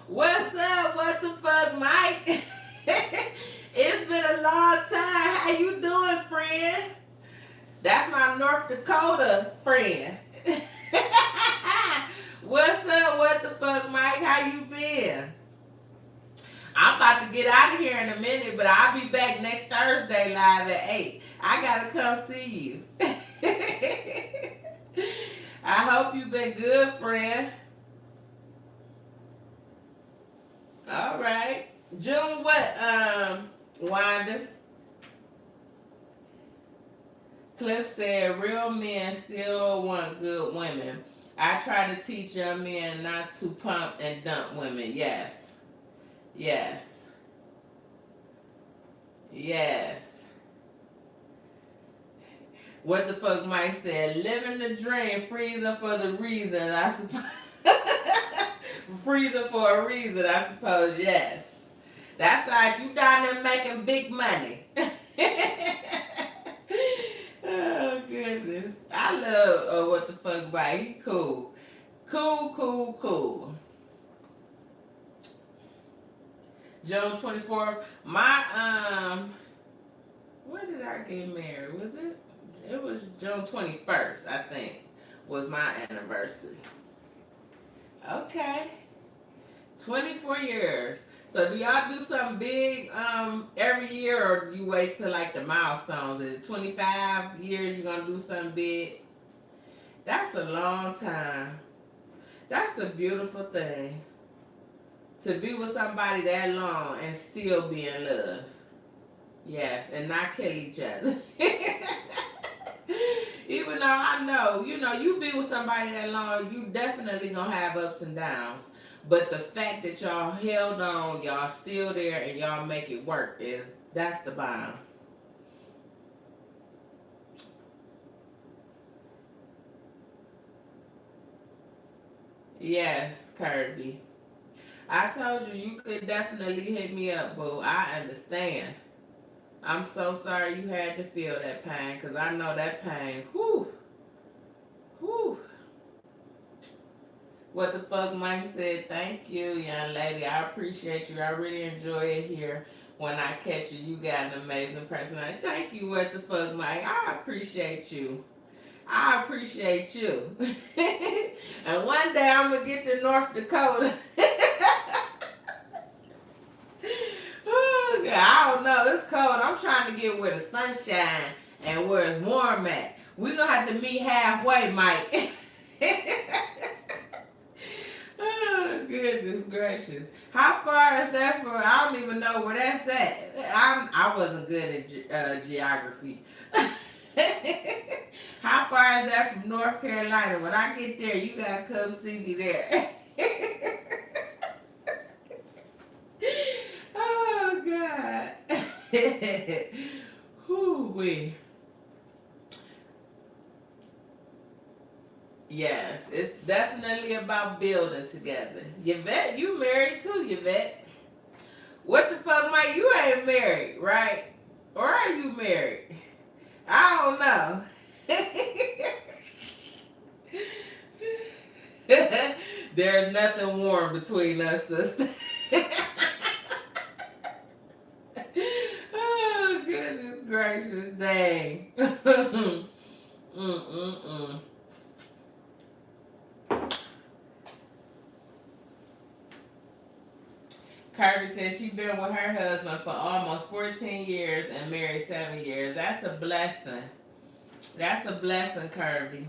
What's up? What the fuck, Mike? It's been a long time. How you doing, friend? That's my North Dakota friend. What's up? What the fuck, Mike? How you been? I'm about to get out of here in a minute, but I'll be back next Thursday live at 8. I gotta come see you. I hope you've been good, friend. All right. June what, Wanda? Cliff said, real men still want good women. I try to teach young men not to pump and dump women. Yes. Yes. Yes. What the fuck Mike said? Living the dream, freezing for the reason, I suppose. Freezing for a reason, I suppose, yes. That's right, you down there making big money. Oh, goodness. I love what the fuck Mike. He cool. Cool. June 24th. My, when did I get married? Was it? It was June 21st, I think, was my anniversary. Okay. 24 years. So do y'all do something big every year, or you wait till like the milestones? Is it 25 years you're going to do something big? That's a long time. That's a beautiful thing. To be with somebody that long and still be in love. Yes, and not kill each other. Even though I know, you be with somebody that long, you definitely gonna have ups and downs. But the fact that y'all held on, y'all still there, and y'all make it work, that's the bomb. Yes, Kirby. I told you, you could definitely hit me up, boo. I understand. I'm so sorry you had to feel that pain, because I know that pain. Whew. What the fuck Mike said, thank you, young lady. I appreciate you. I really enjoy it here. When I catch you, you got an amazing personality. Thank you, what the fuck Mike. I appreciate you. And one day I'm going to get to North Dakota. Oh, God, I don't know. It's cold. I'm trying to get where the sun shine and where it's warm at. We're going to have to meet halfway, Mike. Oh, goodness gracious. How far is that from? I don't even know where that's at. I wasn't good at geography. How far is that from North Carolina? When I get there, you got to come see me there. Oh, God. Whoo-wee. it's definitely about building together. Yvette, you married too, Yvette. What the fuck, Mike? You ain't married, right? Or are you married? I don't know. There's nothing warm between us, sister. Oh, goodness gracious, dang. Kirby says she's been with her husband for almost 14 years and married 7 years. That's a blessing. That's a blessing, Kirby.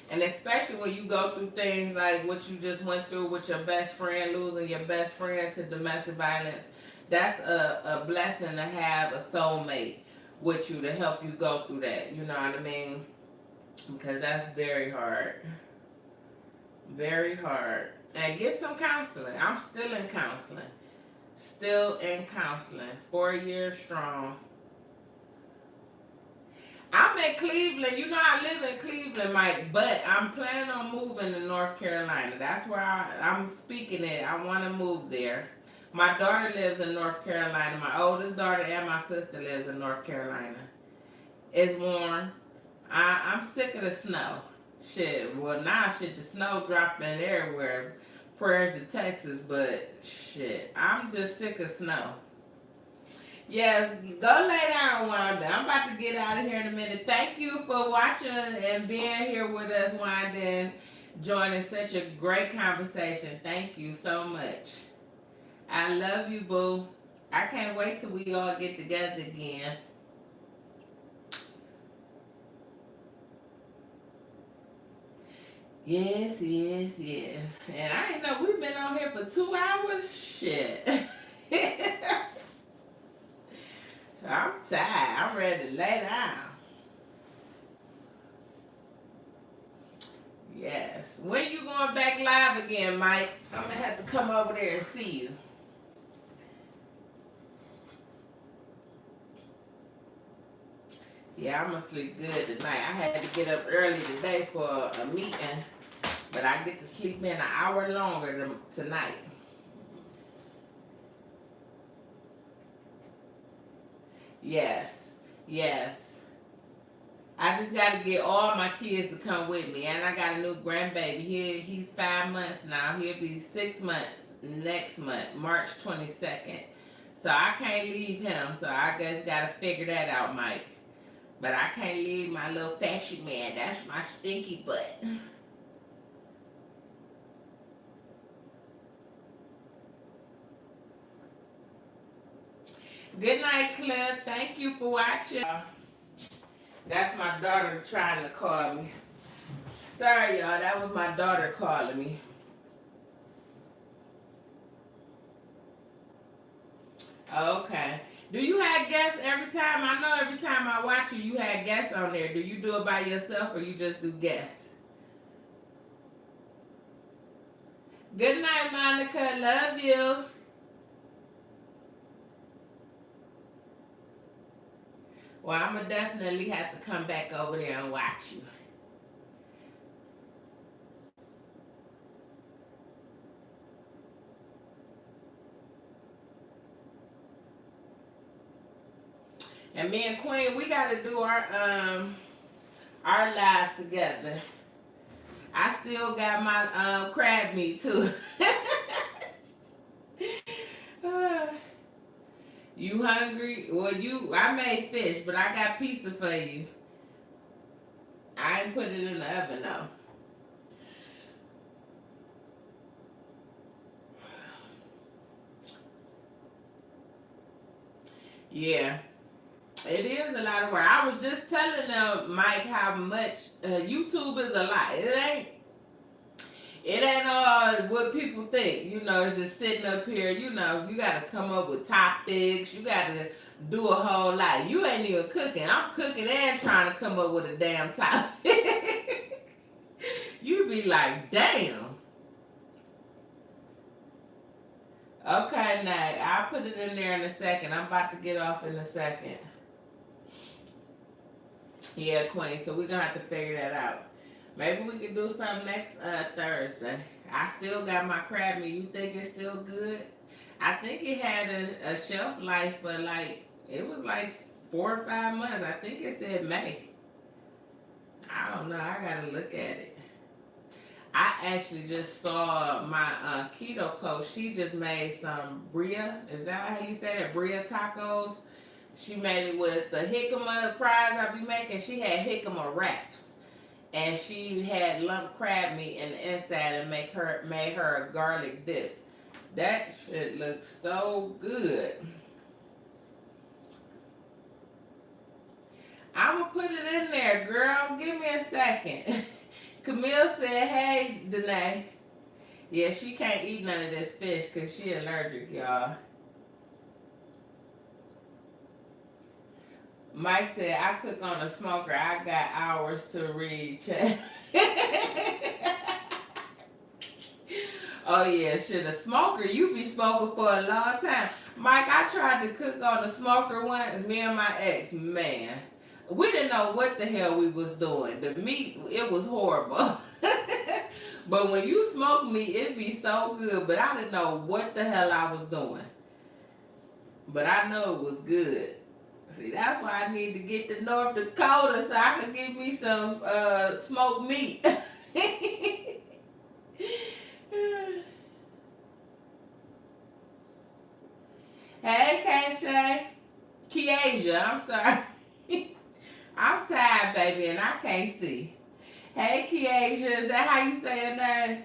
And especially when you go through things like what you just went through with your best friend, losing your best friend to domestic violence. That's a blessing to have a soulmate with you to help you go through that. You know what I mean? Because that's very hard. Very hard. And get some counseling. I'm still in counseling. Still in counseling. 4 years strong. I'm in Cleveland. You know I live in Cleveland, Mike, but I'm planning on moving to North Carolina. That's where I'm speaking it. I want to move there. My daughter lives in North Carolina. My oldest daughter and my sister lives in North Carolina. It's warm. I'm sick of the snow. Shit. Well, now the snow dropping everywhere. Prayers to Texas, but shit. I'm just sick of snow. Yes, go lay down, Wanda. I'm about to get out of here in a minute. Thank you for watching and being here with us, Wanda, and joining such a great conversation. Thank you so much. I love you, boo. I can't wait till we all get together again. Yes. And I didn't know we've been on here for 2 hours. Shit. I'm tired. I'm ready to lay down. Yes. When you going back live again, Mike? I'm going to have to come over there and see you. Yeah, I'm going to sleep good tonight. I had to get up early today for a meeting, but I get to sleep in an hour longer tonight. Yes. I just got to get all my kids to come with me. And I got a new grandbaby. He's 5 months now. He'll be 6 months next month, March 22nd. So I can't leave him. So I just got to figure that out, Mike. But I can't leave my little fashion man. That's my stinky butt. Good night, Cliff. Thank you for watching. That's my daughter trying to call me. Sorry, y'all. That was my daughter calling me. Okay. Do you have guests every time? I know every time I watch you, you have guests on there. Do you do it by yourself or you just do guests? Good night, Monica. Love you. Well, I'm going to definitely have to come back over there and watch you. And me and Queen, we got to do our lives together. I still got my crab meat too. You hungry? Well, I made fish, but I got pizza for you. I ain't put it in the oven though. Yeah. It is a lot of work. I was just telling them, Mike, how much YouTube is a lot. It ain't all what people think. You know, it's just sitting up here. You know, you got to come up with topics. You got to do a whole lot. You ain't even cooking. I'm cooking and trying to come up with a damn topic. You be like, damn. Okay, now, I'll put it in there in a second. I'm about to get off in a second. Yeah, Queen. So we're going to have to figure that out. Maybe we can do something next Thursday. I still got my crab meat. You think it's still good? I think it had a shelf life for like, it was like 4 or 5 months. I think it said May. I don't know. I gotta look at it. I actually just saw my keto coach. She just made some bria. Is that how you say that? Bria tacos. She made it with the jicama fries I be making. She had jicama wraps. And she had lump crab meat in the inside and made her a garlic dip. That shit looks so good. I'ma put it in there, girl. Give me a second. Camille said, hey, Danae. Yeah, she can't eat none of this fish because she allergic, y'all. Mike said, I cook on a smoker. I got hours to read. Oh, yeah, shit, a smoker. You be smoking for a long time. Mike, I tried to cook on a smoker once. Me and my ex, man. We didn't know what the hell we was doing. The meat, it was horrible. But when you smoke meat, it be so good. But I didn't know what the hell I was doing. But I know it was good. See, that's why I need to get to North Dakota so I can get me some smoked meat. Hey, Kayshay. Kiasia, I'm sorry. I'm tired, baby, and I can't see. Hey, Kiasia, is that how you say your name?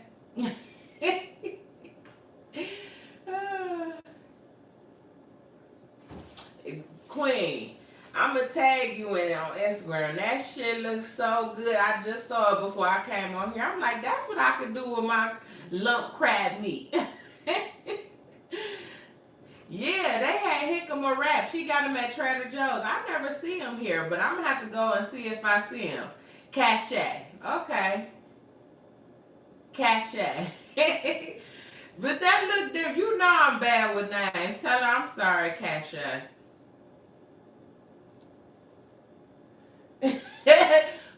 Queen, I'm going to tag you in it on Instagram. That shit looks so good. I just saw it before I came on here. I'm like, that's what I could do with my lump crab meat. Yeah, they had jicama wraps. She got them at Trader Joe's. I never see them here, but I'm going to have to go and see if I see them. Cachet. Okay. Cachet. But that look different. You know I'm bad with names. Tell her I'm sorry, Cachet.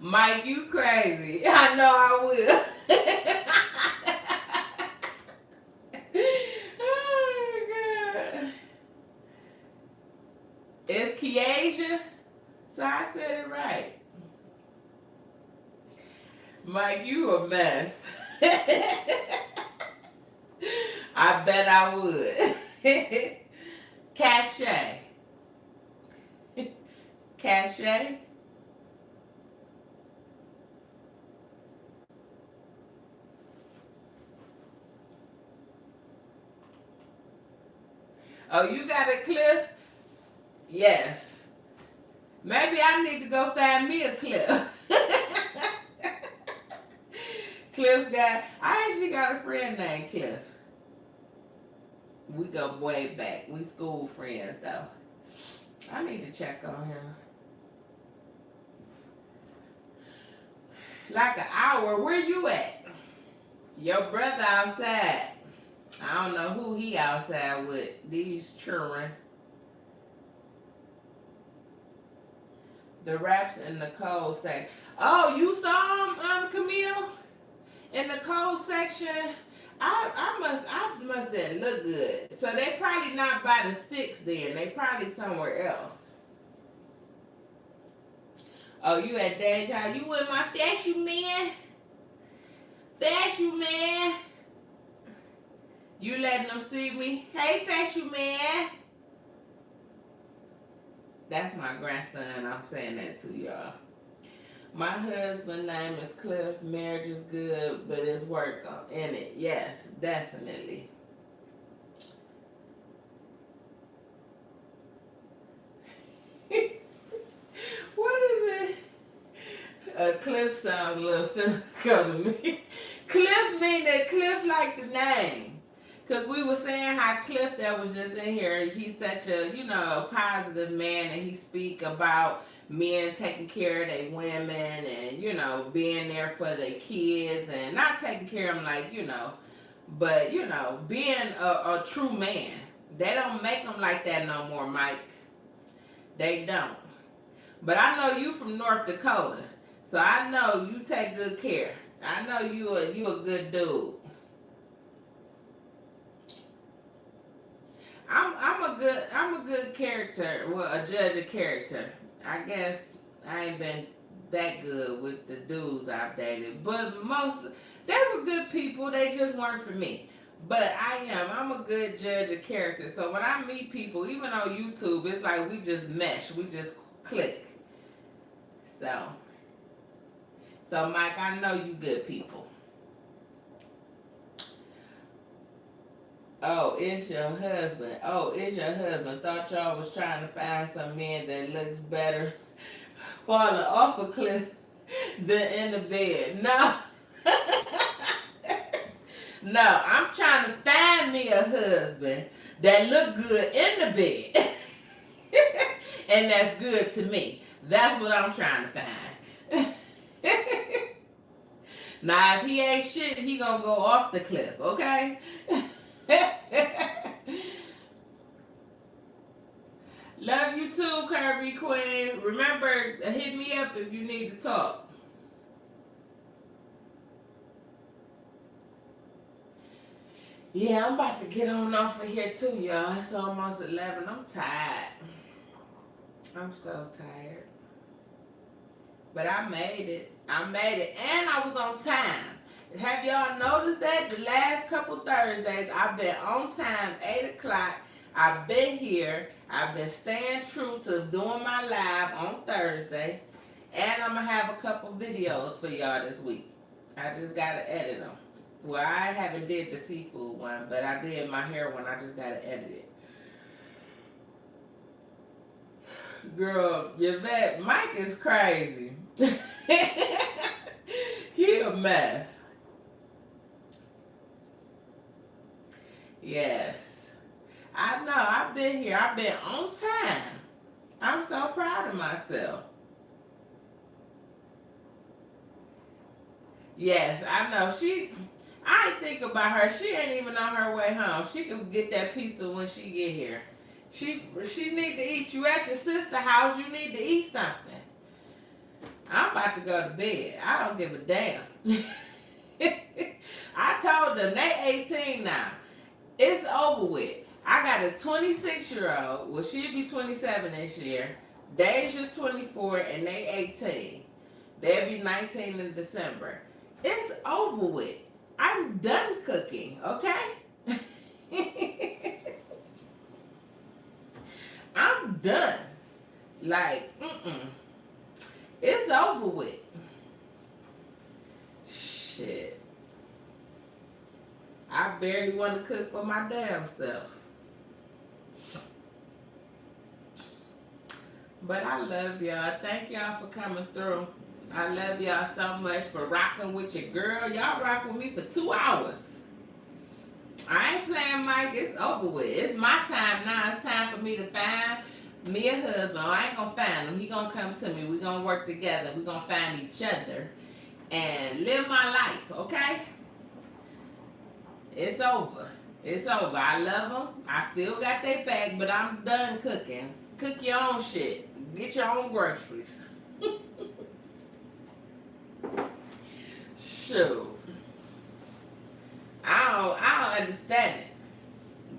Mike, you crazy. I know I will. It's Kiasia, so I said it right. Mike, you a mess. I bet I would. Cachet. Cachet. Oh, you got a Cliff? Yes. Maybe I need to go find me a Cliff. I actually got a friend named Cliff. We go way back. We school friends though. I need to check on him. Like an hour. Where you at? Your brother outside. I don't know who he outside with. These children. The wraps in the cold section. Oh, you saw them, Camille? In the cold section? I must didn't look good. So they probably not by the sticks then. They probably somewhere else. Oh, you at Deja? You with my fashion man? Fashion man? You letting them see me? Hey, fashion man. That's my grandson. I'm saying that to y'all. My husband's name is Cliff. Marriage is good, but it's work in it. Yes, definitely. What is it? Cliff sounds a little cynical to me. Cliff mean that Cliff like the name. Because we were saying how Cliff that was just in here, he's such a, positive man, and he speak about men taking care of their women and, being there for their kids and not taking care of them like, but, being a true man. They don't make them like that no more, Mike. They don't. But I know you from North Dakota. So I know you take good care. I know you a good dude. I'm a good character. Well, a judge of character. I guess I ain't been that good with the dudes I've dated, but they were good people. They just weren't for me. But I'm a good judge of character. So when I meet people, even on YouTube, it's like we just mesh. We just click. So Mike, I know you good people. Oh, it's your husband. Thought y'all was trying to find some man that looks better falling off a cliff than in the bed. No. No, I'm trying to find me a husband that look good in the bed. And that's good to me. That's what I'm trying to find. Now, if he ain't shit, he gonna go off the cliff, okay? Love you too, Kirby Queen. Remember, hit me up if you need to talk. Yeah, I'm about to get on off of here too, y'all. It's almost 11. I'm tired. I'm so tired. But I made it. And I was on time. Have y'all noticed that? The last couple Thursdays, I've been on time, 8 o'clock. I've been here. I've been staying true to doing my live on Thursday. And I'm going to have a couple videos for y'all this week. I just got to edit them. Well, I haven't did the seafood one, but I did my hair one. I just got to edit it. Girl, Yvette, Mike is crazy. He a mess. Yes. I know. I've been here. I've been on time. I'm so proud of myself. Yes, I know. I ain't think about her. She ain't even on her way home. She can get that pizza when she get here. She need to eat. You at your sister's house, you need to eat something. I'm about to go to bed. I don't give a damn. I told them, they 18 now. It's over with. I got a 26-year-old. Well, she'll be 27 this year. Deja's 24 and they 18. They'll be 19 in December. It's over with. I'm done cooking, okay? I'm done. Like, It's over with. Shit. I barely want to cook for my damn self. But I love y'all. Thank y'all for coming through. I love y'all so much for rocking with your girl. Y'all rock with me for 2 hours. I ain't playing Mike. It's over with. It's my time now. It's time for me to find me a husband. I ain't gonna find him. He gonna come to me. We gonna work together. We gonna find each other and live my life, okay? It's over. It's over. I love them. I still got their back, but I'm done cooking. Cook your own shit. Get your own groceries. Shoot. I don't understand it.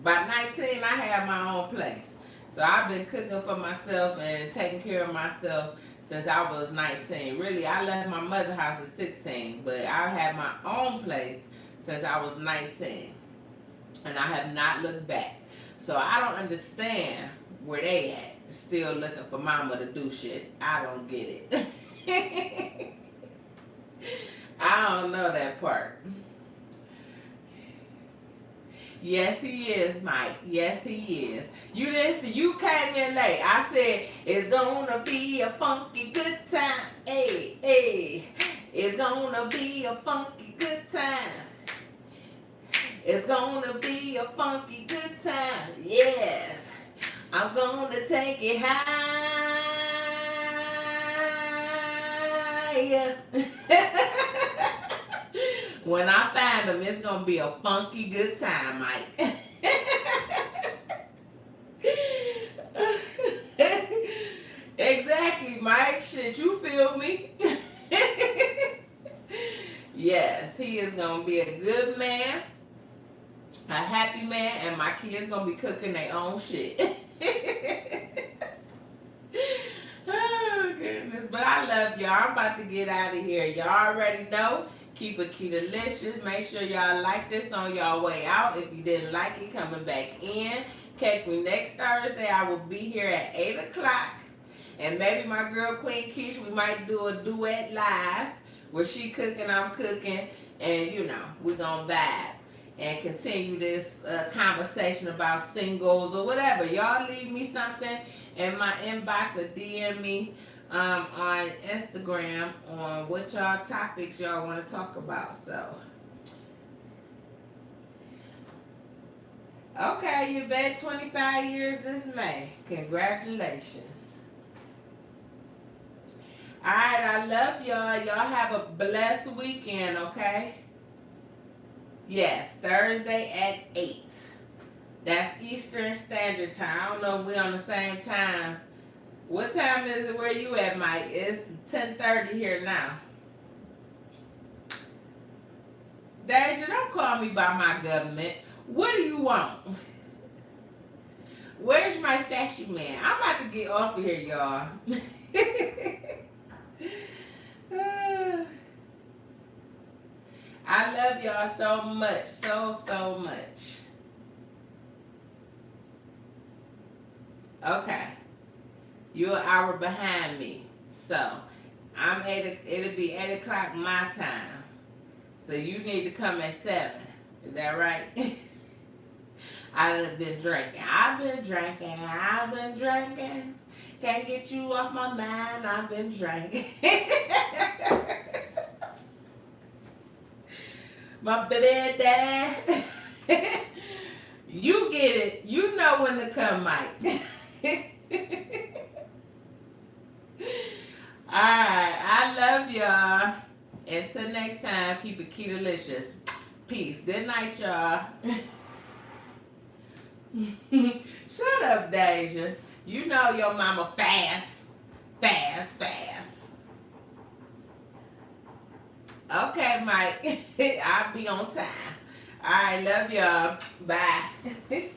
By 19, I had my own place. So I've been cooking for myself and taking care of myself since I was 19. Really, I left my mother's house at 16, but I had my own place since I was 19. And I have not looked back. So I don't understand where they at. Still looking for mama to do shit. I don't get it. I don't know that part. Yes, he is, Mike. Yes, he is. You didn't see, you came in late. I said, it's gonna be a funky good time. Hey, hey. It's gonna be a funky good time. It's gonna be a funky good time. Yes. I'm gonna take it higher. When I find him, it's gonna be a funky good time, Mike. Exactly, Mike. Shit, you feel me? Yes, he is gonna be a good man, a happy man, and my kids gonna be cooking their own shit. Oh goodness, but I love y'all. I'm about to get out of here. Y'all already know. Keep it Ketolicious. Make sure y'all like this on y'all way out. If you didn't like it, coming back in. Catch me next Thursday. I will be here at 8 o'clock. And maybe my girl Queen Keish, we might do a duet live where she cooking, I'm cooking, and you know, we're gonna vibe and continue this conversation about singles or whatever. Y'all leave me something in my inbox or DM me on Instagram on what y'all topics y'all want to talk about. So, okay, you bet 25 years this May. Congratulations. All right, I love y'all. Y'all have a blessed weekend, okay? Yes, Thursday at 8. That's Eastern Standard Time. I don't know if we're on the same time. What time is it where you at, Mike? It's 10:30 here now. Deja, don't call me by my government. What do you want? Where's my fashy man? I'm about to get off of here, y'all. I love y'all so much. So much. Okay. You're an hour behind me. So, it'll be 8 o'clock my time. So you need to come at 7. Is that right? I've been drinking. I've been drinking. Can't get you off my mind. I've been drinking. My baby dad. You get it. You know when to come, Mike. Alright, I love y'all. Until next time, keep it Ketolicious. Peace. Good night, y'all. Shut up, Deja. You know your mama fast. Okay, Mike. I'll be on time. Alright, love y'all. Bye.